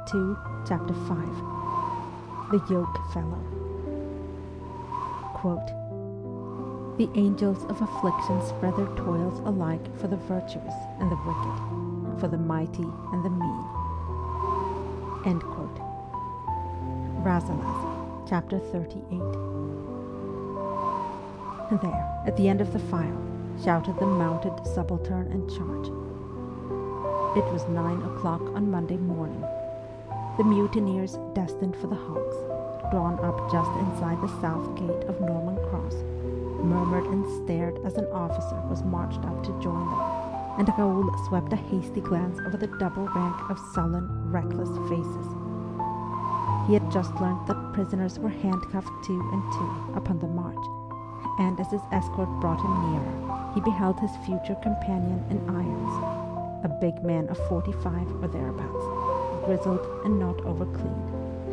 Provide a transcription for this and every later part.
2, Chapter 5. The Yoke Fellow. Quote, "The angels of affliction spread their toils alike for the virtuous and the wicked, for the mighty and the mean." End quote. Rasselas, Chapter 38. And there, at the end of the file, shouted the mounted subaltern in charge. It was 9 o'clock on Monday morning. The mutineers destined for the hulks, drawn up just inside the south gate of Norman Cross, murmured and stared as an officer was marched up to join them, and Raoul swept a hasty glance over the double rank of sullen, reckless faces. He had just learned that prisoners were handcuffed 2 and 2 upon the march, and as his escort brought him nearer, he beheld his future companion in irons, a big man of 45 or thereabouts, grizzled and not over-clean,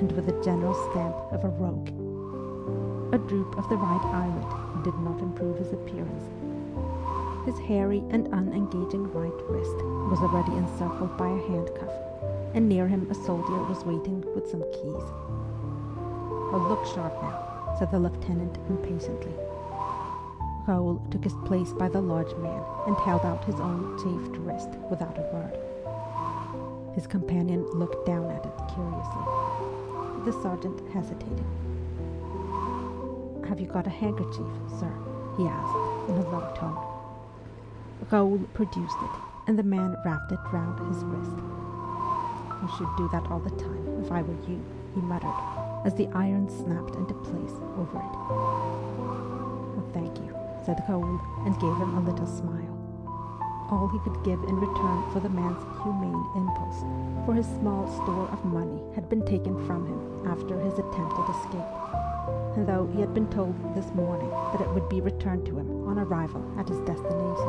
and with the general stamp of a rogue. A droop of the right eyelid did not improve his appearance. His hairy and unengaging right wrist was already encircled by a handcuff, and near him a soldier was waiting with some keys. "Oh, look sharp now," said the lieutenant impatiently. Raoul took his place by the large man and held out his own chafed wrist without a word. His companion looked down at it curiously. The sergeant hesitated. "Have you got a handkerchief, sir?" he asked in a low tone. Raoul produced it, and the man wrapped it round his wrist. "I should do that all the time if I were you," he muttered, as the iron snapped into place over it. "Oh, thank you," said Raoul, and gave him a little smile. All he could give in return for the man's humane impulse, for his small store of money had been taken from him after his attempted escape, and though he had been told this morning that it would be returned to him on arrival at his destination,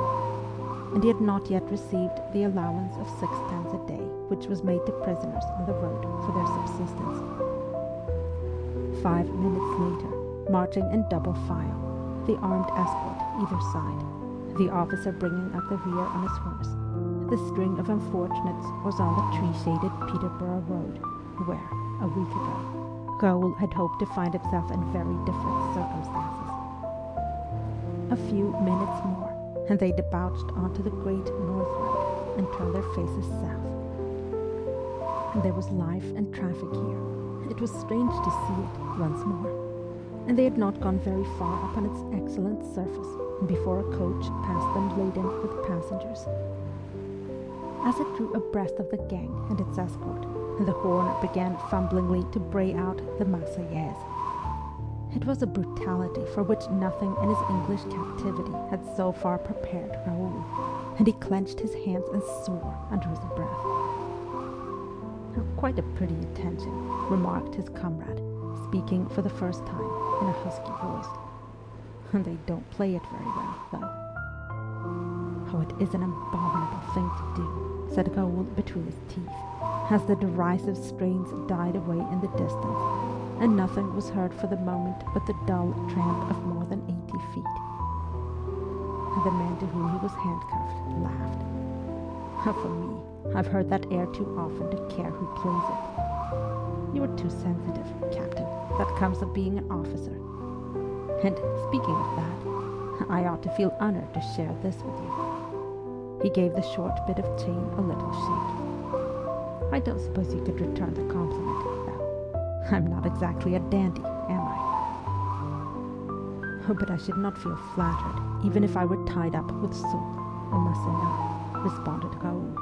and he had not yet received the allowance of 6 pence a day which was made to prisoners on the road for their subsistence. 5 minutes later, marching in double file, the armed escort either side, the officer bringing up the rear on his horse, the string of unfortunates was on the tree-shaded Peterborough Road, where, a week ago, Raoul had hoped to find himself in very different circumstances. A few minutes more, and they debouched onto the Great North Road and turned their faces south. And there was life and traffic here. It was strange to see it once more. And they had not gone very far upon its excellent surface before a coach passed them laden with passengers. As it drew abreast of the gang and its escort, the horn began fumblingly to bray out the Marseillaise. It was a brutality for which nothing in his English captivity had so far prepared Raoul, and he clenched his hands and swore under his breath. "Quite a pretty attention," remarked his comrade, speaking for the first time in a husky voice. "They don't play it very well, though." "Oh, it is an abominable thing to do," said Raoul between his teeth, as the derisive strains died away in the distance, and nothing was heard for the moment but the dull tramp of more than 80 feet. The man to whom he was handcuffed laughed. "Oh, for me, I've heard that air too often to care who plays it. You are too sensitive, Captain. That comes of being an officer. And speaking of that, I ought to feel honored to share this with you." He gave the short bit of chain a little shake. "I don't suppose you could return the compliment, though. I'm not exactly a dandy, am I?" "Oh, but I should not feel flattered, even if I were tied up with soot or Masséna," responded Raoul.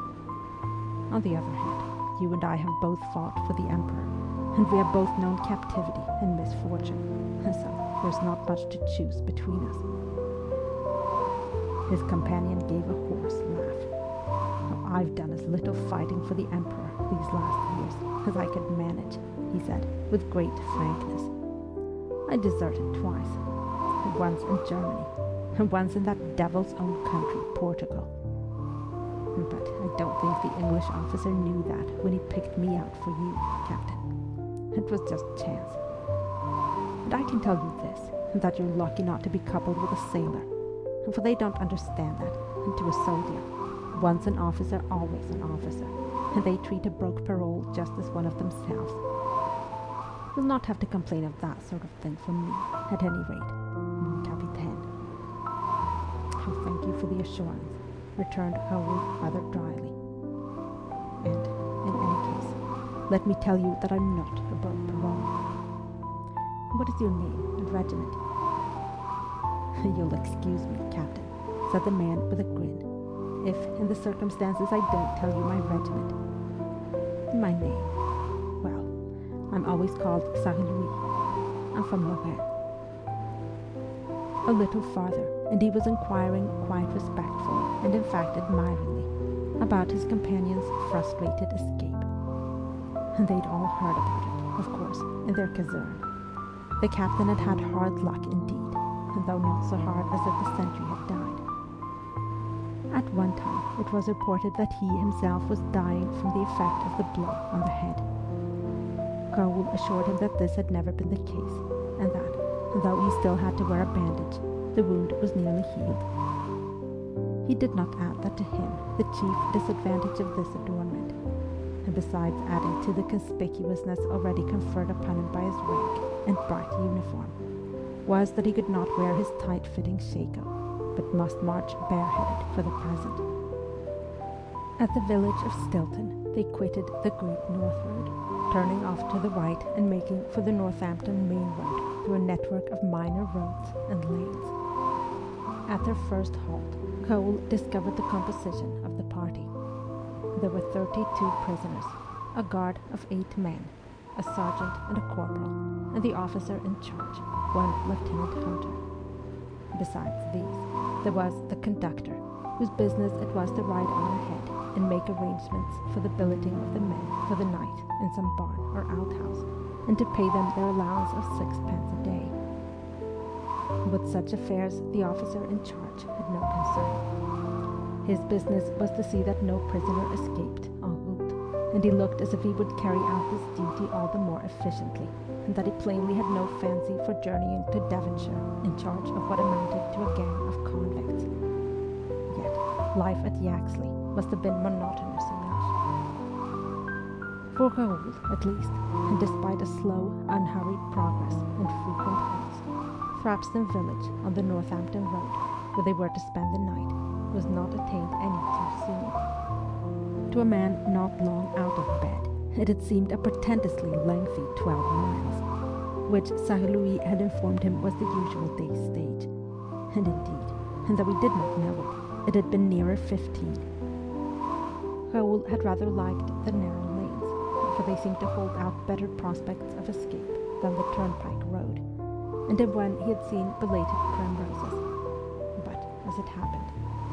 "On the other hand, you and I have both fought for the Emperor, and we have both known captivity and misfortune, so there's not much to choose between us." His companion gave a hoarse laugh. "Oh, I've done as little fighting for the Emperor these last years as I could manage," he said, with great frankness. "I deserted twice, once in Germany, and once in that devil's own country, Portugal. But I don't think the English officer knew that when he picked me out for you, Captain. It was just chance. And I can tell you this, that you're lucky not to be coupled with a sailor, for they don't understand that, and to a soldier, once an officer, always an officer, and they treat a broke parole just as one of themselves. You'll not have to complain of that sort of thing from me, at any rate, mon capitaine. Oh, thank you for the assurance, returned Raoul rather dryly. And, in any case, let me tell you that I'm not a broke parole. What is your name and regiment? You'll excuse me, Captain, said the man with a grin, if, in the circumstances, I don't tell you my regiment. My name? Well, I'm always called Serene. I'm from Lorraine. A little farther, and he was inquiring quite respectfully, and in fact admiringly, about his companion's frustrated escape. And they'd all heard about it, of course, in their caserne. The captain had had hard luck indeed, and though not so hard as if the sentry had died. At one time, it was reported that he himself was dying from the effect of the blow on the head. Raoul assured him that this had never been the case, and that, though he still had to wear a bandage, the wound was nearly healed. He did not add that to him the chief disadvantage of this adornment, and besides adding to the conspicuousness already conferred upon him by his rank and bright uniform, was that he could not wear his tight-fitting shako, but must march bareheaded for the present. At the village of Stilton, they quitted the Great North Road, turning off to the right and making for the Northampton main road through a network of minor roads and lanes. At their first halt, Raoul discovered the composition of the party. There were 32 prisoners, a guard of 8 men, a sergeant and a corporal, and the officer in charge, one Lieutenant Hunter. Besides these, there was the conductor, whose business it was to ride on ahead and make arrangements for the billeting of the men for the night in some barn or outhouse, and to pay them their allowance of 6 pence a day. With such affairs, the officer in charge had no concern. His business was to see that no prisoner escaped en route, and he looked as if he would carry out this duty all the more efficiently, and that he plainly had no fancy for journeying to Devonshire in charge of what amounted to a gang of convicts. Yet, life at Yaxley must have been monotonous enough. For Raoul, at least, and despite a slow, unhurried progress and frequent halts, Thrapston village on the Northampton road, where they were to spend the night, was not attained any too soon. To a man not long out of bed, it had seemed a portentously lengthy 12 miles, which Saint-Louis had informed him was the usual day's stage. And indeed, and though he did not know it, it had been nearer 15. Raoul had rather liked the narrow lanes, for they seemed to hold out better prospects of escape than the turnpike road, and in one he had seen belated primroses. But, as it happened,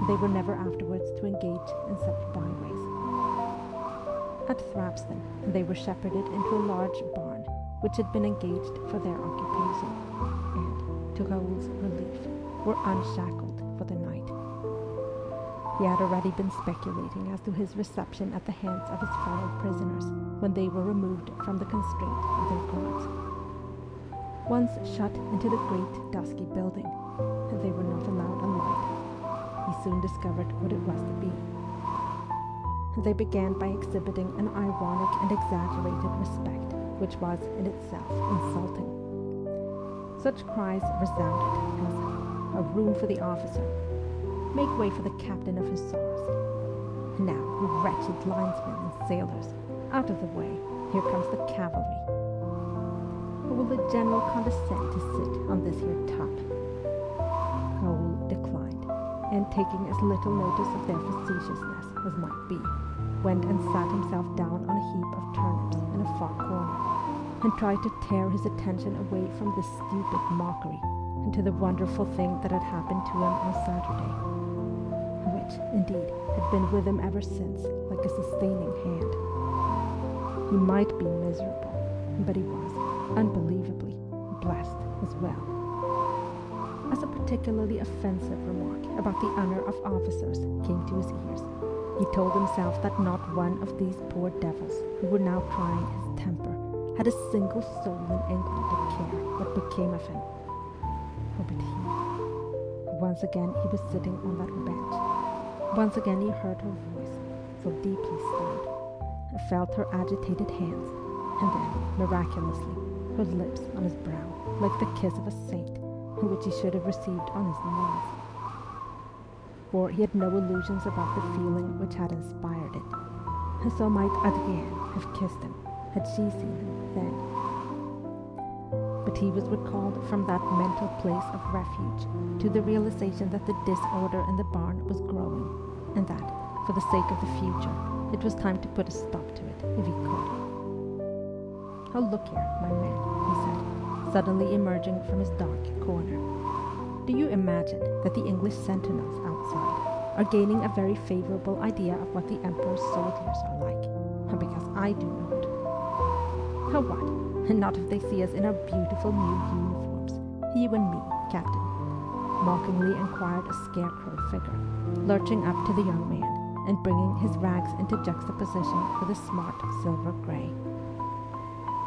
they were never afterwards to engage in such byways. At Thrapston, they were shepherded into a large barn, which had been engaged for their occupation, and, to Raoul's relief, were unshackled for the night. He had already been speculating as to his reception at the hands of his fellow prisoners when they were removed from the constraint of their guards. Once shut into the great dusky building, they were not allowed a light. He soon discovered what it was to be. They began by exhibiting an ironic and exaggerated respect, which was in itself insulting. Such cries resounded as, "A room for the officer," "Make way for the captain of hussars," "Now, you wretched linesmen and sailors, out of the way, here comes the cavalry." "Or will the general condescend to sit on this here top?" Raoul declined, and taking as little notice of their facetiousness as might be, went and sat himself down on a heap of turnips in a far corner, and tried to tear his attention away from this stupid mockery and to the wonderful thing that had happened to him on Saturday, which, indeed, had been with him ever since, like a sustaining hand. He might be miserable, but he was, unbelievably, blessed as well. As a particularly offensive remark about the honor of officers came to his ears, he told himself that not one of these poor devils who were now trying his temper had a single soul in England to care what became of him. Oh, but he... Once again he was sitting on that bench. Once again he heard her voice, so deeply stirred, felt her agitated hands, and then, miraculously, her lips on his brow, like the kiss of a saint, which he should have received on his knees. For he had no illusions about the feeling which had inspired it, and so might Adrienne have kissed him, had she seen him then. But he was recalled from that mental place of refuge to the realization that the disorder in the barn was growing, and that, for the sake of the future, it was time to put a stop to it, if he could. "Oh, look here, my man," he said, suddenly emerging from his dark corner. "Do you imagine that the English sentinels outside are gaining a very favourable idea of what the Emperor's soldiers are like? Because I do not." "How what? Not if they see us in our beautiful new uniforms, you and me, Captain," mockingly inquired a scarecrow figure, lurching up to the young man and bringing his rags into juxtaposition with a smart silver grey.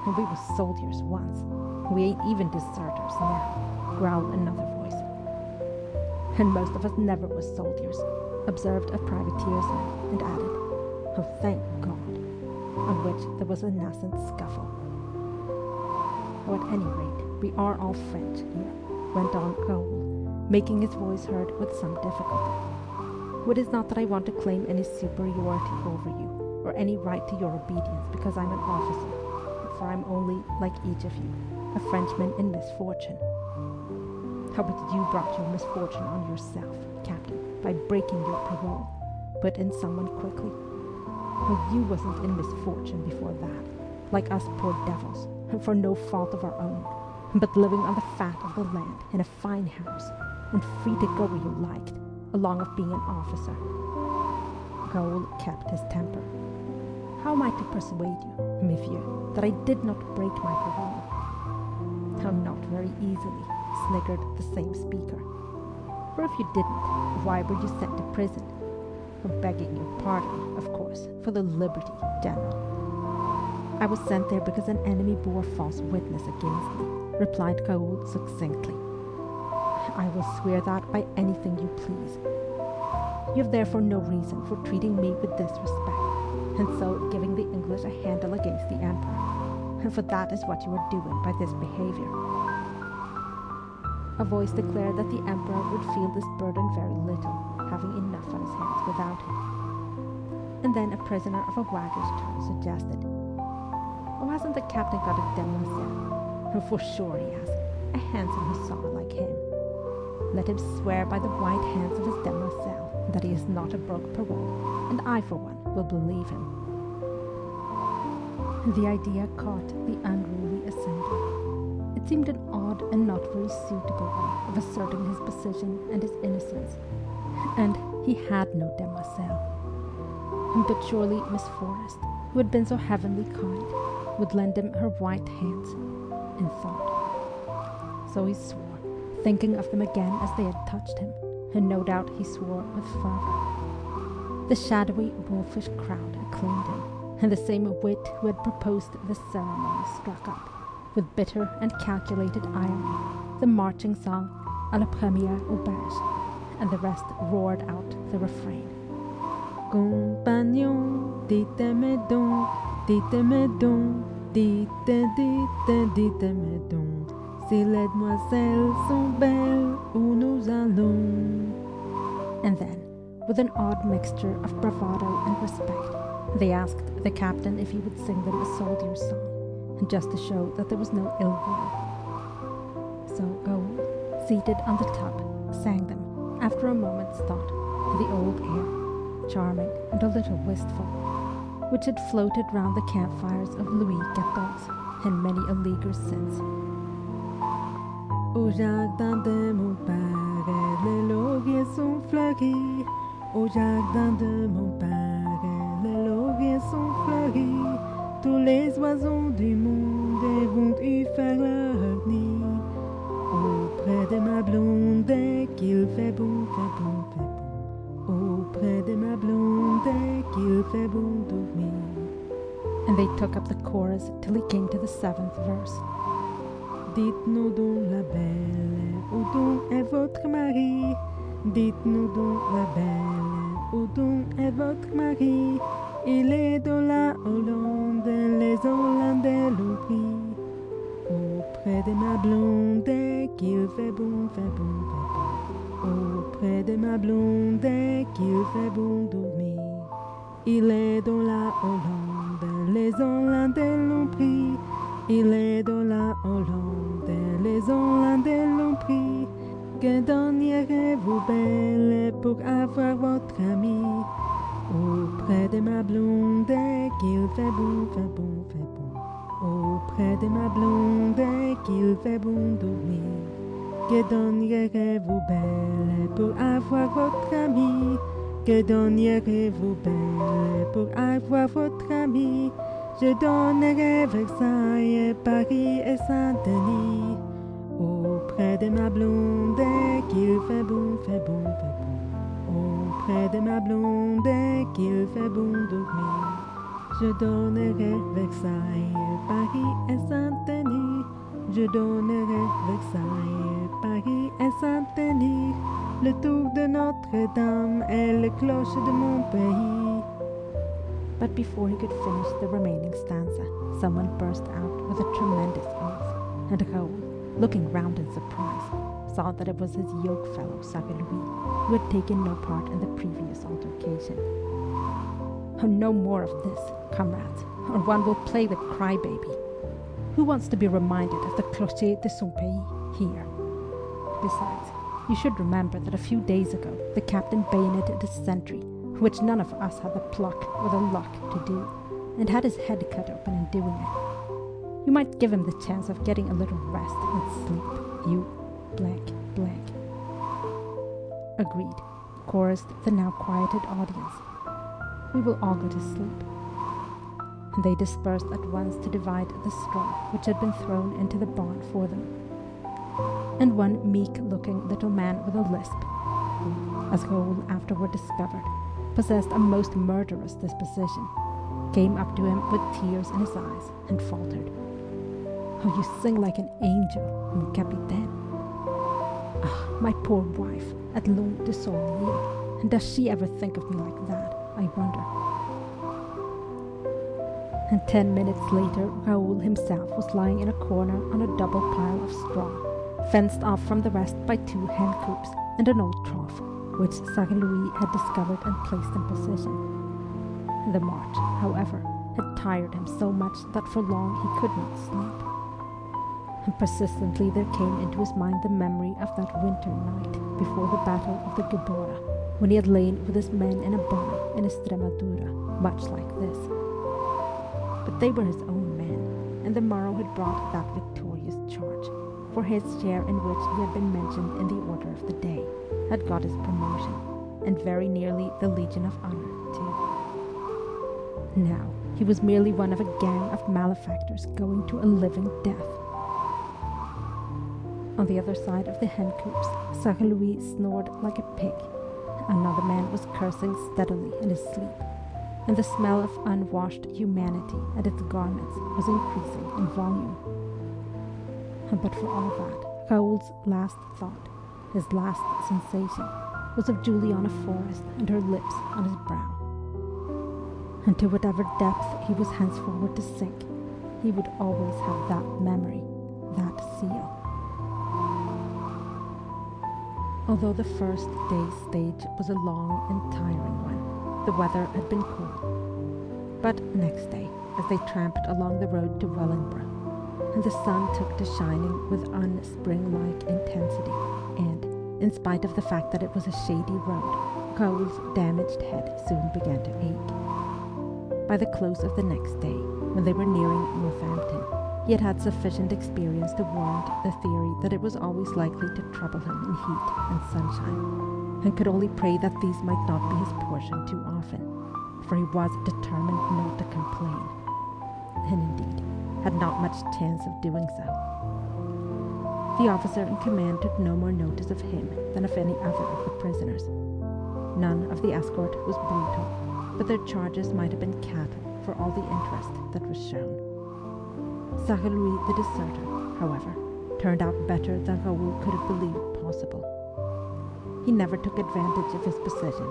"We were soldiers once. We ain't even deserters now," growled another voice. "And most of us never was soldiers," observed a privateersman, and added, "Oh, thank God," on which there was a nascent scuffle. "Oh, at any rate, we are all French here," went on Raoul, making his voice heard with some difficulty. "It is not that I want to claim any superiority over you, or any right to your obedience because I'm an officer, for I'm only, like each of you, a Frenchman in misfortune." "How but you brought your misfortune on yourself, Captain, by breaking your parole," put in someone quickly. "Well, you wasn't in misfortune before that, like us poor devils, for no fault of our own, but living on the fat of the land in a fine house, and free to go where you liked, along of being an officer." Raoul kept his temper. "How am I to persuade you, monsieur, that I did not break my parole?" "How, not very easily," sniggered the same speaker. "For if you didn't, why were you sent to prison?" "Begging your pardon, of course, for the liberty, General." "I was sent there because an enemy bore false witness against me," replied Raoul succinctly. "I will swear that by anything you please. You have therefore no reason for treating me with disrespect, and so giving the English a handle against the Emperor, and for that is what you are doing by this behaviour." A voice declared that the Emperor would feel this burden very little, having enough on his hands without it. And then a prisoner of a waggish turn suggested, "Oh, hasn't the captain got a demoiselle? For sure he has, a handsome hussar like him. Let him swear by the white hands of his demoiselle that he is not a broke parole, and I, for one, will believe him." The idea caught the unruly assembly. It seemed an odd and not very suitable way of asserting his position and his innocence, and he had no demoiselle. But surely Miss Forrest, who had been so heavenly kind, would lend him her white hands, in thought. So he swore, thinking of them again as they had touched him, and no doubt he swore with fervour. The shadowy, wolfish crowd acclaimed him, and the same wit who had proposed the ceremony struck up, with bitter and calculated irony, the marching song à la première auberge, and the rest roared out the refrain. "Compagnon, dites-moi donc, dites-moi donc, dites-moi donc, si les demoiselles sont belles, où nous allons." And then, with an odd mixture of bravado and respect, they asked the captain if he would sing them a soldier's song, just to show that there was no ill will. So Raoul, seated on the tub, sang them, after a moment's thought, the old air, charming and a little wistful, which had floated round the campfires of Louis XIV and many a leaguer since. Au jardin de mon père, les lauriers sont fleuris. Au jardin de mon père, les lauriers sont fleuris. Tous les oiseaux du monde vont y faire leur nid. Auprès de ma blonde, qu'il fait bon, fait bon, fait bon. Auprès de ma blonde, qu'il fait bon dormir. And they took up the chorus till he came to the 7th verse. Dites-nous donc la belle, où donc est votre mari? Dites-nous donc la belle, où donc est votre mari? Il est dans la Hollande, les Hollandais l'ont pris. Auprès de ma blonde, qu'il fait bon, fait bon, fait bon. Auprès de ma blonde, qu'il fait bon dormir. Il est dans la Hollande, les Hollandais l'ont pris. Il est dans la Hollande, les Hollandais l'ont pris. Que donnerez-vous belle pour avoir votre ami? Auprès de ma blonde, qu'il fait bon, fait bon, fait bon. Auprès de ma blonde, qu'il fait bon dormir. Que donnerez-vous belle pour avoir votre ami? Que donnerez-vous belle pour avoir votre ami? Je donnerai Versailles, Paris et Saint-Denis. Auprès de ma blonde, qu'il fait bon, fait bon, fait bon. Auprès de ma blonde, qu'il fait bon dormir. Je donnerai Versailles, Paris et Saint-Denis. Je donnerai Versailles, Paris et Saint-Denis. Le tour de Notre-Dame et le cloche de mon pays. But before he could finish the remaining stanza, someone burst out with a tremendous oath, and Raoul, looking round in surprise, saw that it was his yoke-fellow Louis, who had taken no part in the previous altercation. Oh, no more of this, comrades, or one will play the crybaby. Who wants to be reminded of the clocher de son pays here? Besides, you should remember that a few days ago the captain bayoneted a sentry, which none of us had the pluck or the luck to do, and had his head cut open in doing it. You might give him the chance of getting a little rest and sleep, you blank blank. Agreed, chorused the now quieted audience. We will all go to sleep. And they dispersed at once to divide the straw which had been thrown into the barn for them. And one meek-looking little man with a lisp, who, as Raoul afterward discovered, possessed a most murderous disposition, came up to him with tears in his eyes and faltered. Oh, you sing like an angel, mon capitaine. Ah, my poor wife, at Lune de Saulnier, and does she ever think of me like that, I wonder? And 10 minutes later, Raoul himself was lying in a corner on a double pile of straw, fenced off from the rest by 2 hen coops and an old trough, which Louis had discovered and placed in position. The march, however, had tired him so much that for long he could not sleep. And persistently there came into his mind the memory of that winter night before the Battle of the Gibora, when he had lain with his men in a barn in Estremadura, much like this. But they were his own men, and the morrow had brought that victorious charge, for his share in which he had been mentioned in the order of the day, had got his promotion, and very nearly the Legion of Honor, too. Now he was merely one of a gang of malefactors going to a living death. On the other side of the hen coops, Louis snored like a pig. Another man was cursing steadily in his sleep, and the smell of unwashed humanity and its garments was increasing in volume. But for all that, Raoul's last thought, his last sensation, was of Juliana Forrest and her lips on his brow. And to whatever depth he was henceforward to sink, he would always have that memory, that seal. Although the first day's stage was a long and tiring one, the weather had been cool. But next day, as they tramped along the road to Wellingborough, and the sun took to shining with unspring-like intensity, and, in spite of the fact that it was a shady road, Raoul's damaged head soon began to ache. By the close of the next day, when they were nearing Northampton, he had had sufficient experience to warrant the theory that it was always likely to trouble him in heat and sunshine, and could only pray that these might not be his portion too often, for he was determined not to complain, and indeed had not much chance of doing so. The officer in command took no more notice of him than of any other of the prisoners. None of the escort was brutal, but their charges might have been cattle for all the interest that was shown. Louis the deserter, however, turned out better than Raoul could have believed possible. He never took advantage of his position,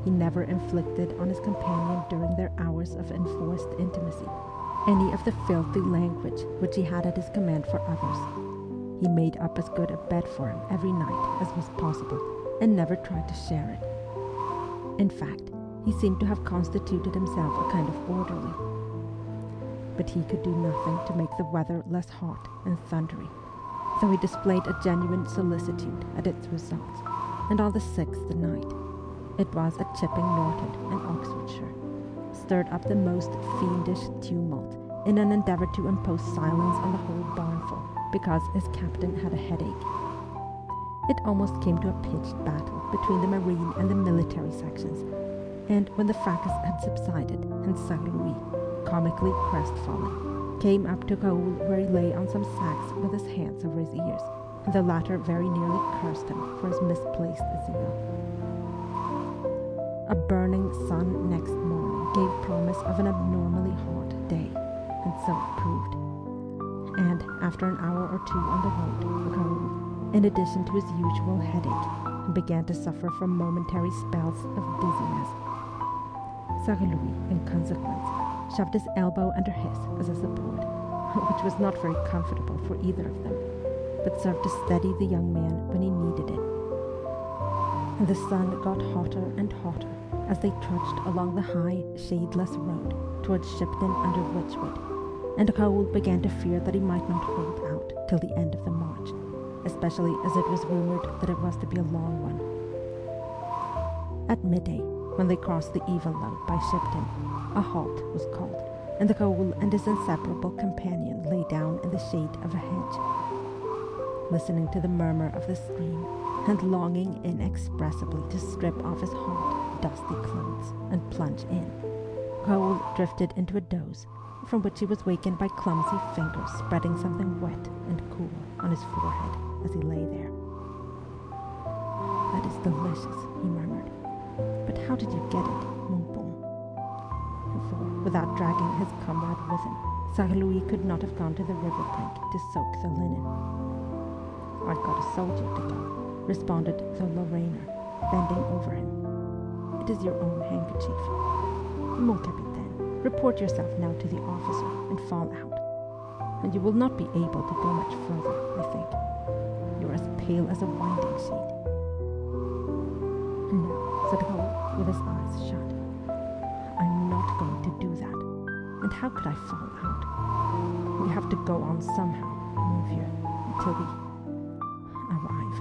he never inflicted on his companion during their hours of enforced intimacy any of the filthy language which he had at his command for others. He made up as good a bed for him every night as was possible, and never tried to share it. In fact, he seemed to have constituted himself a kind of orderly. But he could do nothing to make the weather less hot and thundery, though he displayed a genuine solicitude at its results, and on the 6th night, it was at Chipping Norton in Oxfordshire, stirred up the most fiendish tumult in an endeavour to impose silence on the whole barnful because his captain had a headache. It almost came to a pitched battle between the marine and the military sections, and when the fracas had subsided and Saint-Louis, comically crestfallen, came up to Raoul where he lay on some sacks with his hands over his ears, and the latter very nearly cursed him for his misplaced zeal. A burning sun next morning gave promise of an abnormally hot day, and so it proved. And after an hour or two on the road, Raoul, in addition to his usual headache, began to suffer from momentary spells of dizziness. Saint-Louis, in consequence, shoved his elbow under his as a support, which was not very comfortable for either of them, but served to steady the young man when he needed it. And the sun got hotter and hotter as they trudged along the high, shadeless road towards Shipton under Wychwood, and Raoul began to fear that he might not hold out till the end of the march, especially as it was rumoured that it was to be a long one. At midday, when they crossed the Evenloe by Shipton, a halt was called, and Raoul and his inseparable companion lay down in the shade of a hedge, listening to the murmur of the stream, and longing inexpressibly to strip off his hot, dusty clothes and plunge in. Raoul drifted into a doze, from which he was wakened by clumsy fingers spreading something wet and cool on his forehead as he lay there. "That is delicious," he murmured. "But how did you get it, mon bon?" For, without dragging his comrade with him, Saint-Louis could not have gone to the river brink to soak the linen. "I've got a soldier to go," responded the Lorrainer, bending over him. "It is your own handkerchief. Mon capitaine, report yourself now to the officer and fall out. And you will not be able to go much further, I think. You are as pale as a winding sheet." "No," said Raoul, with his eyes shut. "I'm not going to do that. And how could I fall out? We have to go on somehow, mon vieux, until we arrive."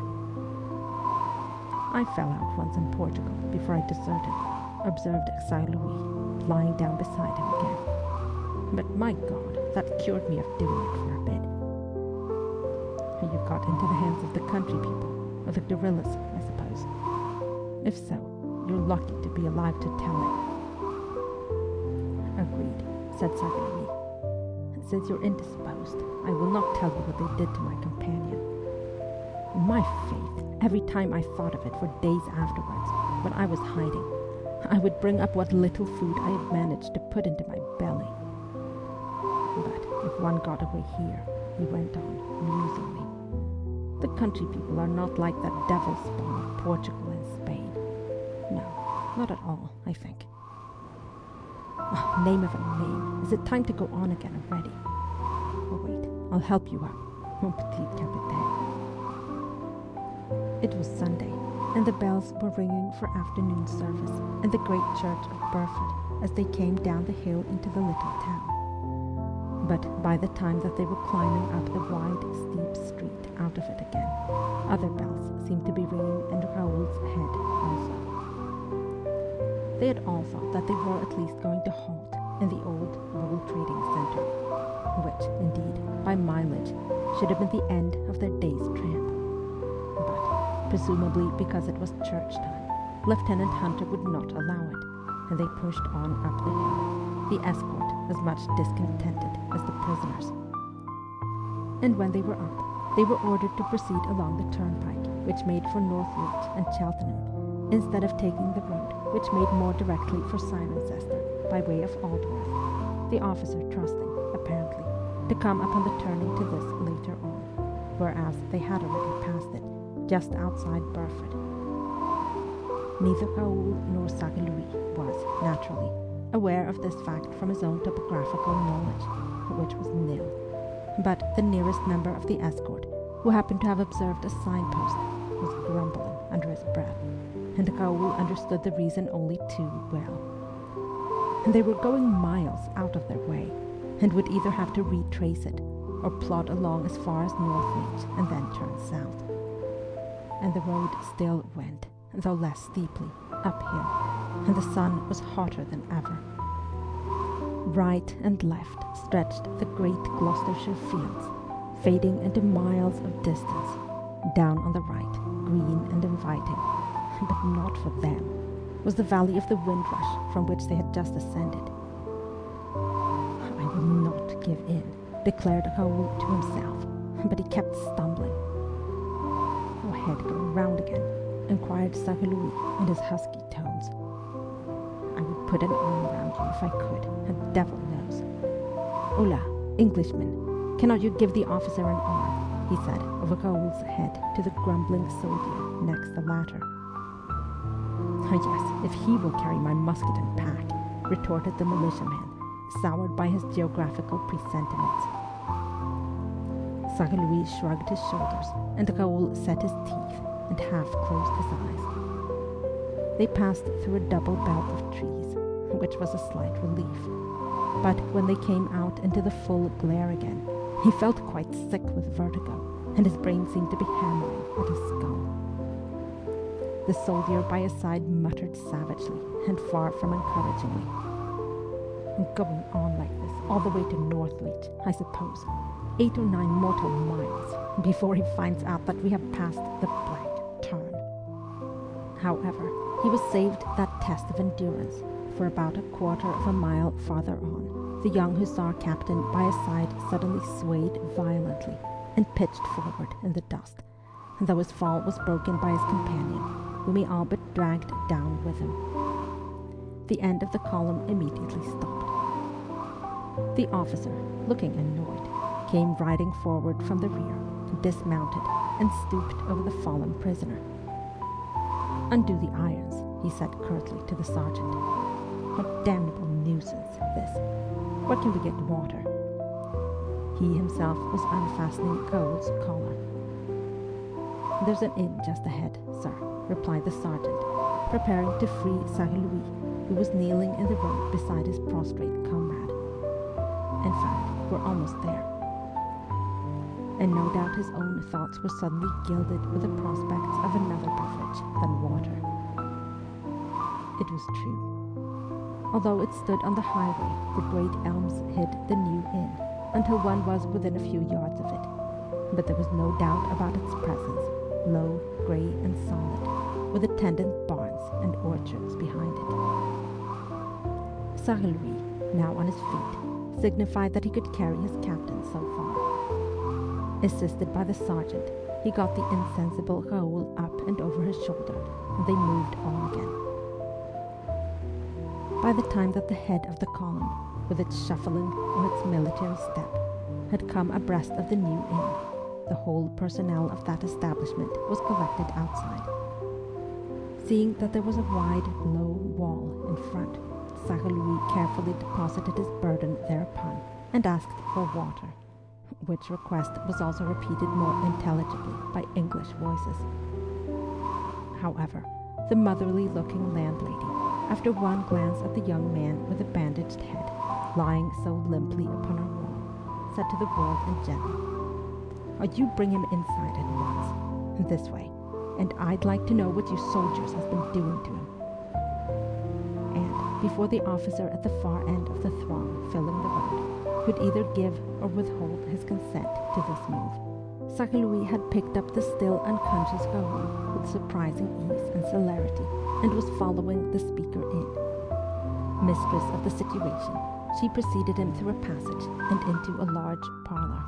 "I fell out once in Portugal before I deserted," observed Saint-Louis, lying down beside him again. "But my God, that cured me of doing it for a bit." "You got into the hands of the country people, or the guerrillas, I suppose. If so, you're lucky to be alive to tell it." "Agreed," said Saint-Louis. "Since you're indisposed, I will not tell you what they did to my companion. My faith, every time I thought of it for days afterwards, when I was hiding, I would bring up what little food I had managed to put into my belly. But if one got away here," he went on, musingly, "the country people are not like that devil spawn of Portugal and Spain. No, not at all, I think. Oh, name of a name, is it time to go on again already? Oh, wait, I'll help you up, mon petit capitaine." It was Sunday, and the bells were ringing for afternoon service in the great church of Burford as they came down the hill into the little town. But by the time that they were climbing up the wide, steep street out of it again, other bells seemed to be ringing in Raoul's head also. They had all thought that they were at least going to halt in the old wool trading centre, which, indeed, by mileage, should have been the end of their day's tramp. But, presumably because it was church time, Lieutenant Hunter would not allow it, and they pushed on up the hill, the escort as much discontented as the prisoners. And when they were up, they were ordered to proceed along the turnpike, which made for Northwood and Cheltenham, instead of taking the road which made more directly for Cirencester by way of Aldworth, the officer trusting, apparently, to come upon the turning to this later on, whereas they had already passed it, just outside Burford. Neither Raoul nor Saint-Louis was, naturally, aware of this fact from his own topographical knowledge, which was nil. But the nearest member of the escort, who happened to have observed a signpost, was grumbling under his breath, and Raoul understood the reason only too well. And they were going miles out of their way, and would either have to retrace it, or plod along as far as Northleach and then turn south. And the road still went, though less steeply, uphill, and the sun was hotter than ever. Right and left stretched the great Gloucestershire fields, fading into miles of distance. Down on the right, green and inviting, but not for them, was the valley of the Windrush from which they had just ascended. I will not give in, declared Raoul to himself, but he kept stumbling. "Your head going round again?" inquired Saint-Louis in his husky tones. "I would put an arm round you if I could, a devil knows. Hola, Englishman, cannot you give the officer an arm?" he said over Raoul's head to the grumbling soldier next the latter. "Oh yes, if he will carry my musket and pack," retorted the militiaman, soured by his geographical presentiments. Saint-Louis shrugged his shoulders, and Raoul set his teeth and half closed his eyes. They passed through a double belt of trees, which was a slight relief. But when they came out into the full glare again, he felt quite sick with vertigo, and his brain seemed to be hammering at his skull. The soldier by his side muttered savagely, and far from encouragingly, "Going on like this all the way to Northleach, I suppose, 8 or 9 mortal miles, before he finds out that we have passed the blank turn." However, he was saved that test of endurance, for about a quarter of a mile farther on, the young hussar captain by his side suddenly swayed violently and pitched forward in the dust, though his fall was broken by his companion, whom he all but dragged down with him. The end of the column immediately stopped. The officer, looking annoyed, came riding forward from the rear, dismounted, and stooped over the fallen prisoner. "Undo the irons," he said curtly to the sergeant. "What damnable nuisance, this. Where can we get water?" He himself was unfastening Raoul's collar. "There's an inn just ahead, sir," replied the sergeant, preparing to free Saint-Louis, who was kneeling in the road beside his prostrate comrade. "In fact, we're almost there." And no doubt his own thoughts were suddenly gilded with the prospects of another beverage than water. It was true. Although it stood on the highway, the great elms hid the new inn until one was within a few yards of it. But there was no doubt about its presence, low, grey and solid, with attendant barns and orchards behind it. Saint-Louis, now on his feet, signified that he could carry his captain so far. Assisted by the sergeant, he got the insensible Raoul up and over his shoulder, and they moved on again. By the time that the head of the column, with its shuffling or its military step, had come abreast of the new inn, the whole personnel of that establishment was collected outside. Seeing that there was a wide, low wall in front, Saint-Louis carefully deposited his burden thereupon and asked for water, which request was also repeated more intelligibly by English voices. However, the motherly-looking landlady, after one glance at the young man with the bandaged head, lying so limply upon her wall, said to the world in general, "You bring him inside at once, this way, and I'd like to know what you soldiers has been doing to him." And before the officer at the far end of the throng filling the road could either give or withhold his consent to this move, Saint-Louis had picked up the still unconscious Raoul with surprising ease and celerity, and was following the speaker in. Mistress of the situation, she preceded him through a passage and into a large parlour.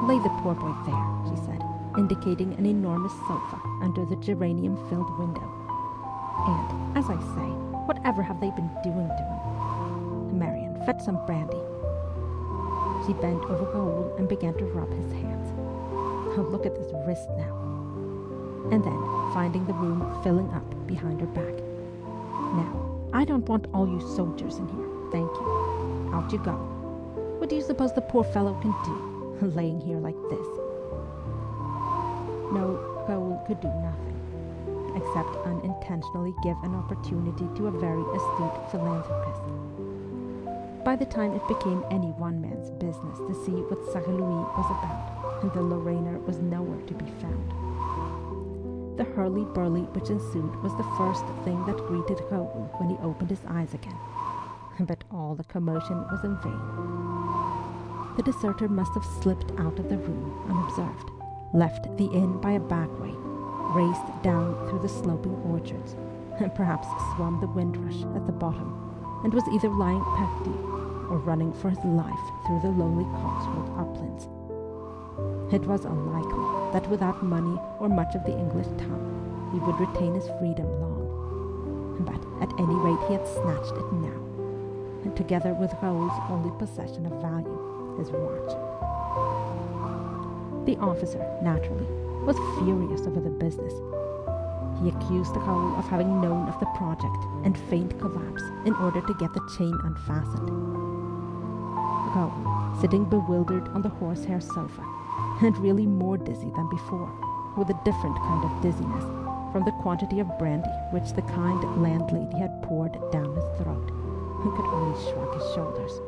"Lay the poor boy there," she said, indicating an enormous sofa under the geranium-filled window. "And, as I say, whatever have they been doing to him? Marion, fetch some brandy." She bent over Raoul and began to rub his hands. "Oh, look at this wrist now." and then finding the room filling up behind her back. "Now, I don't want all you soldiers in here, thank you. Out you go. What do you suppose the poor fellow can do, laying here like this?" No, Raoul could do nothing, except unintentionally give an opportunity to a very astute philanthropist. By the time it became any one man's business to see what Saint-Louis was about, the Lorrainer was nowhere to be found. The hurly-burly which ensued was the first thing that greeted Raoul when he opened his eyes again, but all the commotion was in vain. The deserter must have slipped out of the room unobserved, left the inn by a back way, raced down through the sloping orchards, and perhaps swum the windrush at the bottom, and was either lying perdu or running for his life through the lonely Cotswold uplands. It was unlikely that without money or much of the English tongue, he would retain his freedom long, but at any rate he had snatched it now, and together with Raoul's only possession of value, his watch. The officer, naturally, was furious over the business. He accused Raoul of having known of the project and feigned collapse in order to get the chain unfastened. Raoul, sitting bewildered on the horsehair sofa, and really more dizzy than before, with a different kind of dizziness, from the quantity of brandy which the kind landlady had poured down his throat, could only shrug his shoulders.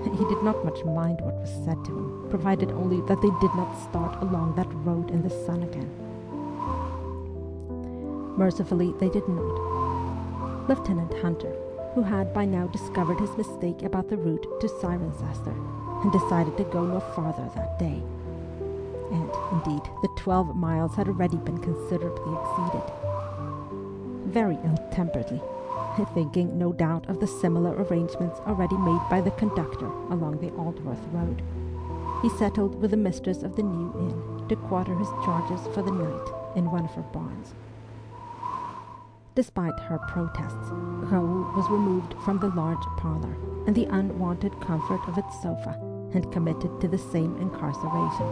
He did not much mind what was said to him, provided only that they did not start along that road in the sun again. Mercifully, they did not. Lieutenant Hunter, who had by now discovered his mistake about the route to Cirencester, and decided to go no farther that day. And, indeed, the 12 miles had already been considerably exceeded. Very ill-temperedly, thinking no doubt of the similar arrangements already made by the conductor along the Aldworth road, he settled with the mistress of the new inn to quarter his charges for the night in one of her barns. Despite her protests, Raoul was removed from the large parlour and the unwonted comfort of its sofa and committed to the same incarceration.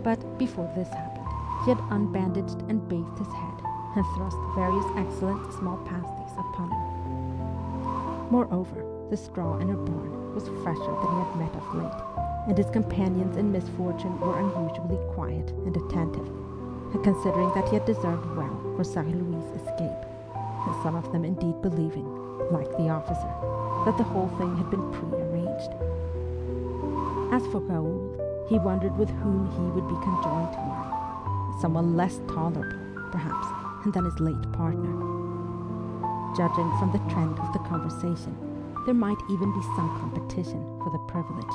But before this happened, he had unbandaged and bathed his head and thrust various excellent small pasties upon him. Moreover, the straw in her barn was fresher than he had met of late, and his companions in misfortune were unusually quiet and attentive, considering that he had deserved well for Saint-Louis' escape, and some of them indeed believing, like the officer, that the whole thing had been prearranged. As for Raoul, he wondered with whom he would be conjoined tomorrow, someone less tolerable, perhaps, than his late partner. Judging from the trend of the conversation, there might even be some competition for the privilege.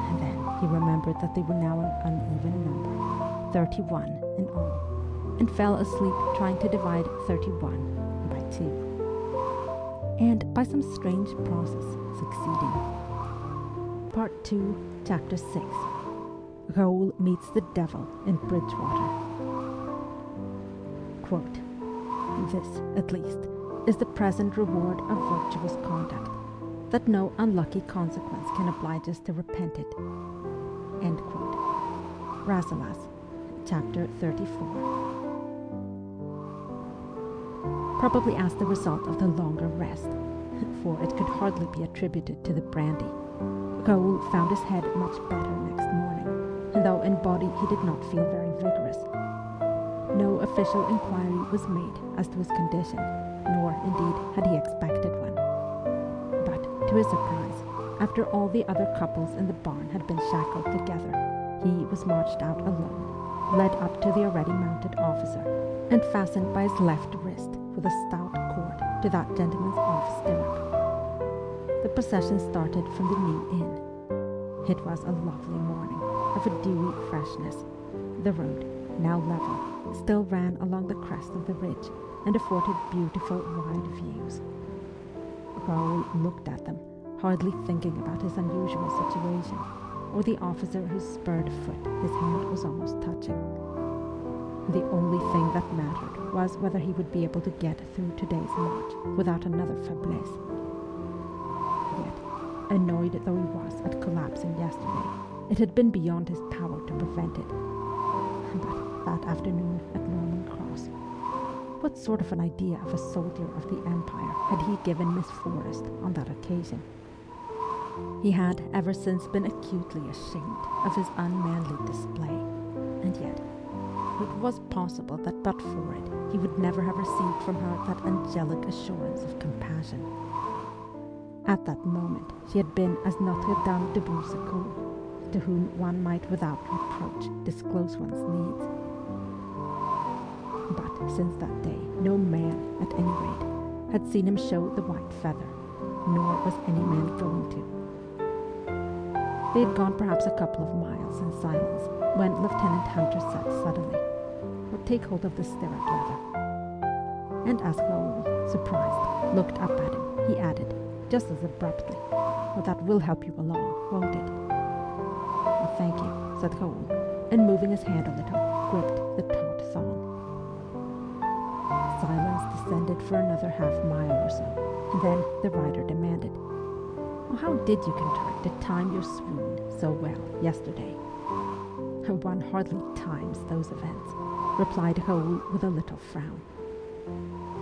And then he remembered that they were now an uneven number, 31 in all, and fell asleep trying to divide 31 by 2. And by some strange process succeeding. Part 2, Chapter 6. Raoul meets the devil in Bridgewater. Quote, "This, at least, is the present reward of virtuous conduct, that no unlucky consequence can oblige us to repent it." End quote. Rasselas, Chapter 34. Probably as the result of the longer rest, for it could hardly be attributed to the brandy, Raoul found his head much better next morning, and though in body he did not feel very vigorous. No official inquiry was made as to his condition, nor, indeed, had he expected one. But, to his surprise, after all the other couples in the barn had been shackled together, he was marched out alone, led up to the already mounted officer, and fastened by his left wrist with a stout cord to that gentleman's off stirrup. The procession started from the new inn. It was a lovely morning, of a dewy freshness. The road, now level, still ran along the crest of the ridge and afforded beautiful wide views. Raoul looked at them, hardly thinking about his unusual situation, or the officer whose spurred foot his hand was almost touching. The only thing that mattered was whether he would be able to get through today's march without another faiblesse. Yet, annoyed though he was at collapsing yesterday, it had been beyond his power to prevent it. But that afternoon at Norman Cross, what sort of an idea of a soldier of the Empire had he given Miss Forrest on that occasion? He had ever since been acutely ashamed of his unmanly display, and yet it was possible that but for it he would never have received from her that angelic assurance of compassion. At that moment she had been as Notre Dame de Beausecour, to whom one might without reproach disclose one's needs. But since that day no man, at any rate, had seen him show the white feather, nor was any man going to. They had gone perhaps a couple of miles in silence when Lieutenant Hunter said suddenly, "Well, take hold of the stirrup leather." And as Raoul, surprised, looked up at him, he added, just as abruptly, "Well, that will help you along, won't it?" "Well, thank you," said Raoul, and moving his hand a little, gripped the taut thong. Silence descended for another half-mile or so, and then the rider demanded, "Well, how did you contrive to time your swoon so well yesterday?" "One hardly times those events," replied Raoul with a little frown.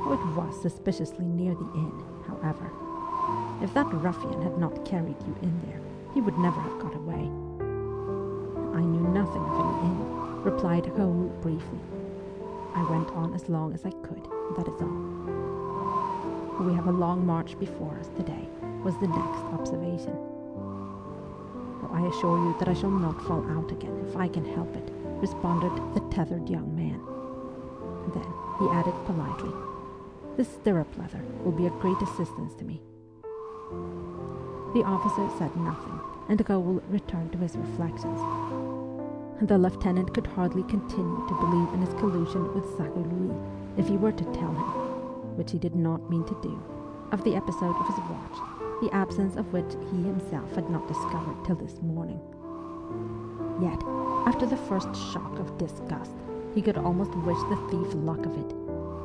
"Oh, it was suspiciously near the inn, however. If that ruffian had not carried you in there, he would never have got away." "I knew nothing of any inn," replied Raoul briefly. "I went on as long as I could, that is all." "We have a long march before us today," was the next observation. "Oh, I assure you that I shall not fall out again if I can help it," responded the tethered young man. Then he added politely, "This stirrup leather will be a great assistance to me." The officer said nothing, and Raoul returned to his reflections. The lieutenant could hardly continue to believe in his collusion with Louis if he were to tell him, which he did not mean to do, of the episode of his watch, the absence of which he himself had not discovered till this morning. Yet, after the first shock of disgust, he could almost wish the thief luck of it,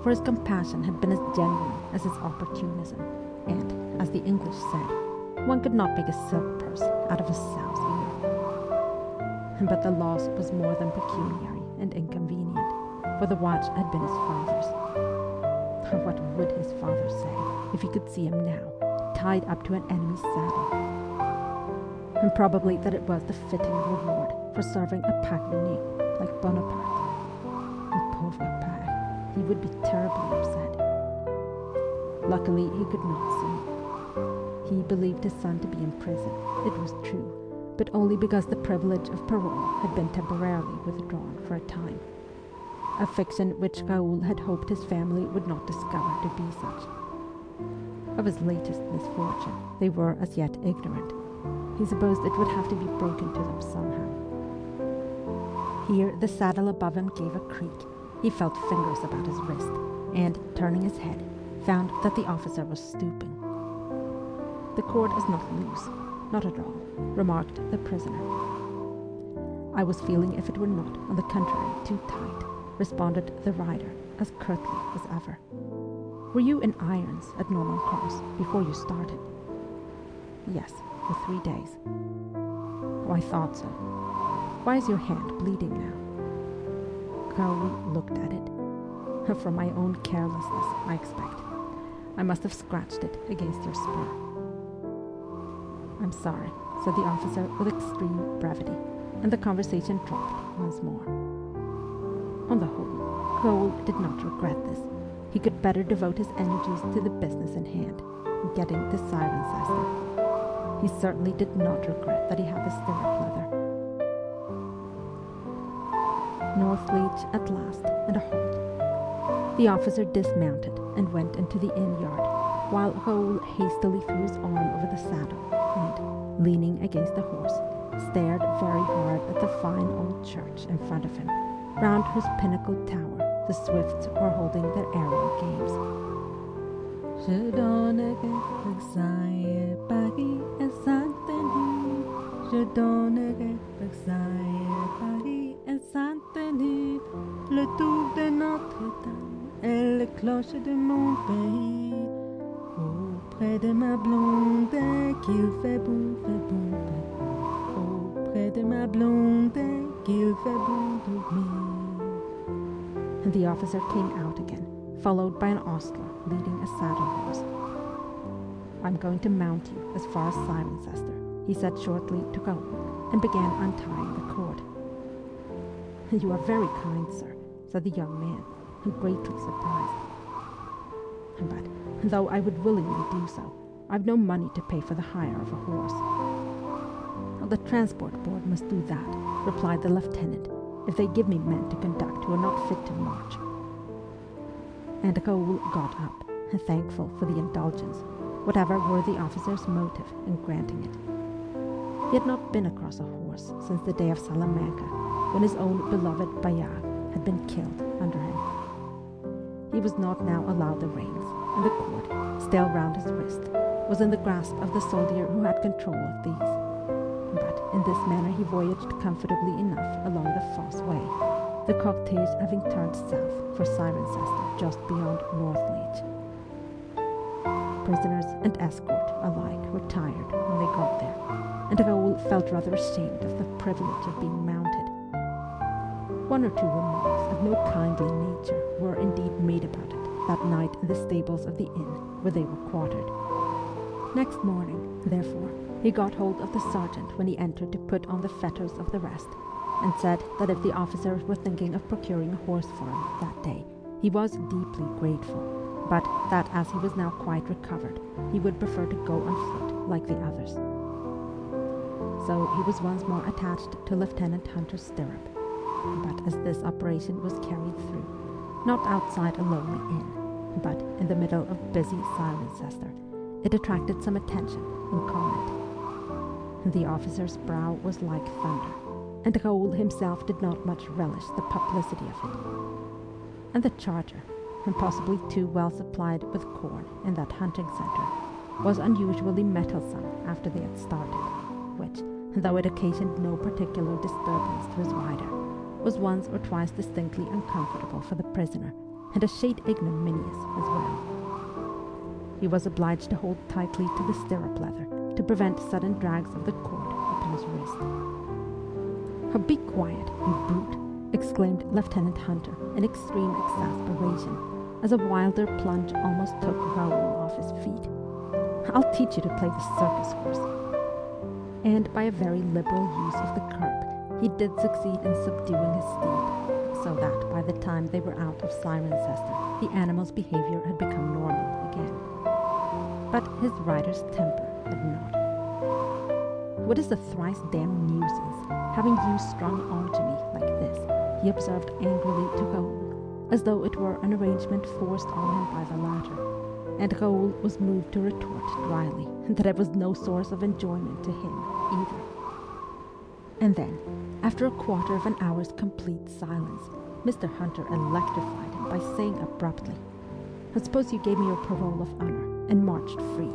for his compassion had been as genuine as his opportunism, and, as the English said, one could not make a silk purse out of a sow's ear. But the loss was more than pecuniary and inconvenient, for the watch had been his father's. What would his father say if he could see him now, tied up to an enemy's saddle? And probably that it was the fitting reward for serving a parvenu like Bonaparte. And pauvre père, he would be terribly upset. Luckily, he could not see. He believed his son to be in prison, it was true, but only because the privilege of parole had been temporarily withdrawn for a time. A fiction which Raoul had hoped his family would not discover to be such. Of his latest misfortune, they were as yet ignorant. He supposed it would have to be broken to them somehow. Here the saddle above him gave a creak. He felt fingers about his wrist, and, turning his head, found that the officer was stooping. "The cord is not loose, not at all," remarked the prisoner. "I was feeling if it were not, on the contrary, too tight," responded the rider, as curtly as ever. "Were you in irons at Norman Cross before you started?" "Yes, for 3 days." "Oh, I thought so. Why is your hand bleeding now?" Raoul looked at it. "From my own carelessness, I expect. I must have scratched it against your spur." "I'm sorry," said the officer with extreme brevity, and the conversation dropped once more. On the whole, Raoul did not regret this. He could better devote his energies to the business in hand, getting the Cirencester. He certainly did not regret that he had the stirrup leather. Northleach at last, and a halt. The officer dismounted and went into the inn yard, while Raoul hastily threw his arm over the saddle and, leaning against the horse, stared very hard at the fine old church in front of him, round whose pinnacled tower the Swifts were holding their aerial games. Je donnerai Versailles, Paris et Saint-Denis. Je donnerai Versailles, Paris et Saint-Denis. Le tour de Notre-Dame et les cloches de mon pays. Auprès de ma blonde qu'il fait bon, fait bon, fait bon. Auprès de ma blonde qu'il fait bon dormir. And the officer came out again, followed by an ostler leading a saddle horse. I'm going to mount you as far as Cirencester, he said shortly to Gawain, and began untying the cord. You are very kind, sir, said the young man, greatly surprised. But though I would willingly do so, I've no money to pay for the hire of a horse. The transport board must do that, replied the lieutenant, if they give me men to conduct who are not fit to march. And Gaul got up, thankful for the indulgence, whatever were the officer's motive in granting it. He had not been across a horse since the day of Salamanca, when his own beloved Bayard had been killed under him. He was not now allowed the reins, and the cord, still round his wrist, was in the grasp of the soldier who had control of these. But in this manner he voyaged comfortably enough along the Fosse Way, the cortege having turned south for Cirencester just beyond Northleach. Prisoners and escort alike were tired when they got there, and Raoul felt rather ashamed of the privilege of being mounted. One or two remarks of no kindly nature were indeed made about it that night in the stables of the inn where they were quartered. Next morning, therefore, he got hold of the sergeant when he entered to put on the fetters of the rest, and said that if the officers were thinking of procuring a horse for him that day, he was deeply grateful, but that as he was now quite recovered, he would prefer to go on foot like the others. So he was once more attached to Lieutenant Hunter's stirrup, but as this operation was carried through, not outside a lonely inn, but in the middle of busy Cirencester, it attracted some attention and comment. The officer's brow was like thunder, and Raoul himself did not much relish the publicity of it. And the charger, and possibly too well supplied with corn in that hunting centre, was unusually mettlesome after they had started, which, though it occasioned no particular disturbance to his rider, was once or twice distinctly uncomfortable for the prisoner, and a shade ignominious as well. He was obliged to hold tightly to the stirrup leather to prevent sudden drags of the cord upon his wrist. "Be quiet, you brute!" exclaimed Lieutenant Hunter in extreme exasperation, as a wilder plunge almost took Raoul off his feet. "I'll teach you to play the circus horse." And by a very liberal use of the curb, he did succeed in subduing his steed, so that by the time they were out of Cirencester, the animal's behavior had become normal again. But his rider's temper had not. "What is the thrice damned nuisance, having you strung on to me like this?" he observed angrily to Raoul, as though it were an arrangement forced on him by the latter, and Raoul was moved to retort dryly that it was no source of enjoyment to him either. And then, after a quarter of an hour's complete silence, Mr. Hunter electrified him by saying abruptly, "I suppose you gave me your parole of honor and marched free."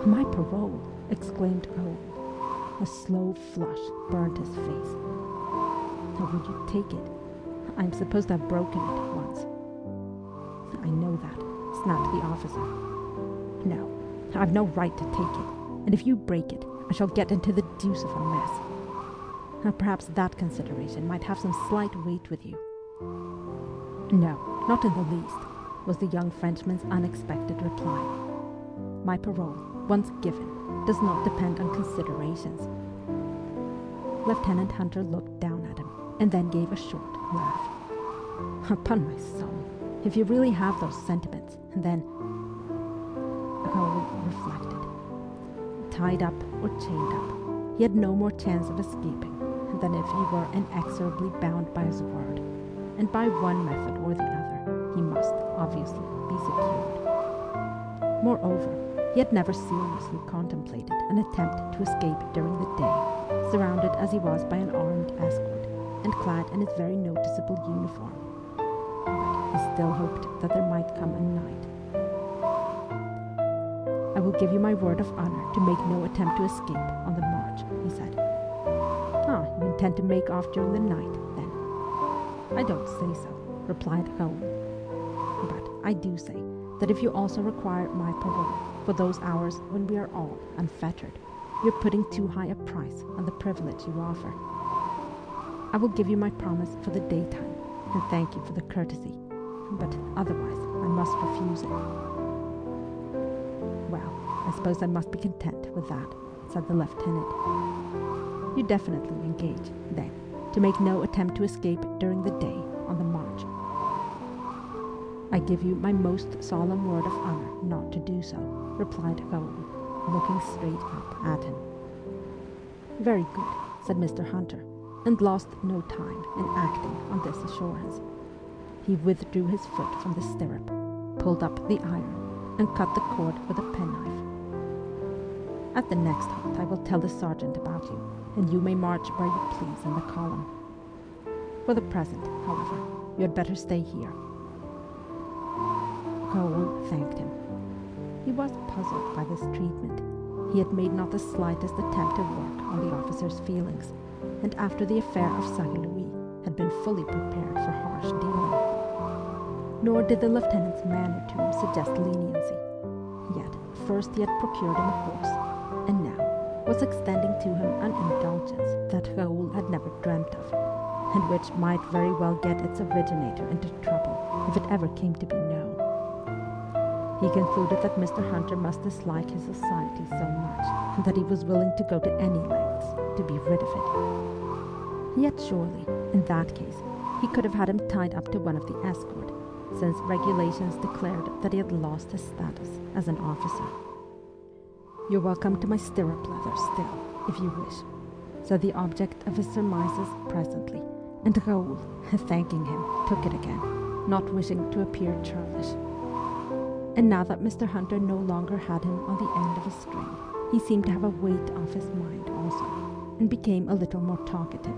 "My parole!" exclaimed Raoul. A slow flush burned his face. "How would you take it? I'm supposed to have broken it once." "I know that," snapped the officer. "No, I've no right to take it, and if you break it, I shall get into the deuce of a mess. Perhaps that consideration might have some slight weight with you." "No, not in the least," was the young Frenchman's unexpected reply. "My parole, once given, does not depend on considerations." Lieutenant Hunter looked down at him, and then gave a short laugh. "Upon my soul, if you really have those sentiments, then—" Raoul reflected. Tied up or chained up, he had no more chance of escaping than if he were inexorably bound by his word, and by one method or the other he must obviously be secured. Moreover, he had never seriously contemplated an attempt to escape during the day, surrounded as he was by an armed escort, and clad in his very noticeable uniform. But he still hoped that there might come a night. "I will give you my word of honor to make no attempt to escape on the march," he said. "Ah, you intend to make off during the night, then?" "I don't say so," replied Raoul. "But I do say that if you also require my parole for those hours when we are all unfettered, you're putting too high a price on the privilege you offer. I will give you my promise for the daytime, and thank you for the courtesy, but otherwise I must refuse it." "Well, I suppose I must be content with that," said the lieutenant. "You definitely engage, then, to make no attempt to escape during the day on the march?" "I give you my most solemn word of honor not to do so," replied Raoul, looking straight up at him. "Very good," said Mr. Hunter, and lost no time in acting on this assurance. He withdrew his foot from the stirrup, pulled up the iron, and cut the cord with a penknife. "At the next halt I will tell the sergeant about you, and you may march where you please in the column. For the present, however, you had better stay here." Raoul thanked him. He was puzzled by this treatment. He had made not the slightest attempt to work on the officer's feelings, and after the affair of Saint-Louis had been fully prepared for harsh dealing. Nor did the lieutenant's manner to him suggest leniency. Yet first he had procured him a horse, and now was extending to him an indulgence that Raoul had never dreamt of, and which might very well get its originator into trouble if it ever came to be known. He concluded that Mr. Hunter must dislike his society so much that he was willing to go to any lengths to be rid of it. Yet surely, in that case, he could have had him tied up to one of the escort, since regulations declared that he had lost his status as an officer. "You're welcome to my stirrup leather still, if you wish," said the object of his surmises presently, and Raoul, thanking him, took it again, not wishing to appear churlish. And now that Mr. Hunter no longer had him on the end of a string, he seemed to have a weight off his mind also, and became a little more talkative.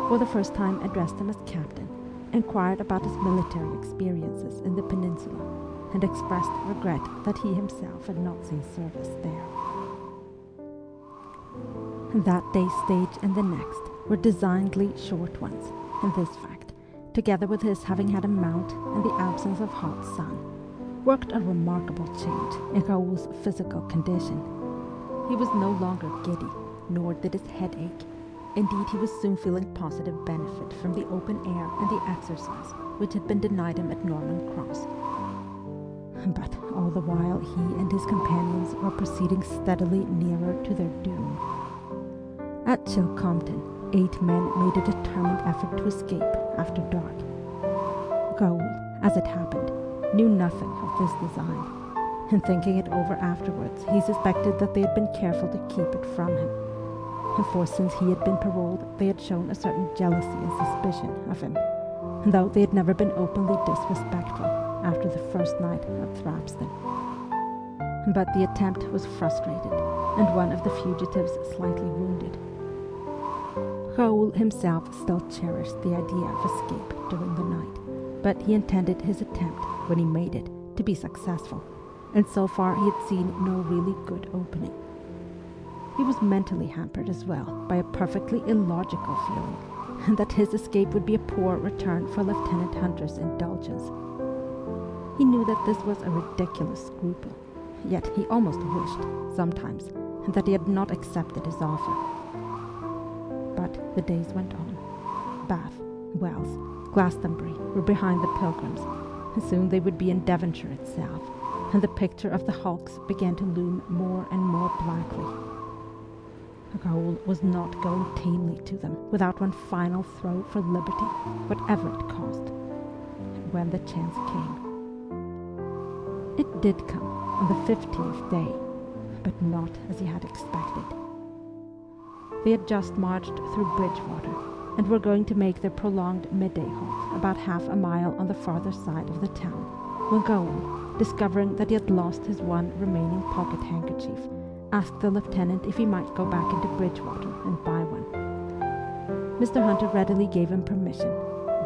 For the first time addressed him as captain, inquired about his military experiences in the peninsula, and expressed regret that he himself had not seen service there. That day's stage and the next were designedly short ones, and this fact, together with his having had a mount and the absence of hot sun, worked a remarkable change in Raoul's physical condition. He was no longer giddy, nor did his head ache. Indeed, he was soon feeling positive benefit from the open air and the exercise which had been denied him at Norman Cross. But all the while he and his companions were proceeding steadily nearer to their doom. At Chilcompton, 8 men made a determined effort to escape after dark. Raoul, as it happened, knew nothing of this design, and thinking it over afterwards, he suspected that they had been careful to keep it from him. For since he had been paroled, they had shown a certain jealousy and suspicion of him, though they had never been openly disrespectful after the first night at Thrapston. But the attempt was frustrated, and one of the fugitives slightly wounded. Raoul himself still cherished the idea of escape during the night, but he intended his attempt, when he made it, to be successful, and so far he had seen no really good opening. He was mentally hampered as well by a perfectly illogical feeling that his escape would be a poor return for Lieutenant Hunter's indulgence. He knew that this was a ridiculous scruple, yet he almost wished, sometimes, that he had not accepted his offer. But the days went on. Bath, Wells, Glastonbury were behind the Pilgrims, and soon they would be in Devonshire itself, and the picture of the hulks began to loom more and more blackly. Raoul was not going tamely to them without one final throw for liberty, whatever it cost, when the chance came. It did come on the 15th day, but not as he had expected. They had just marched through Bridgewater, and were going to make their prolonged midday halt about half a mile on the farther side of the town, when Raoul, discovering that he had lost his one remaining pocket handkerchief, asked the lieutenant if he might go back into Bridgewater and buy one. Mr. Hunter readily gave him permission,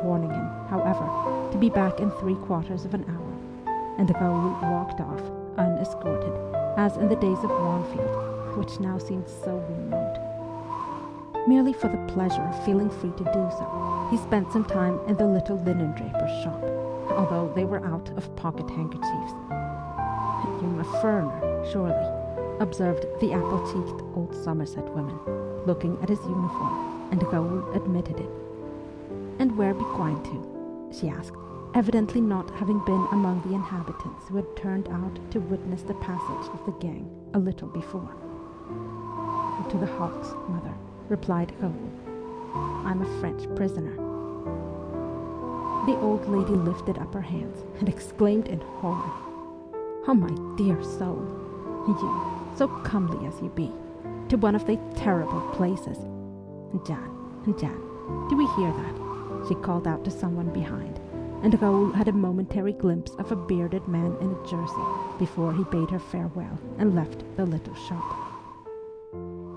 warning him, however, to be back in 3/4 of an hour, and Raoul walked off, unescorted, as in the days of Warnfield, which now seemed so remote. Merely for the pleasure of feeling free to do so, he spent some time in the little linen-draper's shop, although they were out of pocket handkerchiefs. "You're a foreigner, surely," observed the apple-cheeked old Somerset woman, looking at his uniform, and Raoul admitted it. "And where be gwine to?" she asked, evidently not having been among the inhabitants who had turned out to witness the passage of the gang a little before. "To the hulks, mother," replied Raoul. "I'm a French prisoner." The old lady lifted up her hands and exclaimed in horror, "Oh, my dear soul, you, so comely as you be, to one of they terrible places. Jan, do we hear that?" she called out to someone behind, and Raoul had a momentary glimpse of a bearded man in a jersey before he bade her farewell and left the little shop.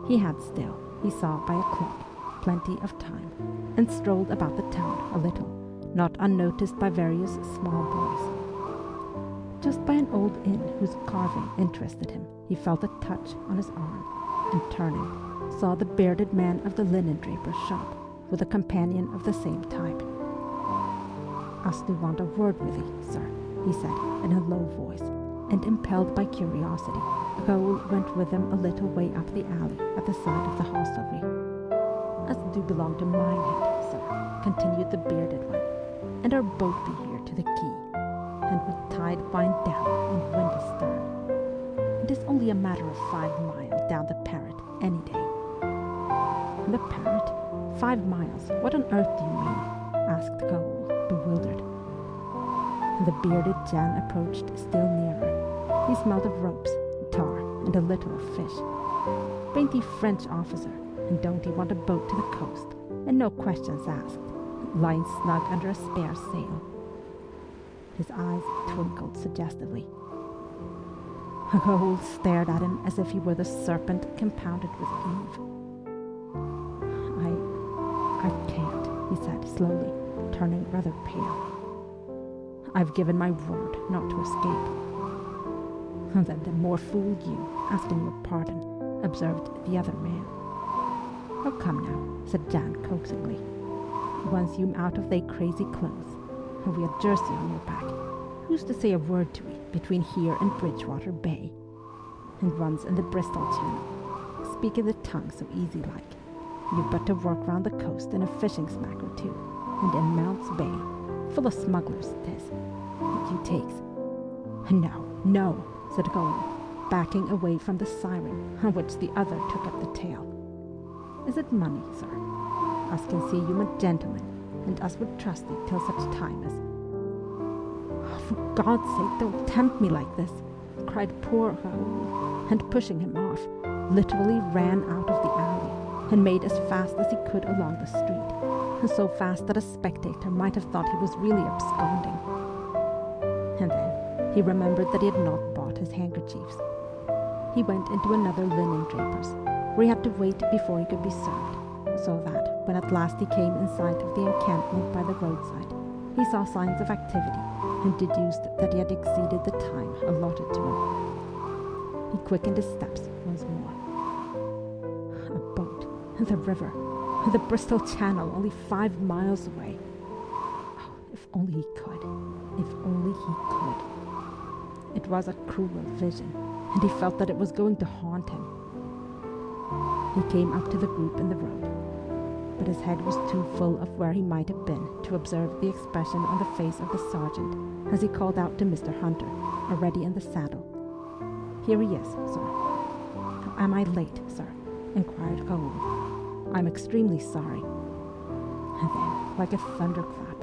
He had still, he saw by a clock, plenty of time, and strolled about the town a little, not unnoticed by various small boys. Just by an old inn whose carving interested him, he felt a touch on his arm, and turning, saw the bearded man of the linen draper's shop, with a companion of the same type. "Us do want a word with thee, sir," he said in a low voice, and impelled by curiosity, Raoul went with him a little way up the alley at the side of the hostelry. "Us do belong to Minehead, sir," continued the bearded one, "and our boat be here to the quay, and with tide wind down and wind astern. It is only a matter of 5 miles down the Parrot any day." "The Parrot? 5 miles? What on earth do you mean?" asked Raoul, bewildered. The bearded Jan approached still nearer. He smelled of ropes, tar, and a little of fish. "Bain't he French officer, and don't he want a boat to the coast, and no questions asked, lying snug under a spare sail?" His eyes twinkled suggestively. Raoul stared at him as if he were the serpent compounded with Eve. I can't," he said slowly, turning rather pale. "I've given my word not to escape." "Then the more fool you, asking your pardon," observed the other man. "Oh, come now," said Jan coaxingly. "Once you'm out of they crazy clothes, and we a jersey on your back, who's to say a word to 'ee between here and Bridgewater Bay? And once in the Bristol Channel, speaking the tongue so easy like, you've but to work round the coast in a fishing smack or two, and in Mounts Bay, full of smugglers 'tis, you takes." No, said Raoul, backing away from the siren, on which the other took up the tail. "Is it money, sir? Us can see you'm a gentleman, and us would trust thee till such time as—" "Oh, for God's sake, don't tempt me like this," cried poor Raoul, and pushing him off, literally ran out of the alley, and made as fast as he could along the street, so fast that a spectator might have thought he was really absconding. And then he remembered that he had not bought his handkerchiefs. He went into another linen draper's, where he had to wait before he could be served, so that, when at last he came in sight of the encampment by the roadside, he saw signs of activity, and deduced that he had exceeded the time allotted to him. He quickened his steps once more. A boat, the river, the Bristol Channel, only 5 miles away. Oh, if only he could, if only he could. It was a cruel vision, and he felt that it was going to haunt him. He came up to the group in the road, but his head was too full of where he might have been to observe the expression on the face of the sergeant as he called out to Mr. Hunter, already in the saddle. "Here he is, sir." "Am I late, sir?" inquired Raoul. "I'm extremely sorry." And then, like a thunderclap,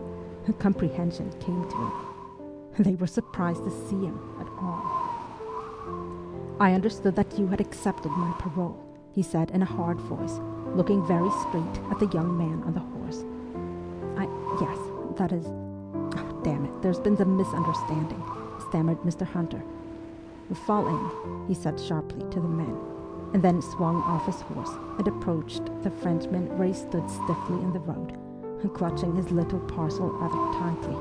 comprehension came to him. They were surprised to see him at all. "I understood that you had accepted my parole," he said in a hard voice, looking very straight at the young man on the horse. Yes, that is... Oh, damn it, there's been some misunderstanding," stammered Mr. Hunter. "Fall in," he said sharply to the men, and then swung off his horse and approached the Frenchman where he stood stiffly in the road, clutching his little parcel rather tightly.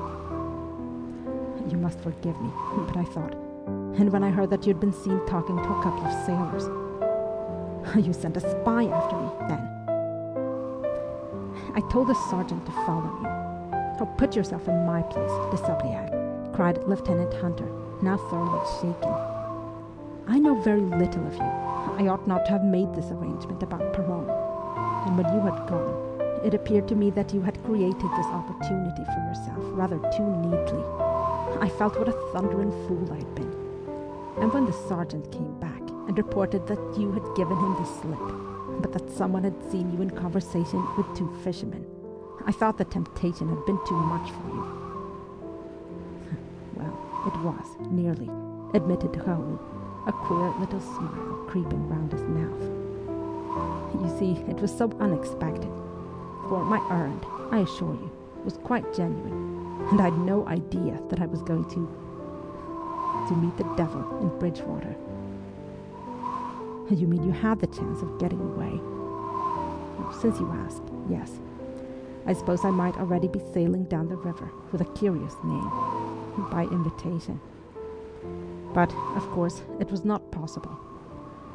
"You must forgive me, but I thought... And when I heard that you'd been seen talking to a couple of sailors..." "You sent a spy after me, then?" "I told the sergeant to follow you." "Oh, put yourself in my place, de Sablière," cried Lieutenant Hunter, now thoroughly shaken. "I know very little of you. I ought not to have made this arrangement about parole. And when you had gone, it appeared to me that you had created this opportunity for yourself rather too neatly. I felt what a thundering fool I'd been. And when the sergeant came back and reported that you had given him the slip, but that someone had seen you in conversation with 2 fishermen, I thought the temptation had been too much for you. Well, it was, nearly, admitted Raoul, a queer little smile creeping round his mouth. You see, it was so unexpected, for my errand, I assure you, was quite genuine, and I'd no idea that I was going to meet the devil in Bridgewater. You mean you had the chance of getting away? Since you ask, yes. I suppose I might already be sailing down the river with a curious name, by invitation. But, of course, it was not possible.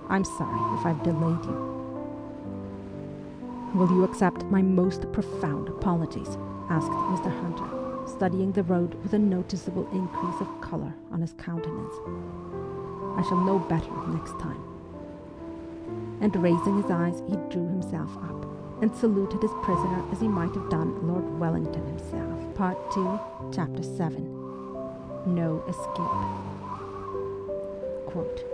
I'm sorry if I've delayed you. Will you accept my most profound apologies? Asked Mr. Hunter, studying the road with a noticeable increase of colour on his countenance. I shall know better next time. And raising his eyes, he drew himself up and saluted his prisoner as he might have done Lord Wellington himself. Part 2, Chapter 7. No Escape. Quote,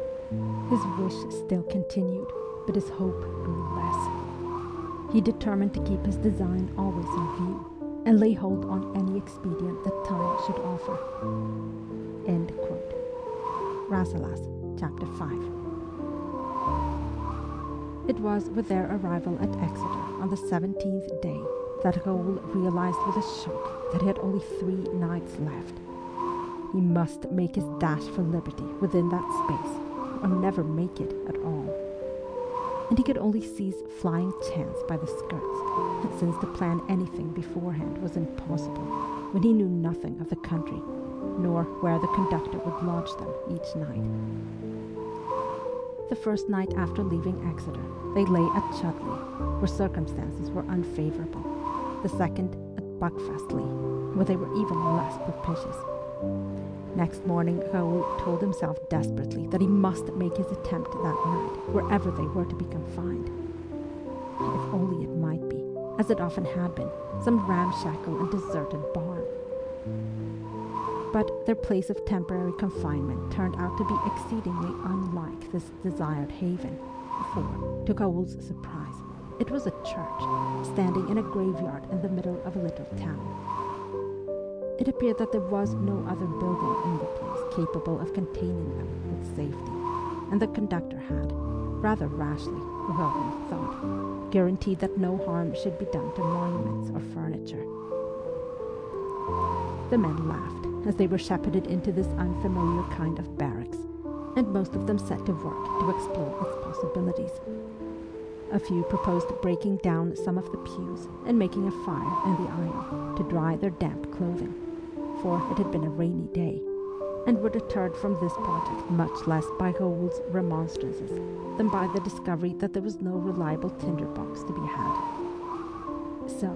his wish still continued, but his hope grew less. He determined to keep his design always in view, and lay hold on any expedient that time should offer. End quote. Rasselas, Chapter 5. It was with their arrival at Exeter on the 17th day that Raoul realized with a shock that he had only 3 nights left. He must make his dash for liberty within that space, or never make it at all. And he could only seize flying chance by the skirts, since to plan anything beforehand was impossible, when he knew nothing of the country, nor where the conductor would lodge them each night. The first night after leaving Exeter, they lay at Chudley, where circumstances were unfavourable. The second at Buckfastleigh, where they were even less propitious. Next morning, Raoul told himself desperately that he must make his attempt that night, wherever they were to be confined. If only it might be, as it often had been, some ramshackle and deserted barn. But their place of temporary confinement turned out to be exceedingly unlike this desired haven, for, to Raoul's surprise, it was a church, standing in a graveyard in the middle of a little town. It appeared that there was no other building in the place capable of containing them with safety, and the conductor had, rather rashly, Raoul thought, guaranteed that no harm should be done to monuments or furniture. The men laughed as they were shepherded into this unfamiliar kind of barracks, and most of them set to work to explore its possibilities. A few proposed breaking down some of the pews and making a fire in the aisle to dry their damp clothing, for it had been a rainy day, and were deterred from this project much less by Raoul's remonstrances than by the discovery that there was no reliable tinderbox to be had. So,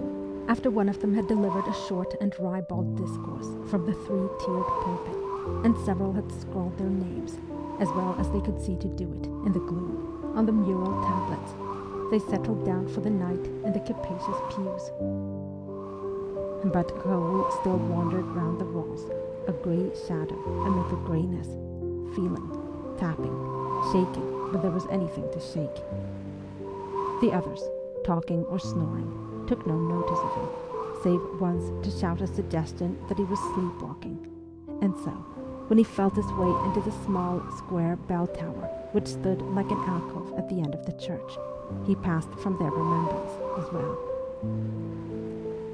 after one of them had delivered a short and ribald discourse from the 3-tiered pulpit, and several had scrawled their names, as well as they could see to do it, in the gloom, on the mural tablets, they settled down for the night in the capacious pews. But Raoul still wandered round the walls, a grey shadow amid the greyness, feeling, tapping, shaking when there was anything to shake. The others, talking or snoring, took no notice of him, save once to shout a suggestion that he was sleepwalking. And so, when he felt his way into the small, square bell tower, which stood like an alcove at the end of the church, he passed from their remembrance as well.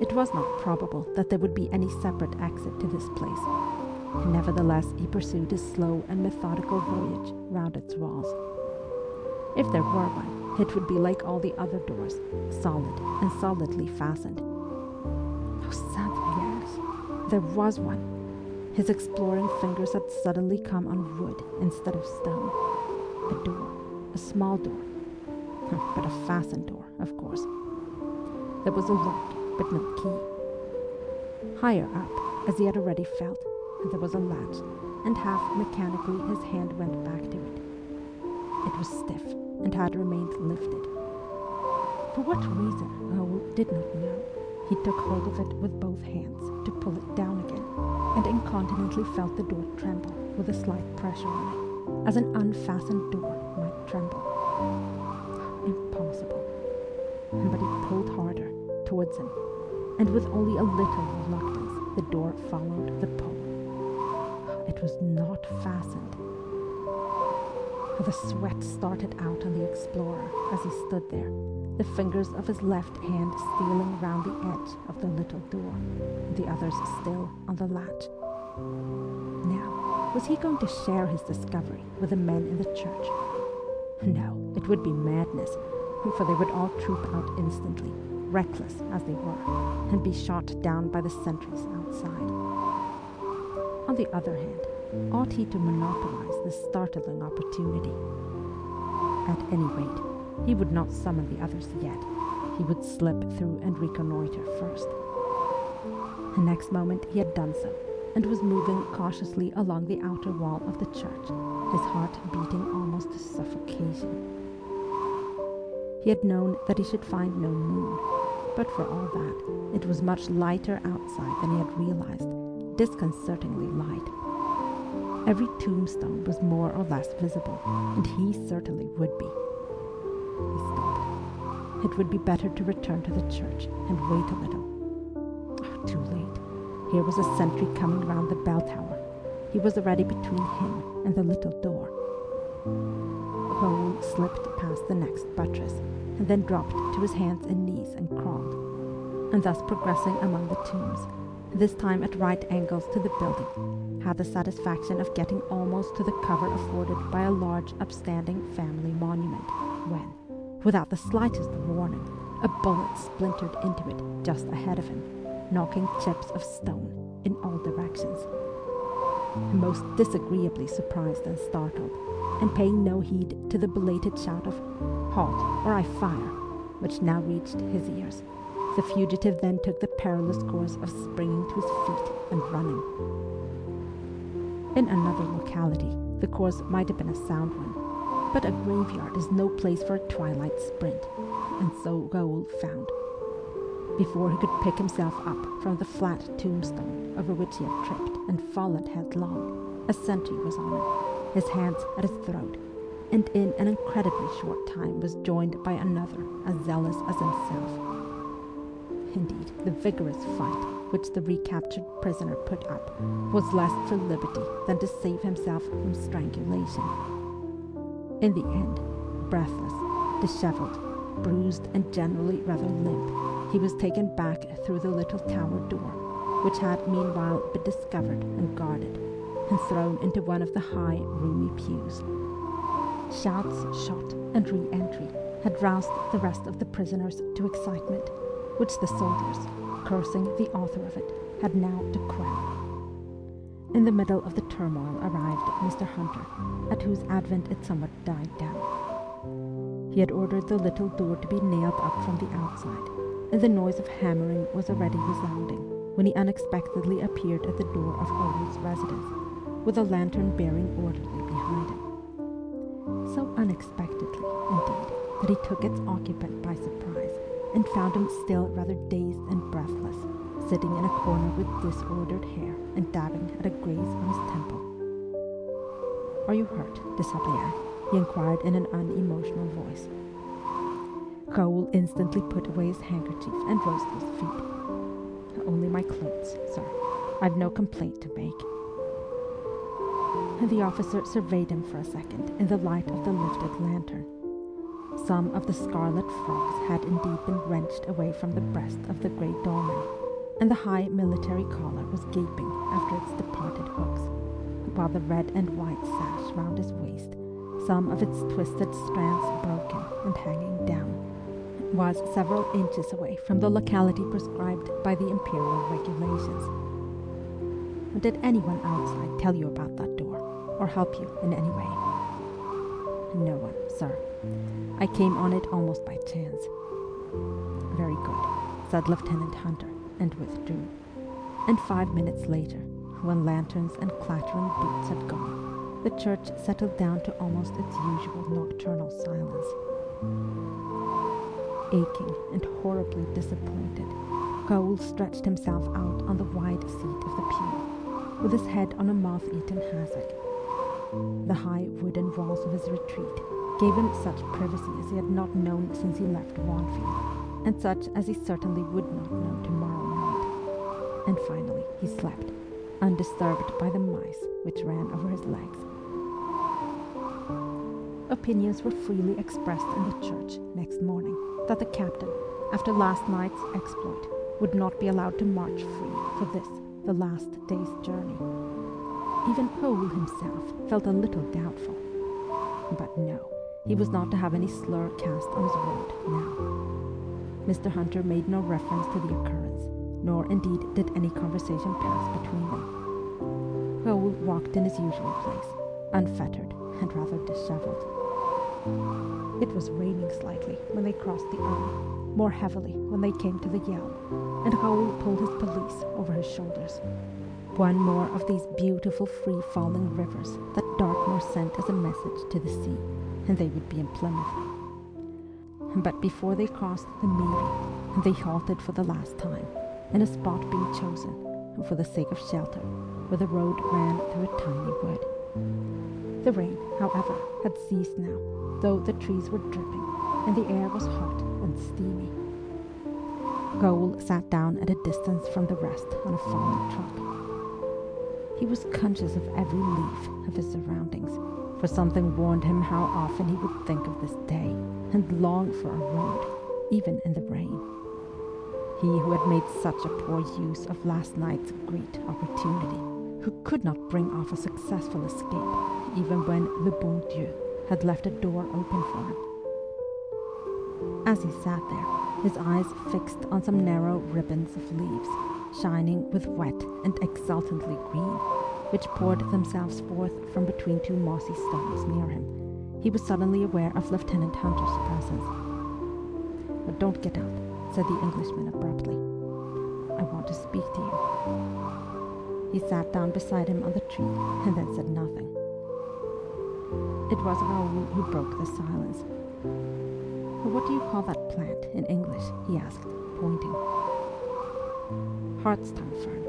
It was not probable that there would be any separate exit to this place. Nevertheless, he pursued his slow and methodical voyage round its walls. If there were one, it would be like all the other doors, solid and solidly fastened. Oh, Saint-Vierge! There was one. His exploring fingers had suddenly come on wood instead of stone. A door, a small door, but a fastened door, of course. There was a lock, but no key. Higher up, as he had already felt, there was a latch, and half mechanically his hand went back to it. It was stiff, and had remained lifted. For what reason, Raoul did not know. He took hold of it with both hands to pull it down again, and incontinently felt the door tremble with a slight pressure on it, as an unfastened door might tremble. Impossible. But he pulled harder towards him, and with only a little reluctance, the door followed the pull. It was not fastened. The sweat started out on the explorer as he stood there, the fingers of his left hand stealing round the edge of the little door, the others still on the latch. Now, was he going to share his discovery with the men in the church? No, it would be madness, for they would all troop out instantly, reckless as they were, and be shot down by the sentries outside. On the other hand, ought he to monopolize this startling opportunity? At any rate, he would not summon the others yet. He would slip through and reconnoiter first. The next moment he had done so, and was moving cautiously along the outer wall of the church, his heart beating almost to suffocation. He had known that he should find no moon, but for all that, it was much lighter outside than he had realized, disconcertingly light. Every tombstone was more or less visible, and he certainly would be. He stopped. It would be better to return to the church and wait a little. Oh, too late. Here was a sentry coming round the bell tower. He was already between him and the little door. Raoul slipped past the next buttress, and then dropped to his hands and knees and crawled, and thus progressing among the tombs, this time at right angles to the building, had the satisfaction of getting almost to the cover afforded by a large upstanding family monument, when, without the slightest warning, a bullet splintered into it just ahead of him, knocking chips of stone in all directions. Most disagreeably surprised and startled, and paying no heed to the belated shout of "Halt, or I fire," which now reached his ears, the fugitive then took the perilous course of springing to his feet and running. In another locality, the course might have been a sound one, but a graveyard is no place for a twilight sprint, and so Raoul found. Before he could pick himself up from the flat tombstone over which he had tripped and fallen headlong, a sentry was on him, his hands at his throat, and in an incredibly short time was joined by another as zealous as himself. Indeed, the vigorous fight which the recaptured prisoner put up was less for liberty than to save himself from strangulation. In the end, breathless, disheveled, bruised, and generally rather limp, he was taken back through the little tower door, which had meanwhile been discovered and guarded, and thrown into one of the high, roomy pews. Shouts, shot, and re-entry had roused the rest of the prisoners to excitement, which the soldiers, cursing the author of it, had now to quell. In the middle of the turmoil arrived Mr. Hunter, at whose advent it somewhat died down. He had ordered the little door to be nailed up from the outside, and the noise of hammering was already resounding when he unexpectedly appeared at the door of Raoul's residence, with a lantern-bearing orderly behind him. So unexpectedly, indeed, that he took its occupant by surprise, and found him still rather dazed and breathless, sitting in a corner with disordered hair and dabbing at a graze on his temple. "Are you hurt, de Sablière?" he inquired in an unemotional voice. Raoul instantly put away his handkerchief and rose to his feet. "Only my clothes, sir. I've no complaint to make." And the officer surveyed him for a second in the light of the lifted lantern. Some of the scarlet frocks had indeed been wrenched away from the breast of the grey dolman, and the high military collar was gaping after its departed hooks, while the red and white sash round his waist, some of its twisted strands broken and hanging down, was several inches away from the locality prescribed by the imperial regulations. "Did anyone outside tell you about that door, or help you in any way?" "No one, sir. I came on it almost by chance." "Very good," said Lieutenant Hunter, and withdrew. And 5 minutes later, when lanterns and clattering boots had gone, the church settled down to almost its usual nocturnal silence. aching and horribly disappointed, Raoul stretched himself out on the wide seat of the pew, with his head on a moth-eaten hassock. The high wooden walls of his retreat gave him such privacy as he had not known since he left Wanfield, and such as he certainly would not know tomorrow night. And finally he slept, undisturbed by the mice which ran over his legs. Opinions were freely expressed in the church next morning that the captain, after last night's exploit, would not be allowed to march free for this, the last day's journey. Even Raoul himself felt a little doubtful. But no, he was not to have any slur cast on his word now. Mr. Hunter made no reference to the occurrence, nor indeed did any conversation pass between them. Raoul walked in his usual place, unfettered and rather disheveled. It was raining slightly when they crossed the Earl, more heavily when they came to the Yell, and Raoul pulled his pelisse over his shoulders. One more of these beautiful free-falling rivers that Dartmoor sent as a message to the sea, and they would be in Plymouth. But before they crossed the Meary, they halted for the last time, in a spot being chosen, for the sake of shelter, where the road ran through a tiny wood. The rain, however, had ceased now, though the trees were dripping, and the air was hot and steamy. Raoul sat down at a distance from the rest on a fallen trunk. He was conscious of every leaf of his surroundings, for something warned him how often he would think of this day, and long for a road, even in the rain. He who had made such a poor use of last night's great opportunity, who could not bring off a successful escape, even when le bon Dieu had left a door open for him. As he sat there, his eyes fixed on some narrow ribbons of leaves, shining with wet and exultantly green, which poured themselves forth from between two mossy stones near him, he was suddenly aware of Lieutenant Hunter's presence. "But don't get up," said the Englishman abruptly. "I want to speak to you." He sat down beside him on the tree and then said nothing. It was Raoul who broke the silence. "What do you call that plant in English?" he asked, pointing. "Hart's tongue fern.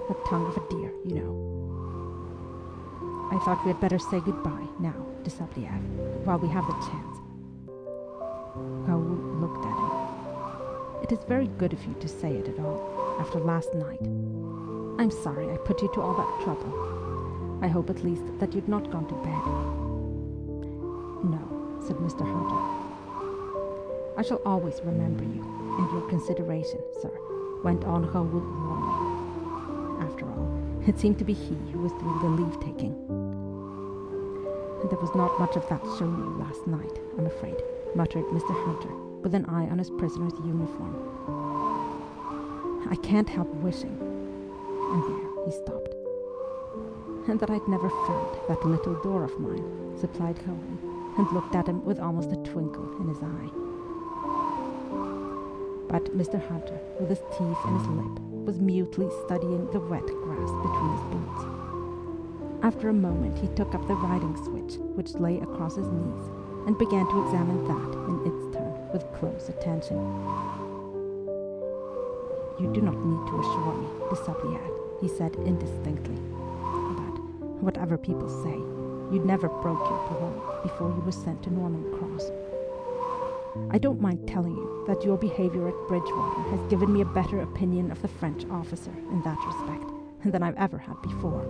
The tongue of a deer, you know." "I thought we had better say goodbye now, de Sablière, while we have the chance." Raoul looked at him. "It is very good of you to say it at all, after last night. I'm sorry I put you to all that trouble. I hope at least that you'd not gone to bed." "No," said Mr. Hunter. "I shall always remember you and your consideration, sir," went on Raoul warmly. After all, it seemed to be he who was doing the leave-taking. "There was not much of that shown you last night, I'm afraid," muttered Mr. Hunter, with an eye on his prisoner's uniform. "I can't help wishing—" and there he stopped. "And that I'd never found that little door of mine," supplied Raoul, and looked at him with almost a twinkle in his eye. But Mr. Hunter, with his teeth in his lip, was mutely studying the wet grass between his boots. After a moment he took up the riding switch, which lay across his knees, and began to examine that in its turn with close attention. "You do not need to assure me, de Sablière," he said indistinctly, "but, whatever people say, you never broke your parole before you were sent to Norman Cross. I don't mind telling you that your behavior at Bridgewater has given me a better opinion of the French officer in that respect than I've ever had before."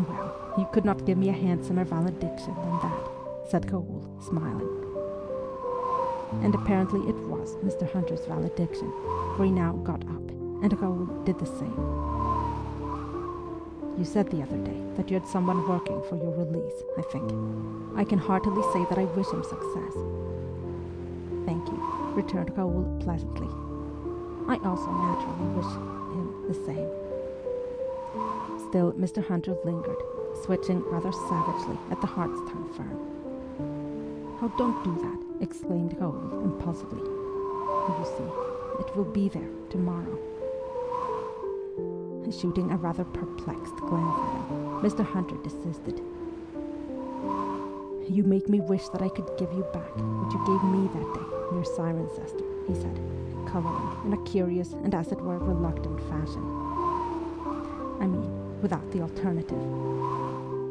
"Well, you could not give me a handsomer valediction than that," said Raoul, smiling. And apparently it was Mr. Hunter's valediction, for he now got up, and Raoul did the same. "You said the other day that you had someone working for your release, I think. I can heartily say that I wish him success." "Thank you," returned Raoul pleasantly. "I also naturally wish him the same." Still Mr. Hunter lingered, switching rather savagely at the Hart's tongue fern. "Oh, don't do that," exclaimed Raoul impulsively. "You see, it will be there tomorrow." Shooting a rather perplexed glance at him, Mr. Hunter desisted. "You make me wish that I could give you back what you gave me that day," near Cirencester, he said, colouring in a curious and as it were reluctant fashion. I mean, without the alternative.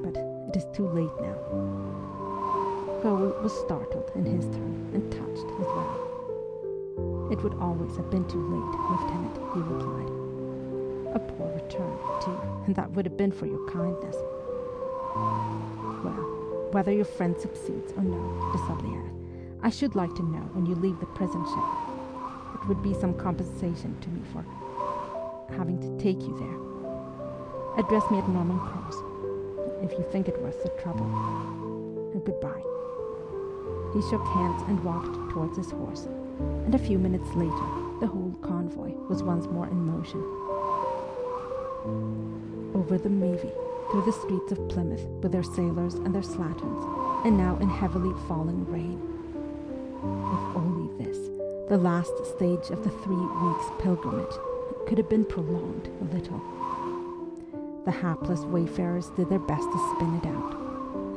But it is too late now. Rowl was startled in his turn and touched as well. It would always have been too late, Lieutenant, he replied. A poor return, too, and that would have been for your kindness. Well, whether your friend succeeds or no, de Sablière, I should like to know when you leave the prison ship. It would be some compensation to me for having to take you there. Address me at Norman Cross, if you think it worth the trouble. And goodbye. He shook hands and walked towards his horse, and a few minutes later the whole convoy was once more in motion. Over the Meavy, through the streets of Plymouth with their sailors and their slatterns, and now in heavily falling rain. If only this, the last stage of the 3 weeks' pilgrimage, could have been prolonged a little. The hapless wayfarers did their best to spin it out,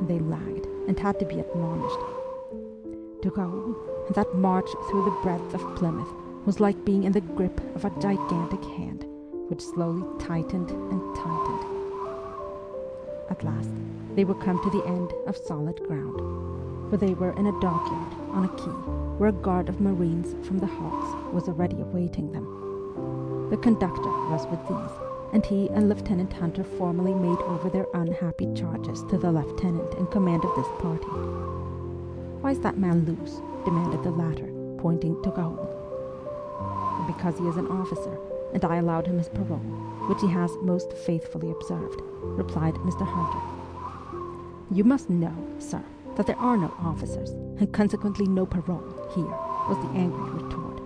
and they lagged and had to be admonished. To Raoul, that march through the breadth of Plymouth was like being in the grip of a gigantic hand, which slowly tightened and tightened. At last, they would come to the end of solid ground, for they were in a dockyard on a quay, where a guard of marines from the Hawks was already awaiting them. The conductor was with these, and he and Lieutenant Hunter formally made over their unhappy charges to the lieutenant in command of this party. "Why is that man loose?" demanded the latter, pointing to Raoul. "Because he is an officer, and I allowed him his parole, which he has most faithfully observed," replied Mr. Hunter. "You must know, sir, that there are no officers, and consequently no parole here," was the angry retort.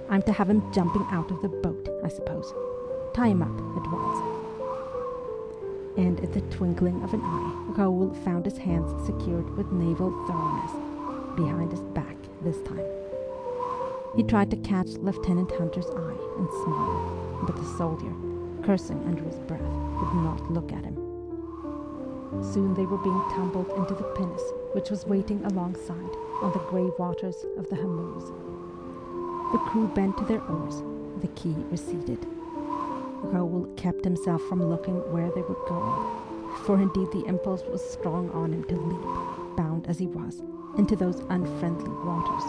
"I'm to have him jumping out of the boat, I suppose. Tie him up at once." And in the twinkling of an eye, Raoul found his hands secured with naval thoroughness, behind his back this time. He tried to catch Lieutenant Hunter's eye and smile, but the soldier, cursing under his breath, would not look at him. Soon they were being tumbled into the pinnace, which was waiting alongside on the grey waters of the Hamouse. The crew bent to their oars, the quay receded. Raoul kept himself from looking where they were going, for indeed the impulse was strong on him to leap, bound as he was, into those unfriendly waters.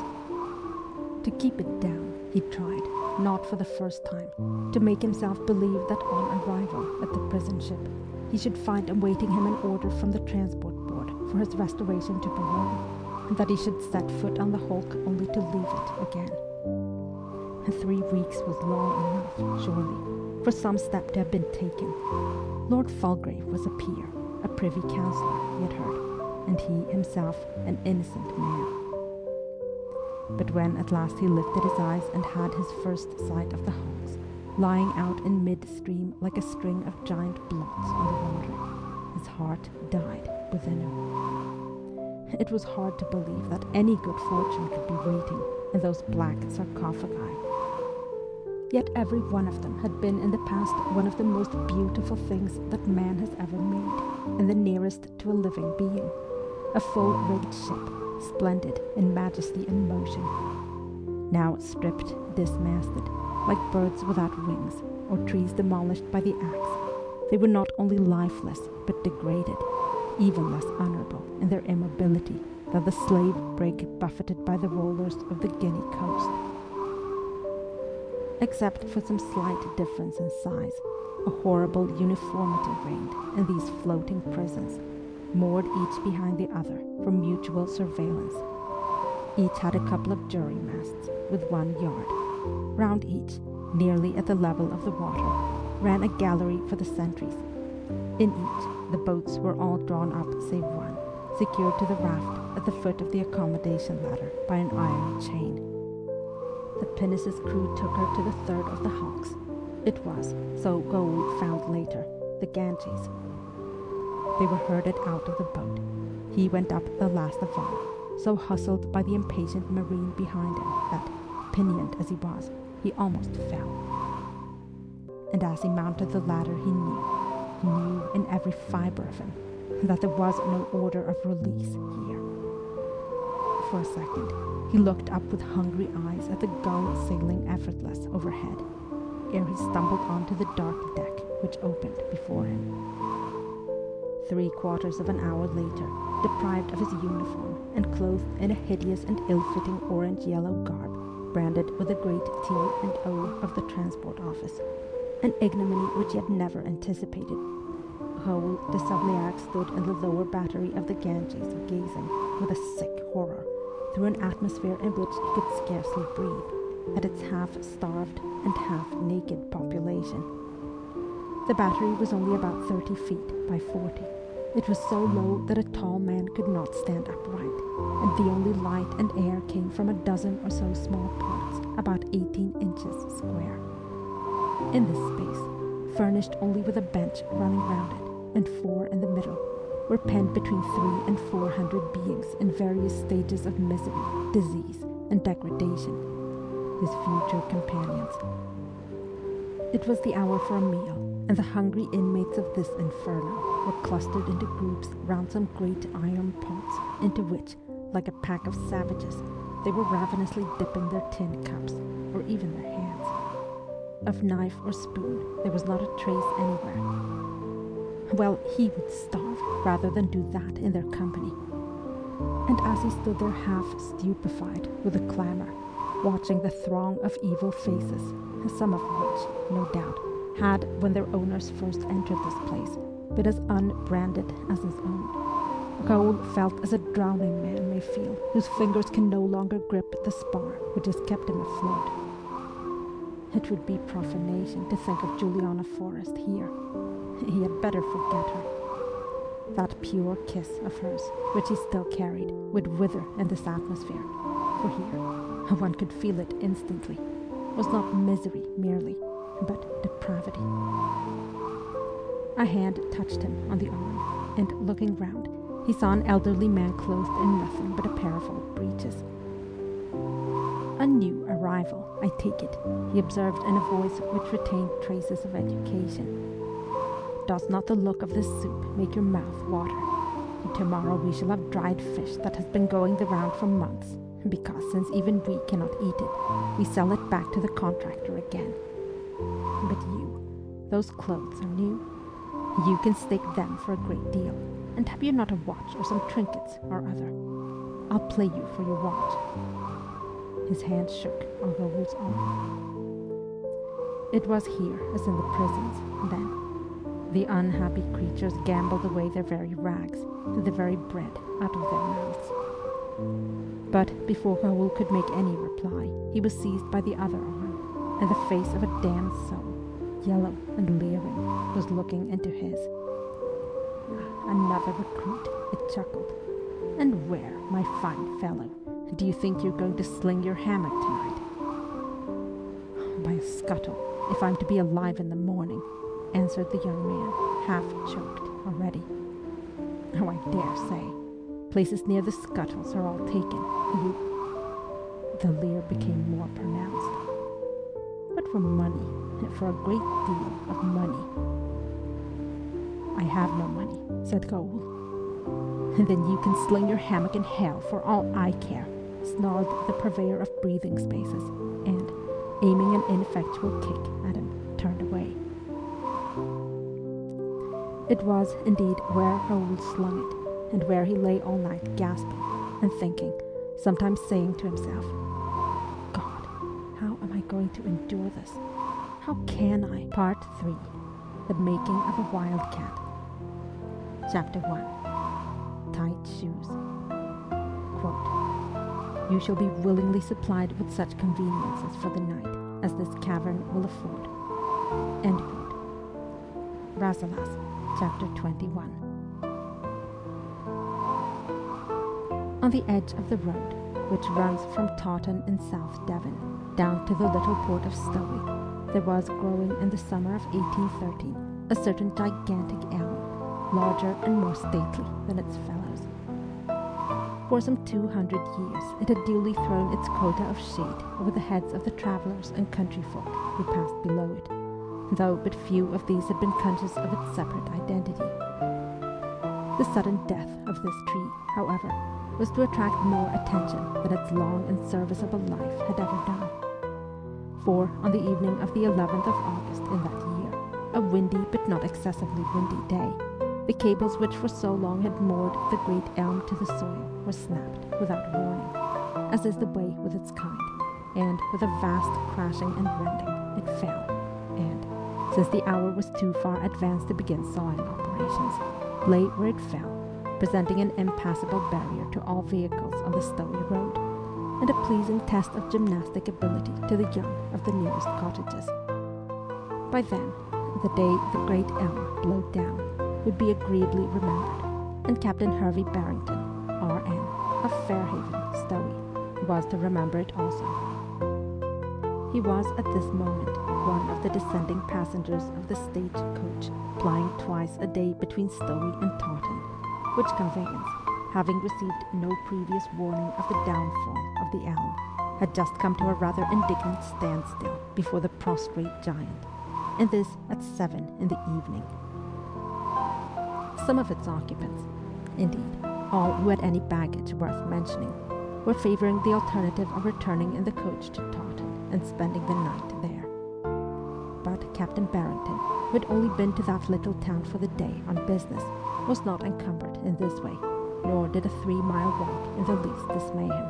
To keep it down, he tried, not for the first time, to make himself believe that on arrival at the prison ship, he should find awaiting him an order from the transport board for his restoration to parole, and that he should set foot on the hulk only to leave it again. And 3 weeks was long enough, surely, for some step to have been taken. Lord Falgrave was a peer, a privy councillor, he had heard, and he himself an innocent man. But when at last he lifted his eyes and had his first sight of the hulks, lying out in mid-stream like a string of giant blots on the water, his heart died within him. It was hard to believe that any good fortune could be waiting in those black sarcophagi. Yet every one of them had been in the past one of the most beautiful things that man has ever made, and the nearest to a living being. A full-rigged ship, splendid in majesty and motion. Now stripped, dismasted, like birds without wings, or trees demolished by the axe, they were not only lifeless, but degraded, even less honourable in their immobility than the slave brig buffeted by the rollers of the Guinea coast. Except for some slight difference in size, a horrible uniformity reigned in these floating prisons, moored each behind the other for mutual surveillance. Each had a couple of jury masts with 1 yard. Round each, nearly at the level of the water, ran a gallery for the sentries. In each, the boats were all drawn up save one, secured to the raft at the foot of the accommodation ladder by an iron chain. The pinnace's crew took her to the third of the hulks. It was, so Raoul found later, the Ganges. They were herded out of the boat. He went up the last of all, so hustled by the impatient marine behind him that, pinioned as he was, he almost fell. And as he mounted the ladder, he knew in every fibre of him, that there was no order of release here. for a second. He looked up with hungry eyes at the gull sailing effortless overhead, ere he stumbled onto the dark deck which opened before him. 3/4 of an hour later, deprived of his uniform and clothed in a hideous and ill-fitting orange-yellow garb, branded with the great T and O of the Transport Office, an ignominy which he had never anticipated, Raoul de Sabliac stood in the lower battery of the Ganges, gazing with a sick horror through an atmosphere in which he could scarcely breathe, at its half-starved and half-naked population. The battery was only about 30 feet by 40. It was so low that a tall man could not stand upright, and the only light and air came from a dozen or so small pots, about 18 inches square. In this space, furnished only with a bench running round it, and 4 in the middle, were penned between 300 and 400 beings in various stages of misery, disease, and degradation, his future companions. It was the hour for a meal, and the hungry inmates of this inferno were clustered into groups round some great iron pots, into which, like a pack of savages, they were ravenously dipping their tin cups, or even their hands. Of knife or spoon there was not a trace anywhere. Well, he would starve rather than do that in their company. And as he stood there half stupefied with the clamour, watching the throng of evil faces, some of which, no doubt, had, when their owners first entered this place, been as unbranded as his own, Raoul felt as a drowning man may feel, whose fingers can no longer grip the spar which has kept him afloat. It would be profanation to think of Juliana Forrest here. He had better forget her. That pure kiss of hers, which he still carried, would wither in this atmosphere, for here, one could feel it instantly, was not misery merely, but depravity. A hand touched him on the arm, and looking round, he saw an elderly man clothed in nothing but a pair of old breeches. A new arrival, I take it, he observed in a voice which retained traces of education. Does not the look of this soup make your mouth water? And tomorrow we shall have dried fish that has been going the round for months, because since even we cannot eat it, we sell it back to the contractor again. But you, those clothes are new. You can stake them for a great deal, and have you not a watch or some trinkets or other? I'll play you for your watch. His hand shook on Raoul's arm. It was here, as in the prisons, then. The unhappy creatures gambled away their very rags, the very bread out of their mouths. But before Raoul could make any reply, he was seized by the other arm, and the face of a damned soul, yellow and leering, was looking into his. Another recruit, it chuckled. And where, my fine fellow, do you think you're going to sling your hammock tonight? By a scuttle, if I'm to be alive in the morning, answered the young man, half-choked already. Oh, I dare say. Places near the scuttles are all taken. The leer became more pronounced. But for money, for a great deal of money. I have no money, said Raoul. Then you can sling your hammock in hell for all I care, snarled the purveyor of breathing spaces, and, aiming an ineffectual kick at him, turned away. It was, indeed, where Raoul slung it, and where he lay all night gasping and thinking, sometimes saying to himself, God, how am I going to endure this? How can I? Part 3. The Making of a Wildcat. Chapter 1. Tight Shoes. Quote, you shall be willingly supplied with such conveniences for the night as this cavern will afford. End quote. Rasselas, Chapter 21. On the edge of the road, which runs from Taunton in South Devon down to the little port of Stowey, there was growing in the summer of 1813 a certain gigantic elm, larger and more stately than its fellows. For some 200 years it had duly thrown its quota of shade over the heads of the travellers and country folk who passed below it, though but few of these had been conscious of its separate identity. The sudden death of this tree, however, was to attract more attention than its long and serviceable life had ever done. For on the evening of the 11th of August in that year, a windy but not excessively windy day, the cables which for so long had moored the great elm to the soil were snapped without warning, as is the way with its kind, and with a vast crashing and rending it fell, and, since the hour was too far advanced to begin sawing operations, lay where it fell, presenting an impassable barrier to all vehicles on the Stowey road, and a pleasing test of gymnastic ability to the young of the nearest cottages. By then, the day the great elm blowed down would be agreeably remembered, and Captain Hervey Barrington, R.N., of Fairhaven, Stowey, was to remember it also. He was at this moment one of the descending passengers of the stage-coach plying twice a day between Stowey and Taunton, which conveyance, having received no previous warning of the downfall of the elm, had just come to a rather indignant standstill before the prostrate giant, and this at 7 in the evening. Some of its occupants, indeed, all who had any baggage worth mentioning, were favouring the alternative of returning in the coach to Taunton and spending the night there. But Captain Barrington, who had only been to that little town for the day on business, was not encumbered in this way, nor did a 3-mile walk in the least dismay him.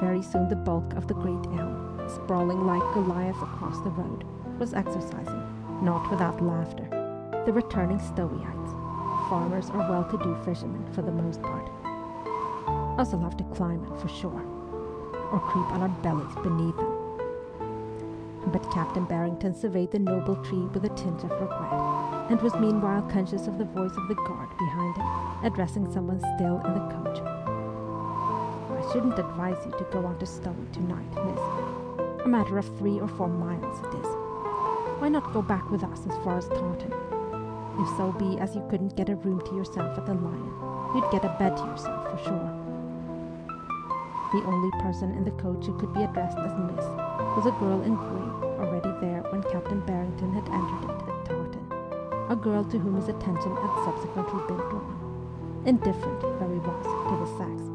Very soon the bulk of the great elm, sprawling like Goliath across the road, was exercising, not without laughter, the returning Stoweyites, farmers or well-to-do fishermen for the most part. Us will have to climb it for sure, or creep on our bellies beneath them. But Captain Barrington surveyed the noble tree with a tinge of regret, and was meanwhile conscious of the voice of the guard behind him, addressing someone still in the coach. I shouldn't advise you to go on to Stowey tonight, miss. A matter of 3 or 4 miles it is. Why not go back with us as far as Taunton? If so be as you couldn't get a room to yourself at the Lion, you'd get a bed to yourself for sure. The only person in the coach who could be addressed as Miss was a girl in grey, already there when Captain Barrington had entered it at Taunton, a girl to whom his attention had subsequently been drawn, indifferent though he was to the sex,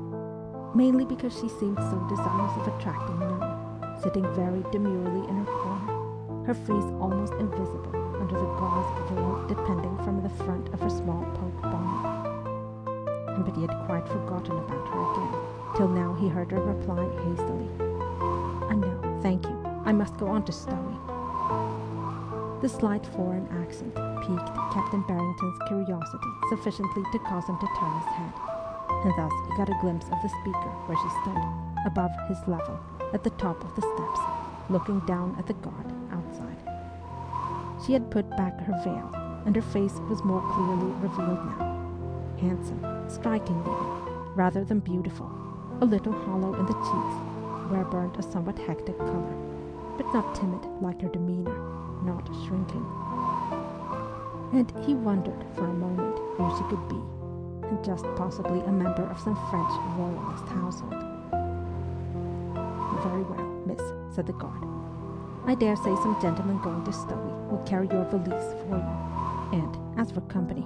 mainly because she seemed so desirous of attracting none, sitting very demurely in her corner, her face almost invisible under the gauze veil depending from the front of her small poke bonnet. But he had quite forgotten about her again, till now he heard her reply hastily, "No, thank you. I must go on to Stowey." The slight foreign accent piqued Captain Barrington's curiosity sufficiently to cause him to turn his head, and thus he got a glimpse of the speaker where she stood, above his level, at the top of the steps, looking down at the guard outside. She had put back her veil, and her face was more clearly revealed now. Handsome, striking even, rather than beautiful, a little hollow in the cheeks, where burned a somewhat hectic colour, but not timid like her demeanour, not shrinking. And he wondered for a moment who she could be, and just possibly a member of some French royalist household. "Very well, miss," said the guard. "I dare say some gentleman going to Stowey will carry your valise for you. And, as for company,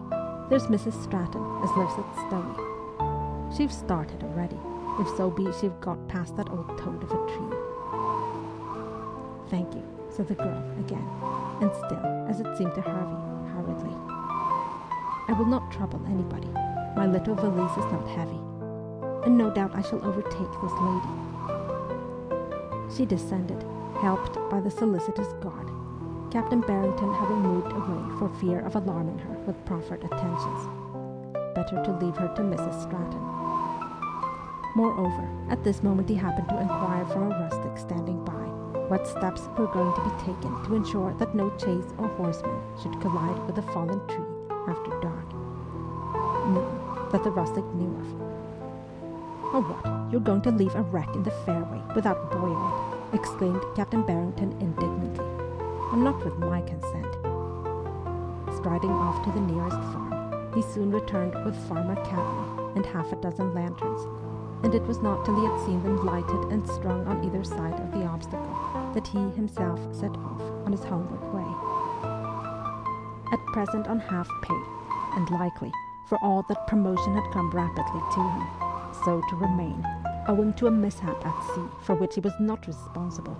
there's Mrs. Stratton as lives at Stowey. She've started already, if so be she've got past that old toad of a tree." "Thank you," said the girl again, and still, as it seemed to Hervey, hurriedly. "I will not trouble anybody. My little valise is not heavy, and no doubt I shall overtake this lady." She descended, helped by the solicitous guard, Captain Barrington having moved away for fear of alarming her with proffered attentions. Better to leave her to Mrs. Stratton. Moreover, at this moment he happened to inquire from a rustic standing by what steps were going to be taken to ensure that no chaise or horseman should collide with the fallen tree after dark. None that the rustic knew of. "Oh, what, you're going to leave a wreck in the fairway without buoying it," exclaimed Captain Barrington indignantly, "and not with my consent." Striding off to the nearest farm, he soon returned with Farmer Cadman and 6 lanterns, and it was not till he had seen them lighted and strung on either side of the obstacle that he himself set off on his homeward way. At present on half pay, and likely, for all that promotion had come rapidly to him, so to remain, owing to a mishap at sea for which he was not responsible.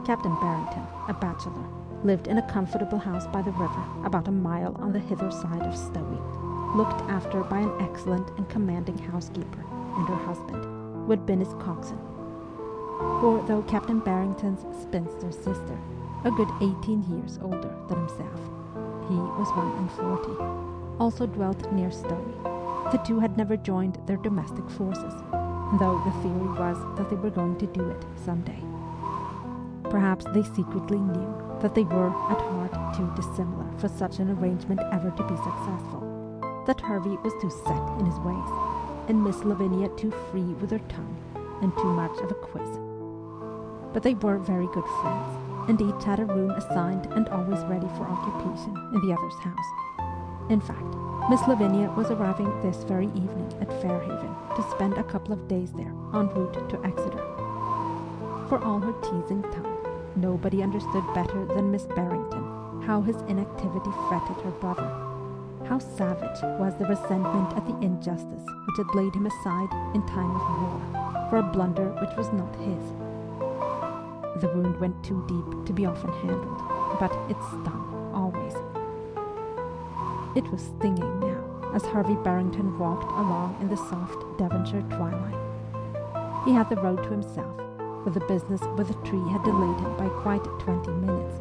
Captain Barrington, a bachelor, lived in a comfortable house by the river, about a mile on the hither side of Stowey, looked after by an excellent and commanding housekeeper and her husband, who had been his coxswain. For though Captain Barrington's spinster sister, a good 18 years older than himself, he was 41, also dwelt near Stowey, the two had never joined their domestic forces, though the theory was that they were going to do it some day. Perhaps they secretly knew that they were at heart too dissimilar for such an arrangement ever to be successful, that Hervey was too set in his ways, and Miss Lavinia too free with her tongue, and too much of a quiz. But they were very good friends, and each had a room assigned and always ready for occupation in the other's house. In fact, Miss Lavinia was arriving this very evening at Fairhaven to spend a couple of days there en route to Exeter. For all her teasing tongue, nobody understood better than Miss Barrington how his inactivity fretted her brother, how savage was the resentment at the injustice which had laid him aside in time of war for a blunder which was not his. The wound went too deep to be often handled, but it stung always. It was stinging now, as Hervey Barrington walked along in the soft Devonshire twilight. He had the road to himself, for the business with the tree had delayed him by quite 20 minutes,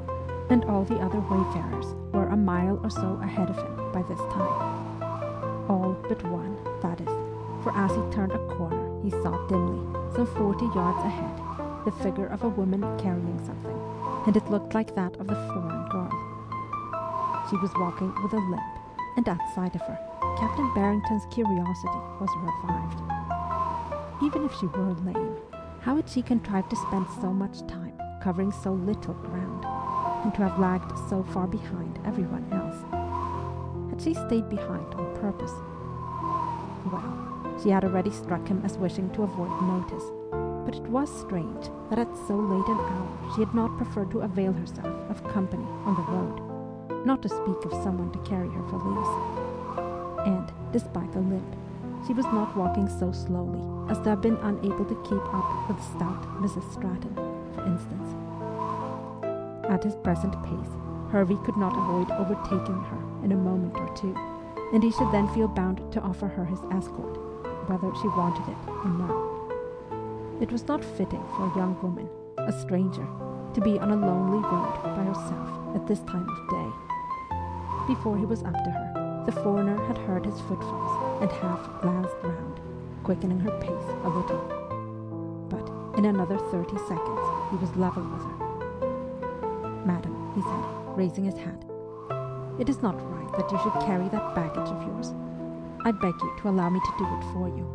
and all the other wayfarers were a mile or so ahead of him by this time. All but one, that is, for as he turned a corner he saw dimly, some 40 yards ahead, the figure of a woman carrying something, and it looked like that of the foreign girl. She was walking with a limp, and at sight of her, Captain Barrington's curiosity was revived. Even if she were lame, how had she contrived to spend so much time covering so little ground, and to have lagged so far behind everyone else? Had she stayed behind on purpose? Well, she had already struck him as wishing to avoid notice, but it was strange that at so late an hour she had not preferred to avail herself of company on the road, not to speak of someone to carry her valise. And, despite the limp, she was not walking so slowly as to have been unable to keep up with stout Mrs. Stratton, for instance. At his present pace, Hervey could not avoid overtaking her in a moment or two, and he should then feel bound to offer her his escort, whether she wanted it or no. It was not fitting for a young woman, a stranger, to be on a lonely road by herself at this time of day. Before he was up to her, the foreigner had heard his footfalls and half glanced round, quickening her pace a little. But in another 30 seconds he was level with her. "Madam," he said, raising his hat, "it is not right that you should carry that baggage of yours. I beg you to allow me to do it for you."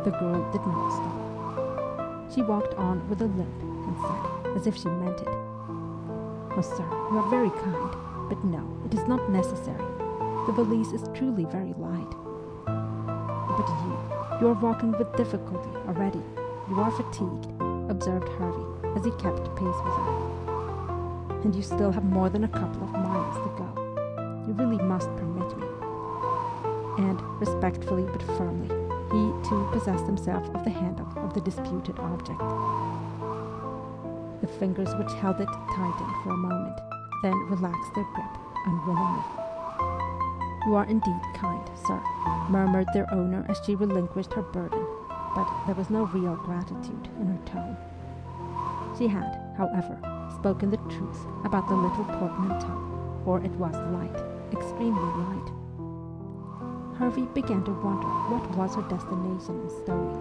The girl did not stop. She walked on with a limp and said, as if she meant it, "Oh, sir, you are very kind, but no, it is not necessary. The valise is truly very light." "But you are walking with difficulty already. You are fatigued," observed Hervey, as he kept pace with her. "And you still have more than a couple of miles to go. You really must permit me." And, respectfully but firmly, he too possessed himself of the handle of the disputed object. The fingers which held it tightened for a moment, then relaxed their grip unwillingly. "You are indeed kind, sir," murmured their owner as she relinquished her burden, but there was no real gratitude in her tone. She had, however, spoken the truth about the little portmanteau, for it was light, extremely light. Hervey began to wonder what was her destination in Stowey.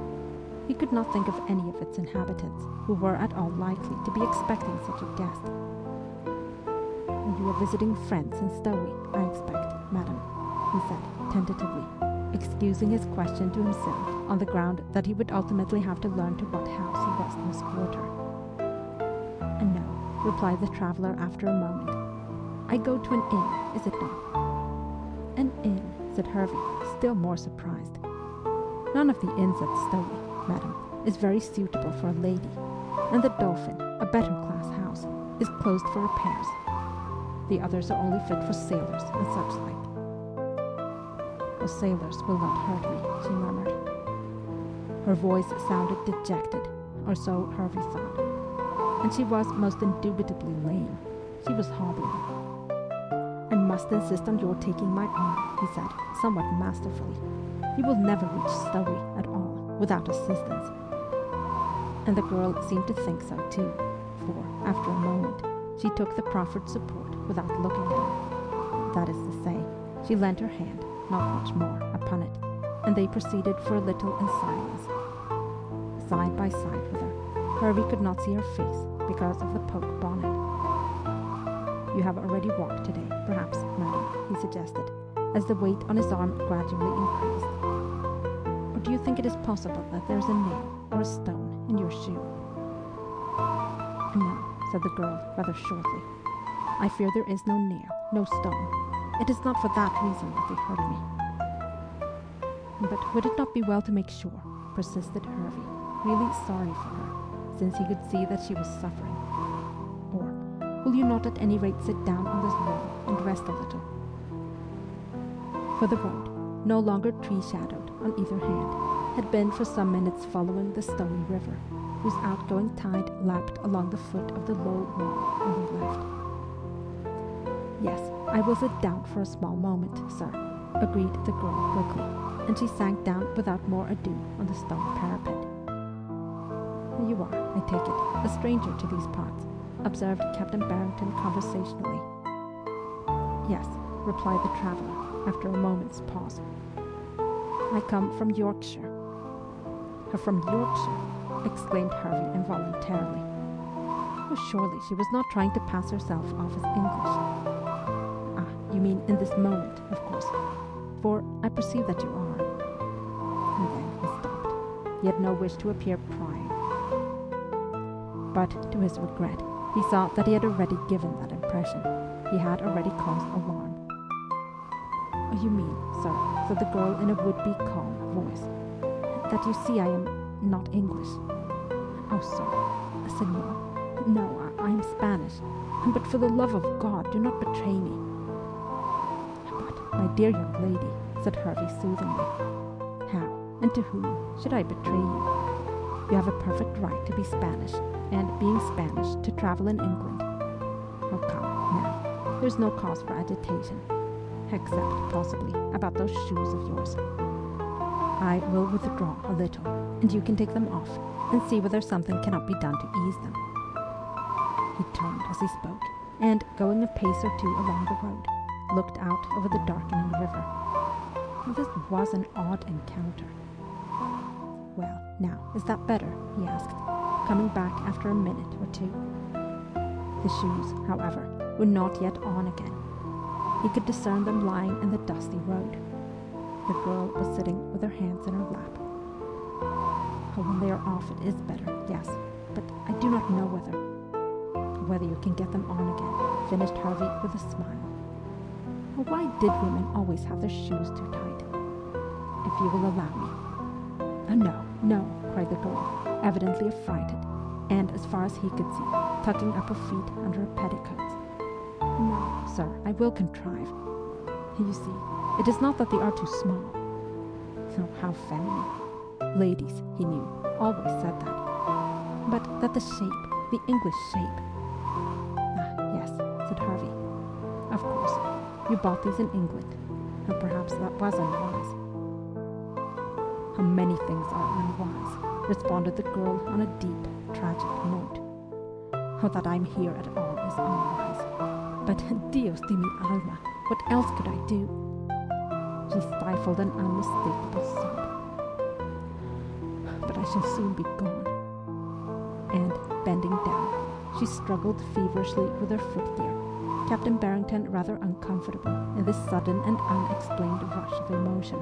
He could not think of any of its inhabitants who were at all likely to be expecting such a guest. "You are visiting friends in Stowey, I expect, madam," he said, tentatively, excusing his question to himself on the ground that he would ultimately have to learn to what house he was to escort her. "No," replied the traveller after a moment. "I go to an inn, is it not?" "An inn," said Hervey, still more surprised. "None of the inns at Stowey, madam, is very suitable for a lady, and the Dolphin, a better class house, is closed for repairs. The others are only fit for sailors and such like." the sailors will not hurt me," she murmured. Her voice sounded dejected, or so Hervey thought, and she was most indubitably lame. She was hobbling. "I must insist on your taking my arm," he said, somewhat masterfully. "You will never reach Stowey at all without assistance." And the girl seemed to think so too, for, after a moment, she took the proffered support without looking at him. That is to say, she lent her hand, not much more, upon it, and they proceeded for a little in silence. Side by side with her, Hervey could not see her face because of the poke bonnet. "You have already walked today, perhaps, madam," he suggested, as the weight on his arm gradually increased. "Or do you think it is possible that there is a nail or a stone in your shoe?" "No," said the girl, rather shortly. "I fear there is no nail, no stone. It is not for that reason that they hurt me." "But would it not be well to make sure?" persisted Hervey, really sorry for her, since he could see that she was suffering. "Or will you not at any rate sit down on this wall and rest a little?" For the road, no longer tree-shadowed on either hand, had been for some minutes following the Stowey River, whose outgoing tide lapped along the foot of the low wall on the left. "Yes, I will sit down for a small moment, sir," agreed the girl quickly, and she sank down without more ado on the stone parapet. "You are, I take it, a stranger to these parts," observed Captain Barrington conversationally. "Yes," replied the traveller, after a moment's pause. "I come from Yorkshire." "From Yorkshire?" exclaimed Hervey involuntarily. Oh, surely she was not trying to pass herself off as English. "Ah, you mean in this moment, of course, for I perceive that you are." And then he stopped. He had no wish to appear prying. But, to his regret, he saw that he had already given that impression. He had already caused alarm. "Oh, you mean, sir," said the girl in a would-be calm voice, "that you see I am not English." "Oh, sir, senor, no, I am Spanish, but for the love of God, do not betray me." "But, my dear young lady," said Hervey soothingly, "how, and to whom, should I betray you? You have a perfect right to be Spanish, and, being Spanish, to travel in England. Oh, come, now, there's no cause for agitation, except, possibly, about those shoes of yours. I will withdraw a little, and you can take them off, and see whether something cannot be done to ease them." He turned as he spoke, and, going a pace or two along the road, looked out over the darkening river. This was an odd encounter. "Well, now, is that better?" he asked, coming back after a minute or two. The shoes, however, were not yet on again. He could discern them lying in the dusty road. The girl was sitting with her hands in her lap. "Oh, when they are off it is better, yes, but I do not know whether you can get them on again," finished Hervey with a smile. "Oh, why did women always have their shoes too tight? If you will allow me." "Oh, no, no," cried the girl, evidently affrighted, and, as far as he could see, tucking up her feet under her petticoats. "No, sir, I will contrive. You see, it is not that they are too small." Oh, how feminine. Ladies, he knew, always said that. But that the shape, the English shape. "Ah, yes," said Hervey. "Of course, you bought these in England, and perhaps that was unwise." "How many things are unwise," responded the girl on a deep, tragic note. "Oh, that I'm here at all is unwise. But, Dios de mi alma, what else could I do?" She stifled an unmistakable sob. "But I shall soon be gone." And, bending down, she struggled feverishly with her footgear, Captain Barrington rather uncomfortable in this sudden and unexplained rush of emotion,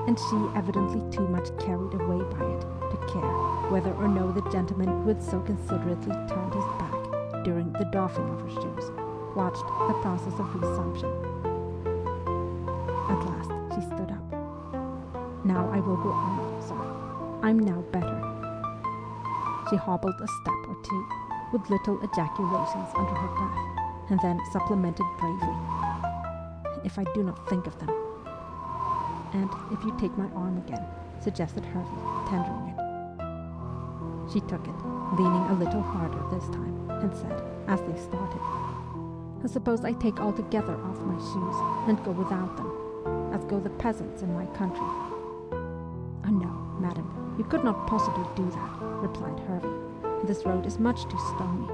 and she evidently too much carried away by it to care whether or no the gentleman who had so considerately turned his back during the doffing of her shoes watched the process of resumption. At last she stood up. "Now I will go on, sir. I'm now better." She hobbled a step or two, with little ejaculations under her breath, and then supplemented bravely, "If I do not think of them." and if you take my arm again," suggested Hervey, tendering it. She took it, leaning a little harder this time, and said, as they started, "Suppose I take altogether off my shoes, and go without them, as go the peasants in my country." "Oh no, madam, you could not possibly do that," replied Hervey. "This road is much too stony."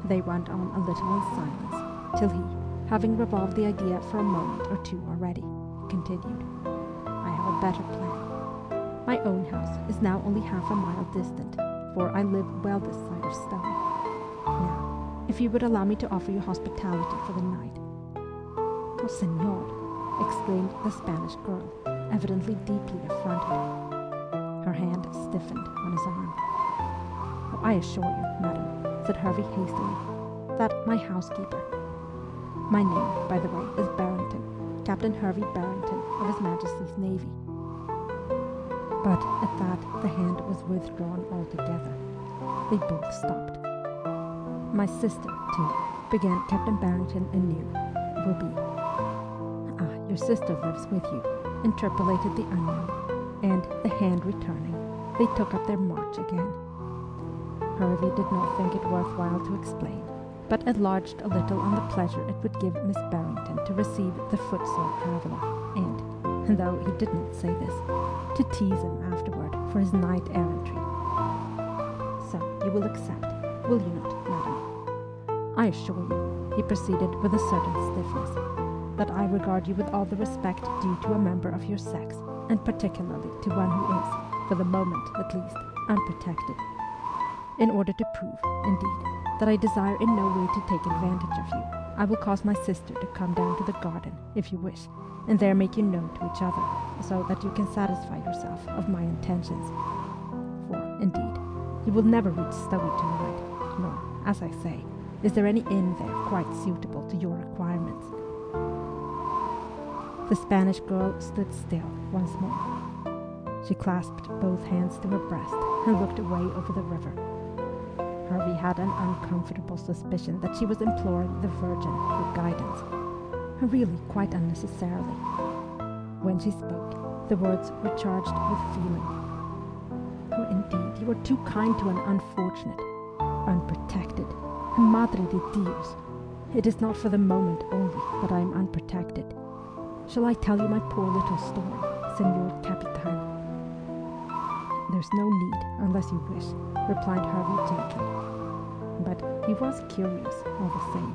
They went on a little in silence, till he, having revolved the idea for a moment or two already, continued, "I have a better plan. My own house is now only half a mile distant, for I live well this side of Stone. Now, if you would allow me to offer you hospitality for the night." "Oh, senor," exclaimed the Spanish girl, evidently deeply affronted. Her hand stiffened on his arm. "Oh, I assure you, madam," said Hervey hastily, "that my housekeeper— my name, by the way, is Barrington, Captain Hervey Barrington of His Majesty's Navy." But at that the hand was withdrawn altogether. They both stopped. "My sister, too," began Captain Barrington anew, "will be—" "Ah, your sister lives with you," interpolated the unknown, and, the hand returning, they took up their march again. Hervey did not think it worthwhile to explain, but enlarged a little on the pleasure it would give Miss Barrington to receive the footsore traveller, and, though he did not say this, to tease him afterward for his night errantry. "So you will accept, will you not, madam? I assure you," he proceeded with a certain stiffness, "that I regard you with all the respect due to a member of your sex, and particularly to one who is, for the moment at least, unprotected. In order to prove, indeed, that I desire in no way to take advantage of you, I will cause my sister to come down to the garden, if you wish, and there make you known to each other, so that you can satisfy yourself of my intentions. For, indeed, you will never reach Stowey tonight, nor, as I say, is there any inn there quite suitable to your requirements." The Spanish girl stood still once more. She clasped both hands to her breast and looked away over the river. Hervey had an uncomfortable suspicion that she was imploring the Virgin for guidance, really quite unnecessarily. When she spoke, the words were charged with feeling. "Oh, indeed, you are too kind to an unfortunate, unprotected, Madre de Dios. It is not for the moment only that I am unprotected. Shall I tell you my poor little story, Senor Capitan?" "There's no need, unless you wish," replied Hervey gently. But he was curious, all the same.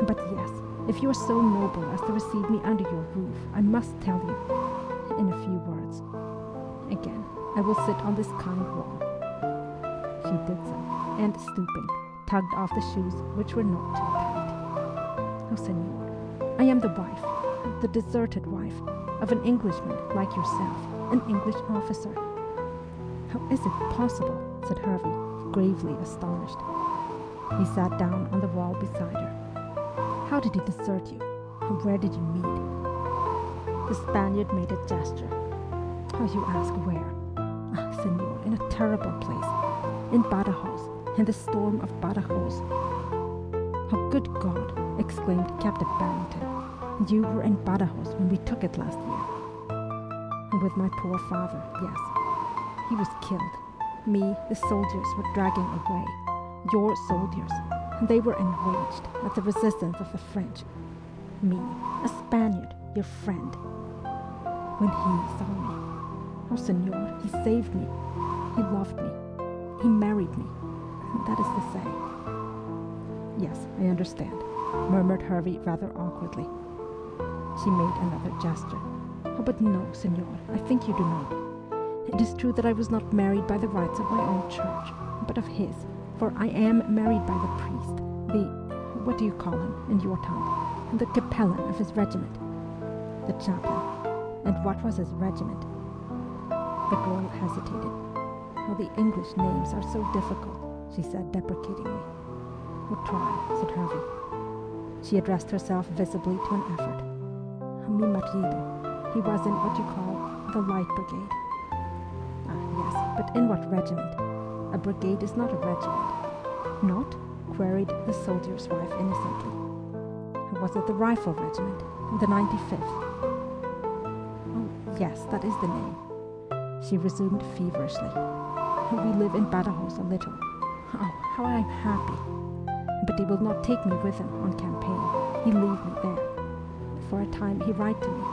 "But yes, if you are so noble as to receive me under your roof, I must tell you, in a few words. Again, I will sit on this kind wall." She did so, and stooping, tugged off the shoes which were not too tight. "Oh, senor, I am the wife, the deserted wife, of an Englishman like yourself, an English officer." "How is it possible?" said Hervey, gravely astonished. He sat down on the wall beside her. "How did he desert you? Where did you meet?" The Spaniard made a gesture. "Oh, you ask where? Ah, senor, in a terrible place, in Badajoz, in the storm of Badajoz." "Oh, good God!" exclaimed Captain Barrington. "You were in Badajoz when we took it last year." "With my poor father, yes. He was killed. Me, the soldiers were dragging away. Your soldiers. They were enraged at the resistance of the French. Me, a Spaniard, your friend. When he saw me, oh, senor, he saved me. He loved me. He married me. That is to say." "Yes, I understand," murmured Hervey rather awkwardly. She made another gesture. "Oh, but no, senor, I think you do not. It is true that I was not married by the rites of my own church, but of his, for I am married by the priest, what do you call him, in your tongue? The capellan of his regiment." "The chaplain. And what was his regiment?" The girl hesitated. "Oh, the English names are so difficult," she said deprecatingly. "Oh, try," said Hervey. She addressed herself visibly to an effort. "Mi marido. He was in what you call the Light Brigade." "Ah, yes, but in what regiment? A brigade is not a regiment." "Not?" queried the soldier's wife innocently. "Was it the Rifle Regiment, the 95th?" Yes, that is the name, she resumed feverishly. We live in Badajoz a little. Oh, how I am happy. But he will not take me with him on campaign. He leave me there. For a time he write to me.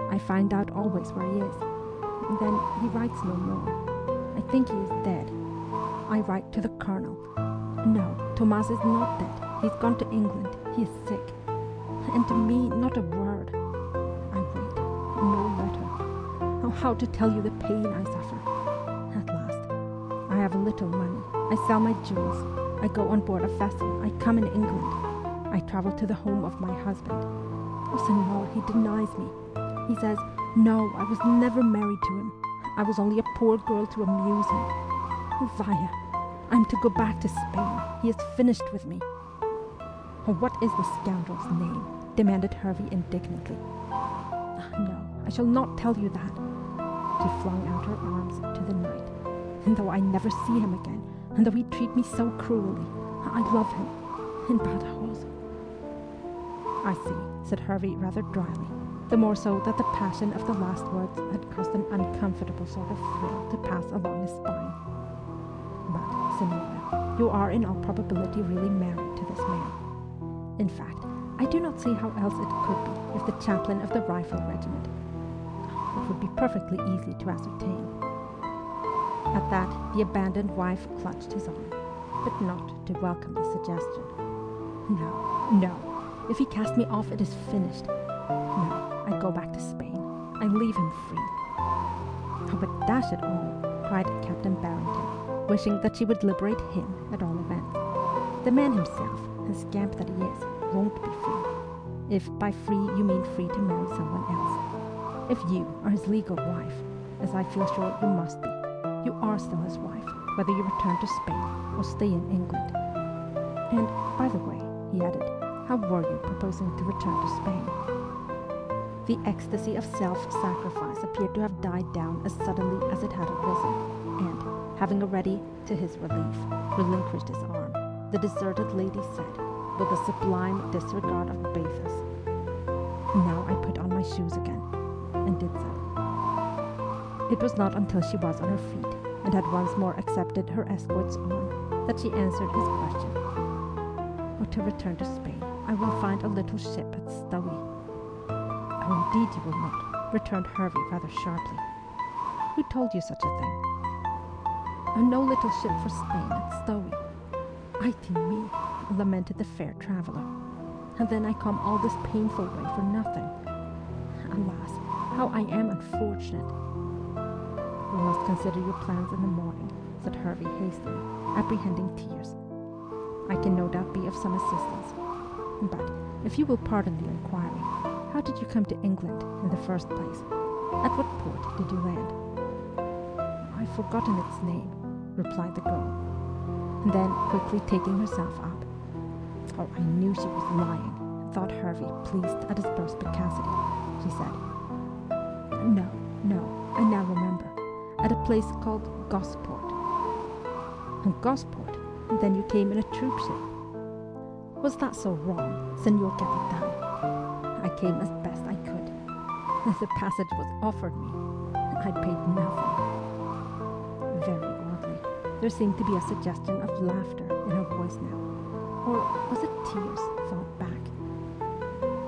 I find out always where he is. Then he writes no more. I think he is dead. I write to the colonel. No, Tomas is not dead. He's gone to England. He is sick. And to me, not a word. I wait. No letter. Oh, how to tell you the pain I suffer. At last, I have a little money. I sell my jewels. I go on board a vessel. I come in England. I travel to the home of my husband. Oh, senor, he denies me. He says, no, I was never married to him. I was only a poor girl to amuse him. Oh, vaya, I'm to go back to Spain. He is finished with me. Oh, what is the scoundrel's name? Demanded Hervey indignantly. No, I shall not tell you that. She flung out her arms to the night. And though I never see him again, and though he treat me so cruelly, I love him. In Badajoz. I see, said Hervey rather dryly, the more so that the passion of the last words had caused an uncomfortable sort of thrill to pass along his spine. But, Senora, you are in all probability really married to this man. In fact, I do not see how else it could be if the chaplain of the rifle regiment. It would be perfectly easy to ascertain. At that, the abandoned wife clutched his arm, but not to welcome the suggestion. No, no. If he cast me off, it is finished. No, I go back to Spain. I leave him free. Oh, but dash it all, cried Captain Barrington, wishing that she would liberate him at all events. The man himself, the scamp that he is, won't be free. If by free you mean free to marry someone else. If you are his legal wife, as I feel sure you must be, you are still his wife, whether you return to Spain or stay in England. And, by the way, he added, how were you proposing to return to Spain? The ecstasy of self-sacrifice appeared to have died down as suddenly as it had arisen, and, having already, to his relief, relinquished his arm, the deserted lady said, with a sublime disregard of bathos, now I put on my shoes again, and did so. It was not until she was on her feet, and had once more accepted her escort's arm, that she answered his question. Or to return to Spain, I will find a little ship at Stowey. Oh, indeed you will not, returned Hervey rather sharply. Who told you such a thing? Oh, no little ship for Spain at Stowey. Ay de me, lamented the fair traveller. And then I come all this painful way for nothing. Alas, how I am unfortunate. We must consider your plans in the morning, said Hervey hastily, apprehending tears. I can no doubt be of some assistance. But, if you will pardon the inquiry, how did you come to England in the first place? At what port did you land? I've forgotten its name, replied the girl. And then, quickly taking herself up. Oh, I knew she was lying, thought Hervey, pleased at his perspicacity. She said, No, I now remember. At a place called Gosport. And Gosport? Then you came in a troop ship. Was that so wrong, Senor Capitan? I came as best I could. The passage was offered me. I paid nothing. Very oddly, there seemed to be a suggestion of laughter in her voice now. Or was it tears thought back?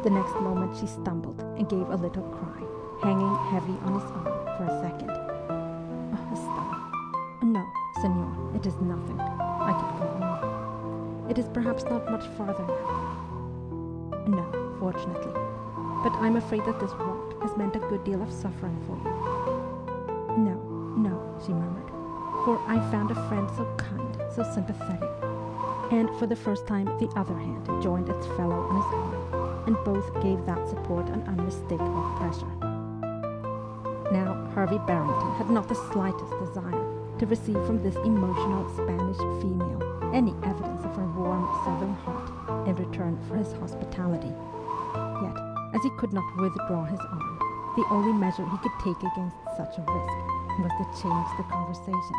The next moment she stumbled and gave a little cry, hanging heavy on his arm for a second. Oh, Estella. No, Senor, it is nothing. I could go on. It is perhaps not much farther now. No, fortunately. But I'm afraid that this walk has meant a good deal of suffering for you. No, she murmured, for I found a friend so kind, so sympathetic. And for the first time the other hand joined its fellow on his arm, and both gave that support an unmistakable pressure. Now Hervey Barrington had not the slightest desire to receive from this emotional Spanish female any evidence of her warm southern heart in return for his hospitality. Yet, as he could not withdraw his arm, the only measure he could take against such a risk was to change the conversation.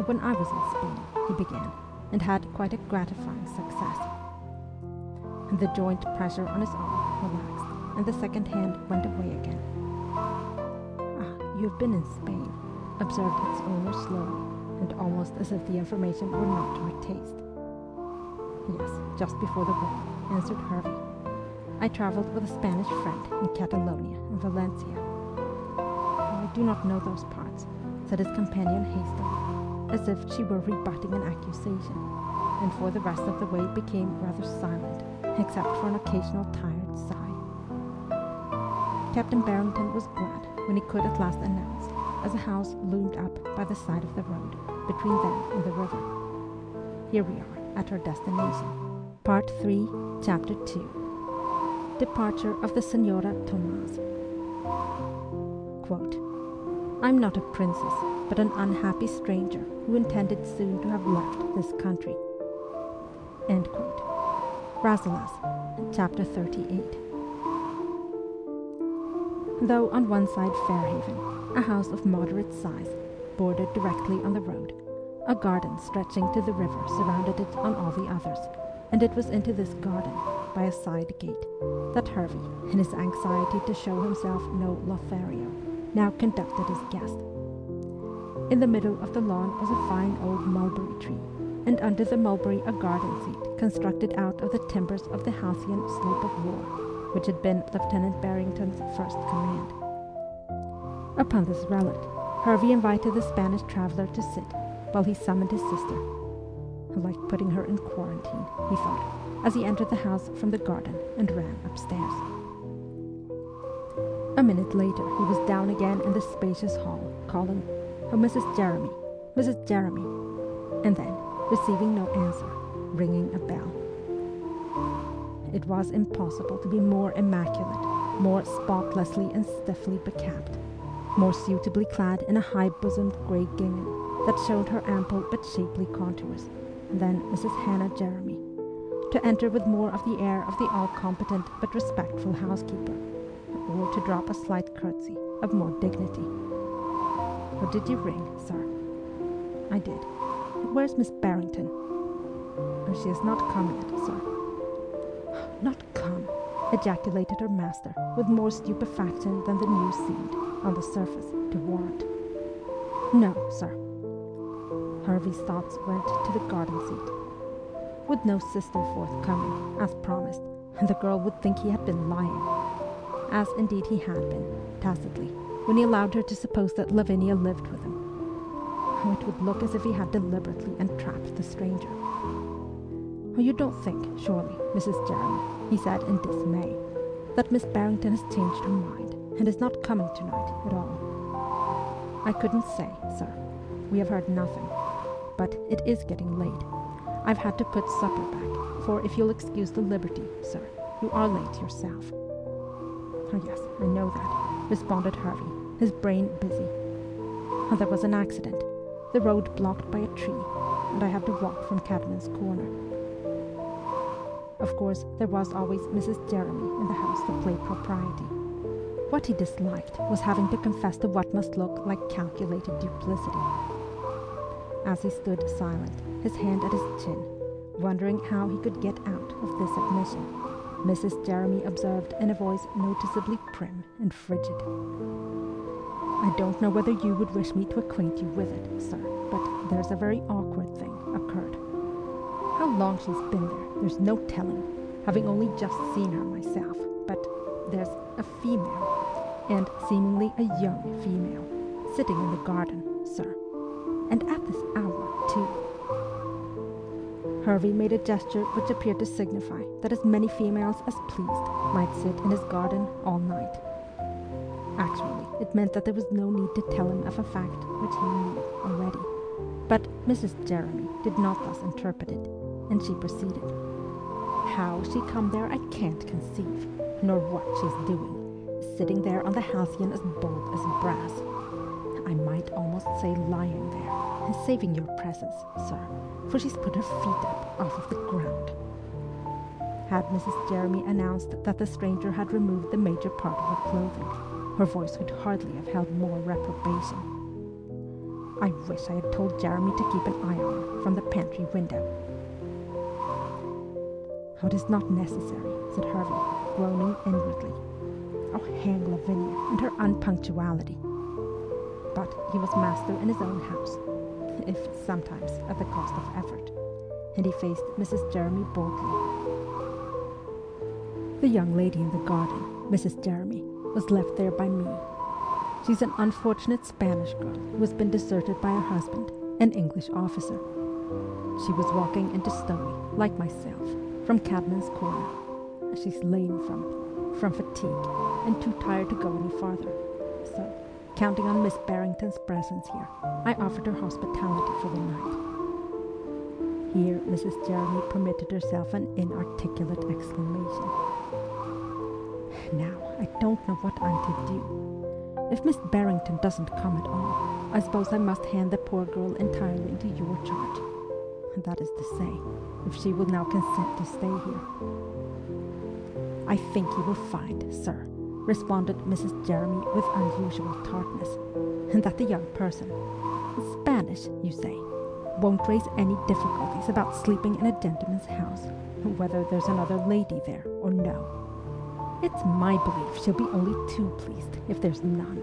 When I was in Spain, he began, and had quite a gratifying success. And the joint pressure on his arm relaxed, and the second hand went away again. you've been in Spain," observed its owner slowly, and almost as if the information were not to her taste. "Yes, just before the war," answered Harvey. "I traveled with a Spanish friend in Catalonia and Valencia." "I do not know those parts," said his companion hastily, as if she were rebutting an accusation, and for the rest of the way became rather silent, except for an occasional tired sigh. Captain Barrington was glad when he could at last announce, as a house loomed up by the side of the road between them and the river. "Here we are at our destination." Part 3, Chapter 2. Departure of the Senora Tomás. Quote, "I'm not a princess, but an unhappy stranger who intended soon to have left this country." End quote. Rasselas, Chapter 38. Though on one side Fairhaven, a house of moderate size, bordered directly on the road, a garden stretching to the river surrounded it on all the others, and it was into this garden, by a side gate, that Hervey, in his anxiety to show himself no Lothario, now conducted his guest. In the middle of the lawn was a fine old mulberry tree, and under the mulberry a garden seat constructed out of the timbers of the halcyon sloop of war, which had been Lieutenant Barrington's first command. Upon this relic, Hervey invited the Spanish traveller to sit, while he summoned his sister. Like putting her in quarantine, he thought, as he entered the house from the garden and ran upstairs. A minute later, he was down again in the spacious hall, calling, "Oh, Mrs. Jeremy, Mrs. Jeremy," and then, receiving no answer, ringing a bell. It was impossible to be more immaculate, more spotlessly and stiffly becapped, more suitably clad in a high-bosomed grey gingham that showed her ample but shapely contours, than Mrs. Hannah Jeremy, to enter with more of the air of the all-competent but respectful housekeeper, or to drop a slight curtsy of more dignity. "Or did you ring, sir?" "I did. Where's Miss Barrington?" "She has not come yet, sir." "Not come!" ejaculated her master, with more stupefaction than the news seemed, on the surface, to warrant. "No, sir." Hervey's thoughts went to the garden seat. With no sister forthcoming, as promised, the girl would think he had been lying, as indeed he had been, tacitly, when he allowed her to suppose that Lavinia lived with him. How it would look as if he had deliberately entrapped the stranger. "Oh, you don't think, surely, Mrs. Jeremy," he said in dismay, "that Miss Barrington has changed her mind, and is not coming tonight at all?" "I couldn't say, sir. We have heard nothing. But it is getting late. I've had to put supper back, for if you'll excuse the liberty, sir, you are late yourself." "Oh, yes, I know that," responded Harvey, his brain busy. "There was an accident, the road blocked by a tree, and I had to walk from Cadman's Corner." Of course, there was always Mrs. Jeremy in the house to play propriety. What he disliked was having to confess to what must look like calculated duplicity. As he stood silent, his hand at his chin, wondering how he could get out of this admission, Mrs. Jeremy observed in a voice noticeably prim and frigid, "I don't know whether you would wish me to acquaint you with it, sir, but there's a very awkward thing occurred. How long she's been there's no telling, having only just seen her myself, but there's a female, and seemingly a young female, sitting in the garden, sir. And at this hour, too." Hervey made a gesture which appeared to signify that as many females as pleased might sit in his garden all night. Actually, it meant that there was no need to tell him of a fact which he knew already. But Mrs. Jeremy did not thus interpret it, and she proceeded. "How she come there I can't conceive, nor what she's doing, sitting there on the halcyon as bold as brass. I might almost say lying there, and saving your presence, sir, for she's put her feet up off of the ground." Had Mrs. Jeremy announced that the stranger had removed the major part of her clothing, her voice would hardly have held more reprobation. "I wish I had told Jeremy to keep an eye on her from the pantry window." "Oh, it is not necessary," said Hervey, groaning inwardly. "Oh, hang Lavinia and her unpunctuality." but he was master in his own house, if sometimes at the cost of effort, and he faced Mrs. Jeremy boldly. The young lady in the garden, Mrs. Jeremy, was left there by me. She's an unfortunate Spanish girl who has been deserted by her husband, an English officer. She was walking into Stowey, like myself, from Cadman's Corner. She's lame from fatigue and too tired to go any farther. So, counting on Miss Barrington's presence here, I offered her hospitality for the night. Here, Mrs. Jeremy permitted herself an inarticulate exclamation. Now, I don't know what I'm to do. If Miss Barrington doesn't come at all, I suppose I must hand the poor girl entirely into your charge. And that is to say, if she will now consent to stay here. I think you will find, sir, responded Mrs. Jeremy with unusual tartness, and that the young person, Spanish, you say, won't raise any difficulties about sleeping in a gentleman's house, whether there's another lady there or no. It's my belief she'll be only too pleased if there's none.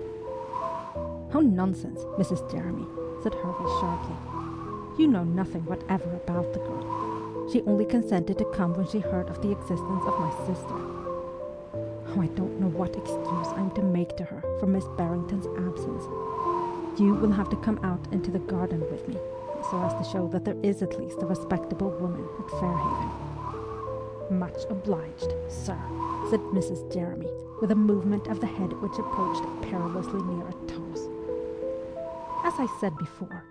Oh, nonsense, Mrs. Jeremy, said Harvey sharply. You know nothing whatever about the girl. She only consented to come when she heard of the existence of my sister. Oh, I don't know what excuse I'm to make to her for Miss Barrington's absence. You will have to come out into the garden with me, so as to show that there is at least a respectable woman at Fairhaven. Much obliged, sir, said Mrs. Jeremy, with a movement of the head which approached perilously near a toss. As I said before,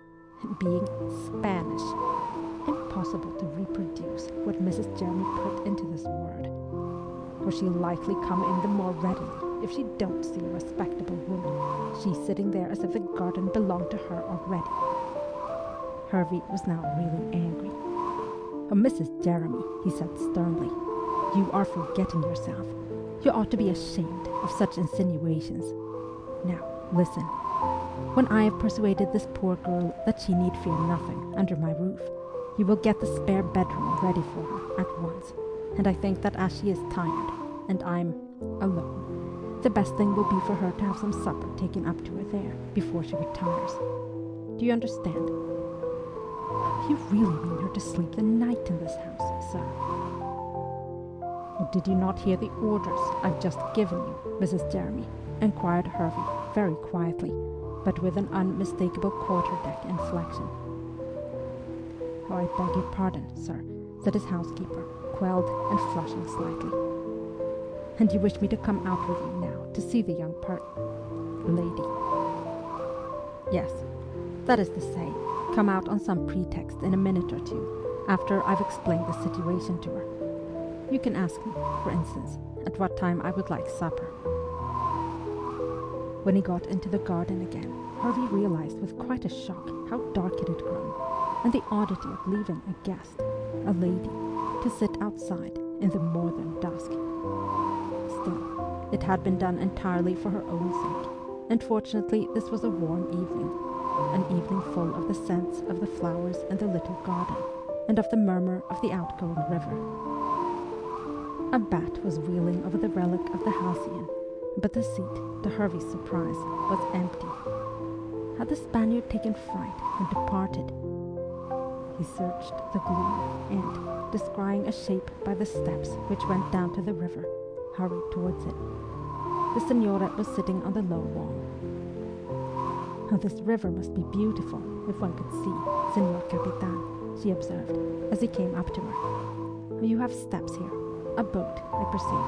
being Spanish, impossible to reproduce what Mrs. Jeremy put into this word. For she'll likely come in the more readily if she don't see a respectable woman. She's sitting there as if the garden belonged to her already. Hervey was now really angry. Oh, Mrs. Jeremy, he said sternly, you are forgetting yourself. You ought to be ashamed of such insinuations. Now, listen. When I have persuaded this poor girl that she need fear nothing under my roof, you will get the spare bedroom ready for her at once. And I think that as she is tired, and I'm alone, the best thing will be for her to have some supper taken up to her there before she retires. Do you understand? You really mean her to sleep the night in this house, sir? Did you not hear the orders I've just given you, Mrs. Jeremy? Inquired Hervey, very quietly, but with an unmistakable quarter-deck inflection. Oh, I beg your pardon, sir, said his housekeeper, quelled and flushing slightly. And you wish me to come out with you now to see the young lady? Yes, that is to say, come out on some pretext in a minute or two, after I've explained the situation to her. You can ask me, for instance, at what time I would like supper. When he got into the garden again, Harvey realized with quite a shock how dark it had grown, and the oddity of leaving a guest, a lady, to sit outside in the more than dusk. Still, it had been done entirely for her own sake, and fortunately this was a warm evening, an evening full of the scents of the flowers in the little garden, and of the murmur of the outgoing river. A bat was wheeling over the relic of the halcyon, but the seat, to Hervey's surprise, was empty. Had the Spaniard taken fright and departed? He searched the gloom and, descrying a shape by the steps which went down to the river, hurried towards it. The Senora was sitting on the low wall. Oh, this river must be beautiful, if one could see, Senor Capitan, she observed, as he came up to her. Oh, you have steps here. A boat, I perceive.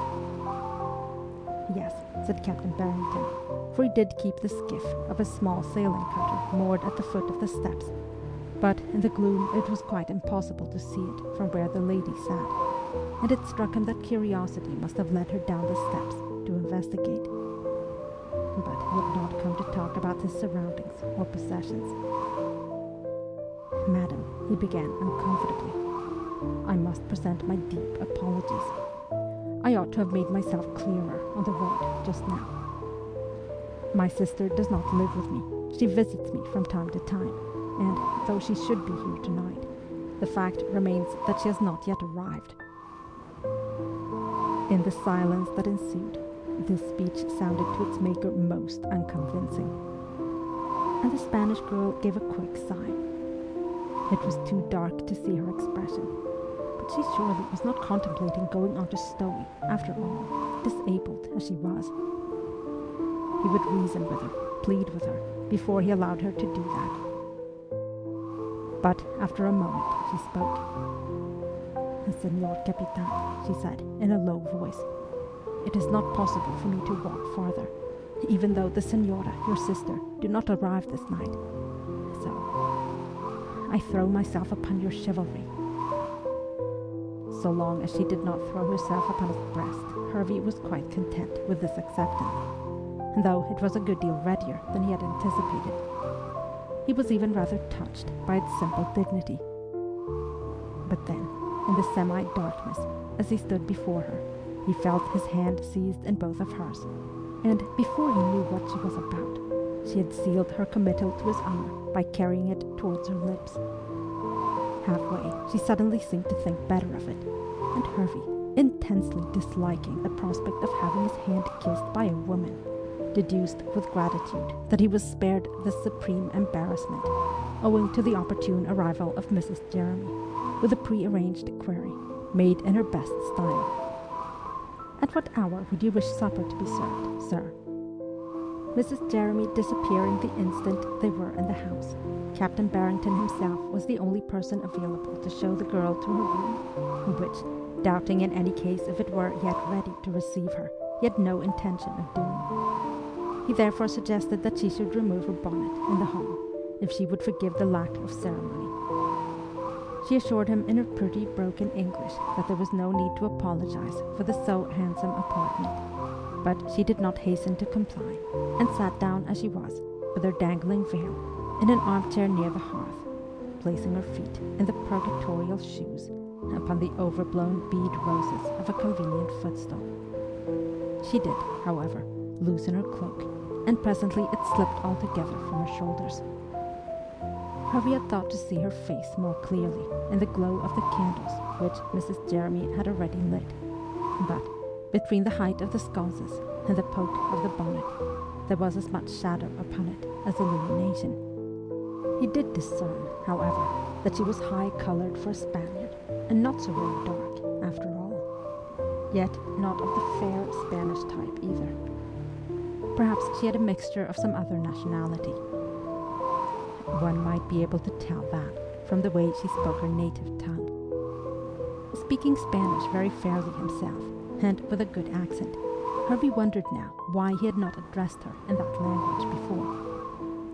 Yes, said Captain Barrington, for he did keep the skiff of a small sailing cutter moored at the foot of the steps, but in the gloom it was quite impossible to see it from where the lady sat, and it struck him that curiosity must have led her down the steps to investigate. But he had not come to talk about his surroundings or possessions. Madam, he began uncomfortably, I must present my deep apologies. I ought to have made myself clearer on the road just now. My sister does not live with me. She visits me from time to time, and though she should be here tonight, the fact remains that she has not yet arrived. In the silence that ensued, this speech sounded to its maker most unconvincing. and the Spanish girl gave a quick sigh. It was too dark to see her expression, but she surely was not contemplating going on to Stowey, after all, disabled as she was. He would reason with her, plead with her, before he allowed her to do that. But after a moment she spoke. "Senor Capitan," she said in a low voice, "it is not possible for me to walk farther, even though the Senora, your sister, do not arrive this night. So, I throw myself upon your chivalry." So long as she did not throw herself upon his breast, Hervey was quite content with this acceptance, and though it was a good deal readier than he had anticipated, he was even rather touched by its simple dignity. But then, in the semi-darkness, as he stood before her, he felt his hand seized in both of hers, and before he knew what she was about, she had sealed her committal to his honor by carrying it towards her lips. Halfway, she suddenly seemed to think better of it, and Hervey, intensely disliking the prospect of having his hand kissed by a woman, deduced with gratitude that he was spared the supreme embarrassment owing to the opportune arrival of Mrs. Jeremy, with a pre-arranged query, made in her best style. "At what hour would you wish supper to be served, sir?" Mrs. Jeremy disappearing the instant they were in the house, Captain Barrington himself was the only person available to show the girl to her room, which, doubting in any case if it were yet ready to receive her, he had no intention of doing. He therefore suggested that she should remove her bonnet in the hall, if she would forgive the lack of ceremony. She assured him in her pretty broken English that there was no need to apologize for the so handsome apartment, but she did not hasten to comply, and sat down as she was, with her dangling veil, in an armchair near the hearth, placing her feet in the purgatorial shoes upon the overblown bead roses of a convenient footstool. She did, however, loosen her cloak, and presently it slipped altogether from her shoulders. Hervey had thought to see her face more clearly in the glow of the candles which Mrs. Jeremy had already lit, but between the height of the sconces and the poke of the bonnet there was as much shadow upon it as illumination. He did discern, however, that she was high-coloured for a Spaniard, and not so very dark, after all, yet not of the fair Spanish type either. Perhaps she had a mixture of some other nationality. One might be able to tell that from the way she spoke her native tongue. Speaking Spanish very fairly himself, and with a good accent, Hervey wondered now why he had not addressed her in that language before,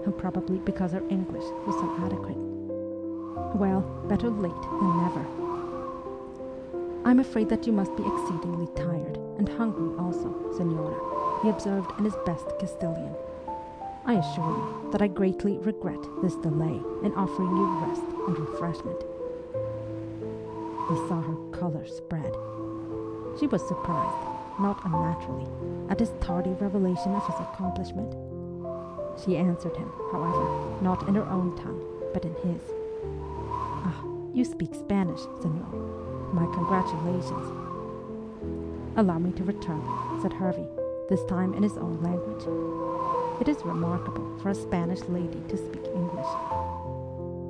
and probably because her English was so adequate. Well, better late than never. "I'm afraid that you must be exceedingly tired, and hungry also, Senora," he observed in his best Castilian. "I assure you that I greatly regret this delay in offering you rest and refreshment." He saw her colour spread. She was surprised, not unnaturally, at his tardy revelation of his accomplishment. She answered him, however, not in her own tongue, but in his. "Ah, you speak Spanish, senor. My congratulations." "Allow me to return," said Hervey, this time in his own language. "It is remarkable for a Spanish lady to speak English.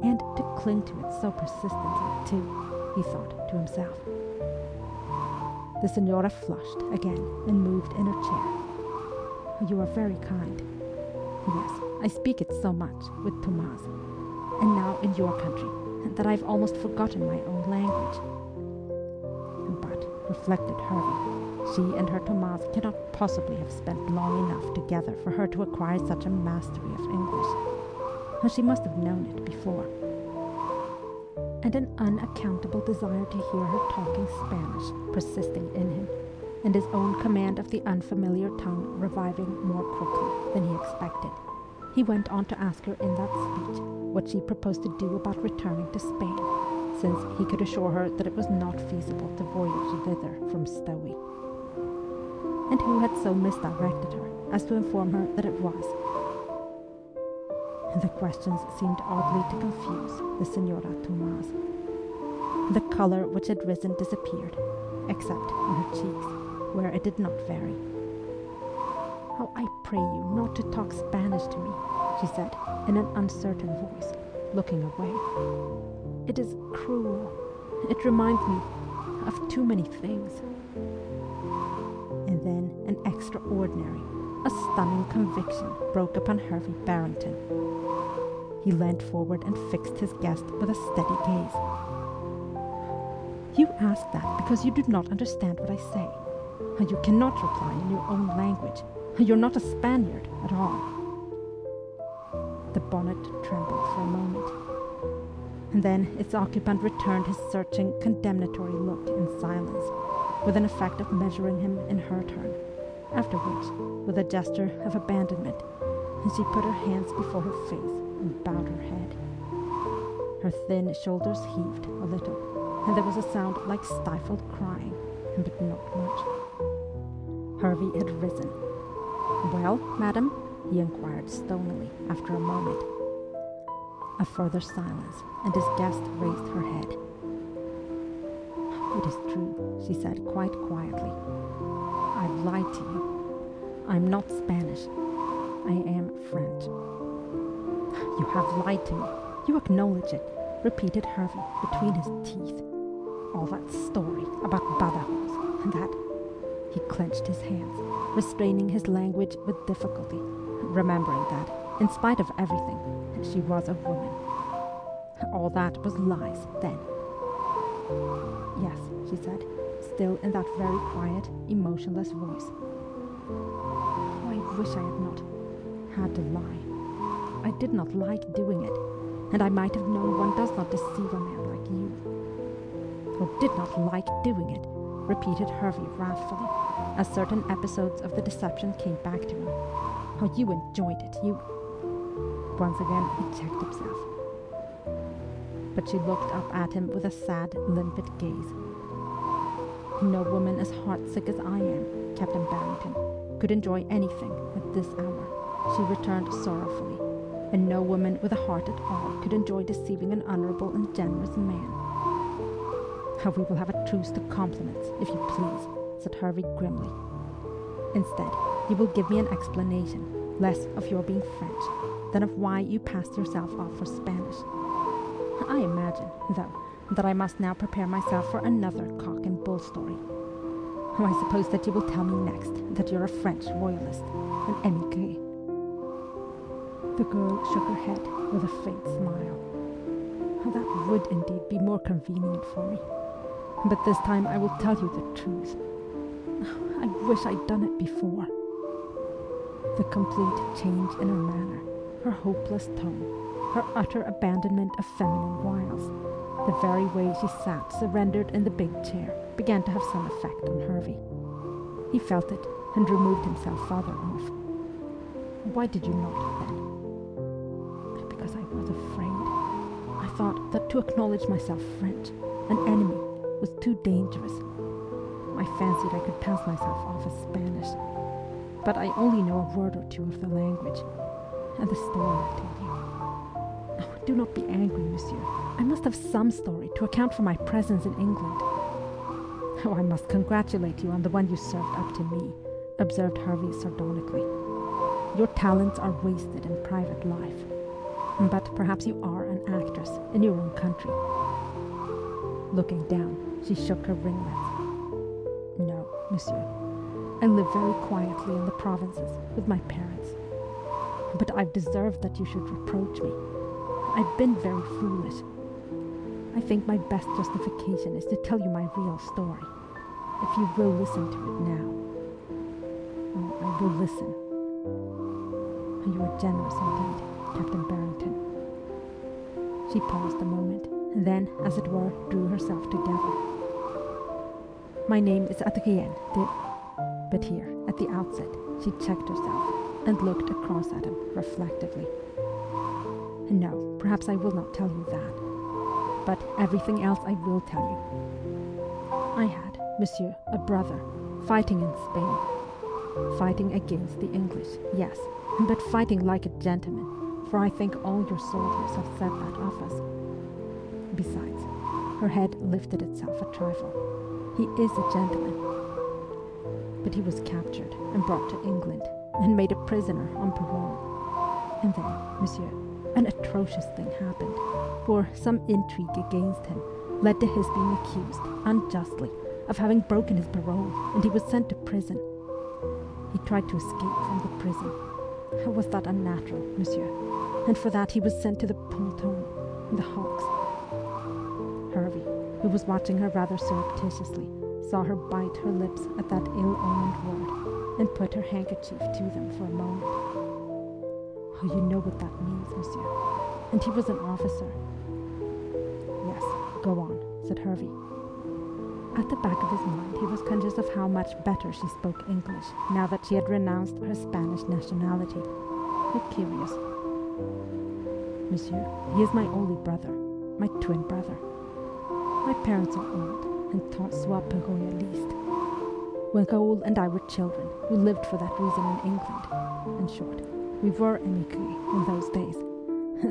And to cling to it so persistently, too," he thought to himself. The senora flushed again and moved in her chair. "You are very kind. Yes, I speak it so much with Tomas, and now in your country, that I've almost forgotten my own language." But, reflected Hervey, she and her Tomas cannot possibly have spent long enough together for her to acquire such a mastery of English. She must have known it before. And an unaccountable desire to hear her talking Spanish persisting in him, and his own command of the unfamiliar tongue reviving more quickly than he expected, he went on to ask her in that speech what she proposed to do about returning to Spain, since he could assure her that it was not feasible to voyage thither from Stowey, and who had so misdirected her as to inform her that it was. The questions seemed oddly to confuse the Senora Tomas. The colour which had risen disappeared, except on her cheeks, where it did not vary. "Oh, I pray you not to talk Spanish to me," she said in an uncertain voice, looking away. It is cruel. It reminds me of too many things. And then an extraordinary, a stunning conviction broke upon Hervey Barrington. He leant forward and fixed his guest with a steady gaze. You ask that because you do not understand what I say. You cannot reply in your own language. You're not a Spaniard at all. The bonnet trembled for a moment, and then its occupant returned his searching, condemnatory look in silence, with an effect of measuring him in her turn, after which, with a gesture of abandonment, she put her hands before her face and bowed her head. Her thin shoulders heaved a little, and there was a sound like stifled crying, but not much. Hervey had risen. "Well, madam?" he inquired stonily after a moment. A further silence, and his guest raised her head. "It is true," she said quite quietly. "I've lied to you. I'm not Spanish. I am French." "You have lied to me. You acknowledge it," repeated Hervey between his teeth. "All that story about Badajoz and that..." He clenched his hands, restraining his language with difficulty, remembering that, in spite of everything, she was a woman. All that was lies, then. "Yes," she said, still in that very quiet, emotionless voice. "Oh, I wish I had not had to lie. I did not like doing it, and I might have known one does not deceive a man like you." "Oh, did not like doing it," repeated Hervey wrathfully, as certain episodes of the deception came back to him. "Oh, you enjoyed it, you..." Once again he checked himself. But she looked up at him with a sad, limpid gaze. "No woman as heartsick as I am, Captain Barrington, could enjoy anything at this hour," she returned sorrowfully, "and no woman with a heart at all could enjoy deceiving an honourable and generous man." "We will have a truce to compliments, if you please," said Hervey grimly. "Instead, you will give me an explanation, less of your being French, than of why you passed yourself off for Spanish. I imagine, though, that I must now prepare myself for another cock and bull story. Oh, I suppose that you will tell me next that you're a French royalist, an émigré." The girl shook her head with a faint smile. "Oh, that would indeed be more convenient for me. But this time I will tell you the truth. I wish I'd done it before." The complete change in her manner, her hopeless tone, her utter abandonment of feminine wiles, the very way she sat surrendered in the big chair, began to have some effect on Hervey. He felt it and removed himself farther off. "Why did you not, then?" "Because I was afraid. I thought that to acknowledge myself French, an enemy, was too dangerous. I fancied I could pass myself off as Spanish. But I only know a word or two of the language, and the story I told you. Oh, do not be angry, monsieur. I must have some story to account for my presence in England." "Oh, I must congratulate you on the one you served up to me," observed Hervey sardonically. "Your talents are wasted in private life. But perhaps you are an actress in your own country." Looking down, she shook her ringlets. "No, monsieur. I live very quietly in the provinces with my parents. But I've deserved that you should reproach me. I've been very foolish. I think my best justification is to tell you my real story, if you will listen to it now." "Oh, I will listen." "You are generous indeed, Captain Barrington." She paused a moment, and then, as it were, drew herself together. "My name is Adrienne de..." But here, at the outset, she checked herself and looked across at him reflectively. "No, perhaps I will not tell you that. But everything else I will tell you. I had, monsieur, a brother, fighting in Spain. Fighting against the English, yes, but fighting like a gentleman, for I think all your soldiers have said that of us. Besides," her head lifted itself a trifle, "he is a gentleman. But he was captured and brought to England, and made a prisoner on parole. And then, monsieur, an atrocious thing happened, for some intrigue against him led to his being accused, unjustly, of having broken his parole, and he was sent to prison. He tried to escape from the prison. How was that unnatural, monsieur? And for that he was sent to the ponton, in the hulks. Hervey, who was watching her rather surreptitiously, saw her bite her lips at that ill-omened word, and put her handkerchief to them for a moment. Oh, you know what that means, monsieur. And he was an officer. Yes, go on, said Hervey. At the back of his mind, he was conscious of how much better she spoke English, now that she had renounced her Spanish nationality. How curious. Monsieur, he is my only brother, my twin brother. My parents are old, and tant soit peu royaliste. When Raoul and I were children, we lived for that reason in England. In short, we were émigrés in those days,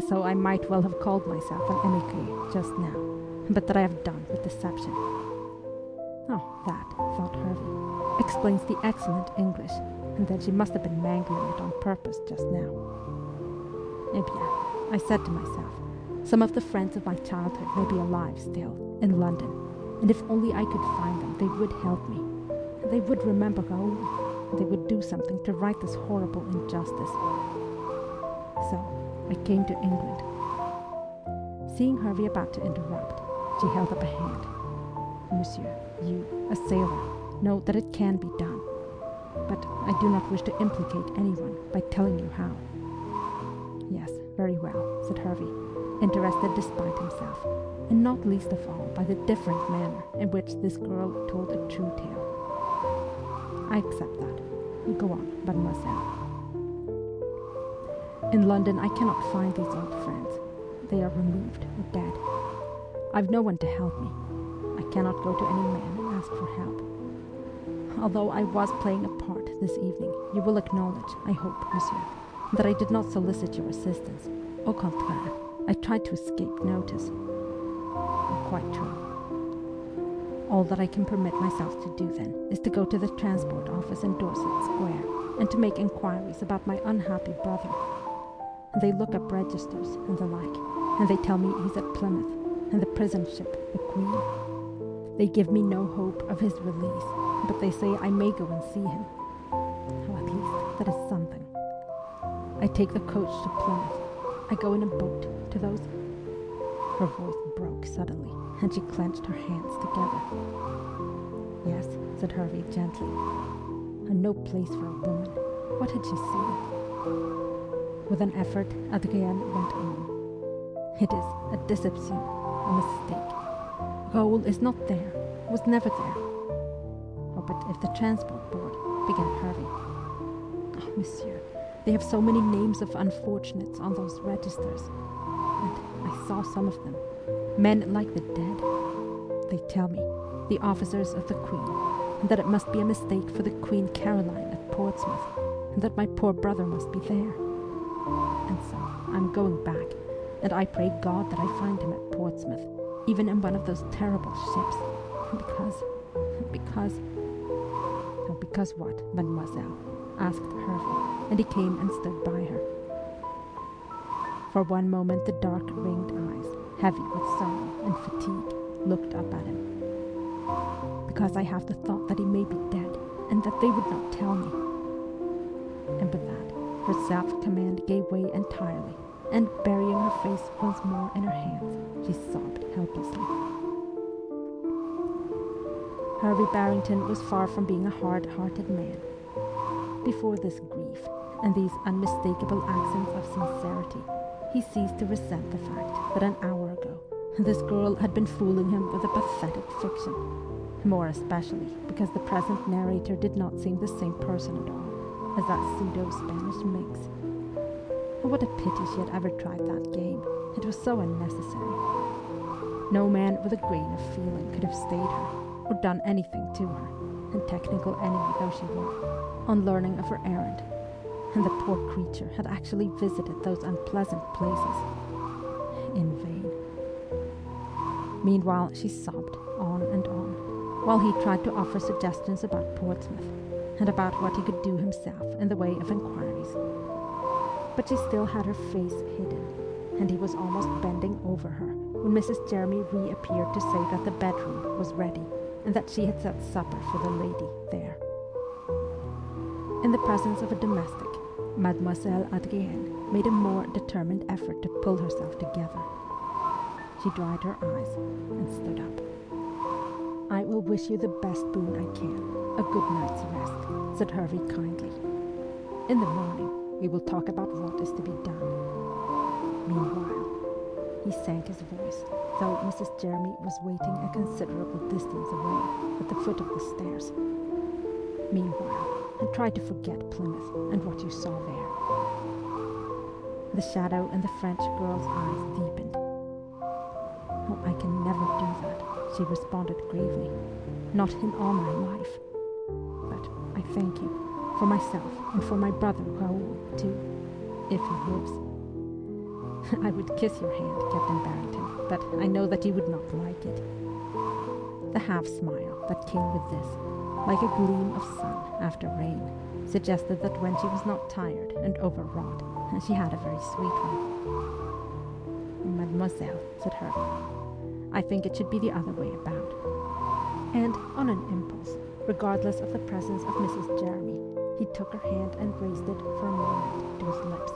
so I might well have called myself an émigré just now, but that I have done with deception. Oh, that, thought Hervey, explains the excellent English, and that she must have been mangling it on purpose just now. Eh bien, I said to myself, some of the friends of my childhood may be alive still, in London, and if only I could find them, they would help me. They would remember Raoul, and they would do something to right this horrible injustice. So, I came to England. Seeing Hervey about to interrupt, she held up a hand. Monsieur, you, a sailor, know that it can be done, but I do not wish to implicate anyone by telling you how. Yes, very well, said Hervey, interested despite himself, and not least of all by the different manner in which this girl told a true tale. I accept that. Go on, mademoiselle. In London I cannot find these old friends. They are removed or dead. I've no one to help me. I cannot go to any man and ask for help. Although I was playing a part this evening, you will acknowledge, I hope, monsieur, that I did not solicit your assistance. Au contraire, I tried to escape notice. Quite true. All that I can permit myself to do, then, is to go to the transport office in Dorset Square and to make inquiries about my unhappy brother. And they look up registers and the like, and they tell me he's at Plymouth, and the prison ship, the Queen. They give me no hope of his release, but they say I may go and see him. Oh, at least that is something. I take the coach to Plymouth. I go in a boat to those... Her voice broke suddenly, and she clenched her hands together. Yes, said Hervey gently. And no place for a woman. What had she seen? With an effort, Adrienne went on. It is a deception, a mistake. Raoul is not there, was never there. Oh, but if the transport board, began Hervey. Oh, monsieur, they have so many names of unfortunates on those registers. And I saw some of them, men like the dead. They tell me, the officers of the Queen, that it must be a mistake for the Queen Caroline at Portsmouth, and that my poor brother must be there. And so I'm going back, and I pray God that I find him at Portsmouth, even in one of those terrible ships, because... Oh, because what, mademoiselle? Asked Hervey, and he came and stood by her. For one moment the dark ringed eyes, heavy with sorrow and fatigue, looked up at him. Because I have the thought that he may be dead, and that they would not tell me. And with that, her self-command gave way entirely, and burying her face once more in her hands, she sobbed helplessly. Hervey Barrington was far from being a hard-hearted man. Before this grief, and these unmistakable accents of sincerity, he ceased to resent the fact that an hour ago this girl had been fooling him with a pathetic fiction, more especially because the present narrator did not seem the same person at all as that pseudo-Spanish minx. What a pity she had ever tried that game. It was so unnecessary. No man with a grain of feeling could have stayed her, or done anything to her, and technical enemy though she were, on learning of her errand. And the poor creature had actually visited those unpleasant places. In vain. Meanwhile, she sobbed on and on, while he tried to offer suggestions about Portsmouth, and about what he could do himself in the way of inquiries. but she still had her face hidden, and he was almost bending over her when Mrs. Jeremy reappeared to say that the bedroom was ready and that she had set supper for the lady there. In the presence of a domestic, Mademoiselle Adrienne made a more determined effort to pull herself together. She dried her eyes and stood up. "I will wish you the best boon I can, a good night's rest," said Hervey kindly. "In the morning we will talk about what is to be done. Meanwhile," he sank his voice, though Mrs. Jeremy was waiting a considerable distance away at the foot of the stairs. "Meanwhile, and try to forget Plymouth and what you saw there." The shadow in the French girl's eyes deepened. "Oh, I can never do that," she responded gravely. "Not in all my life. But I thank you, for myself and for my brother Raoul, too, if he lives." "I would kiss your hand, Captain Barrington, but I know that you would not like it." The half-smile that came with this, like a gleam of sun after rain, suggested that when she was not tired and overwrought, she had a very sweet one. "Mademoiselle," said Hervey, "I think it should be the other way about." And on an impulse, regardless of the presence of Mrs. Jeremy, he took her hand and raised it for a moment to his lips.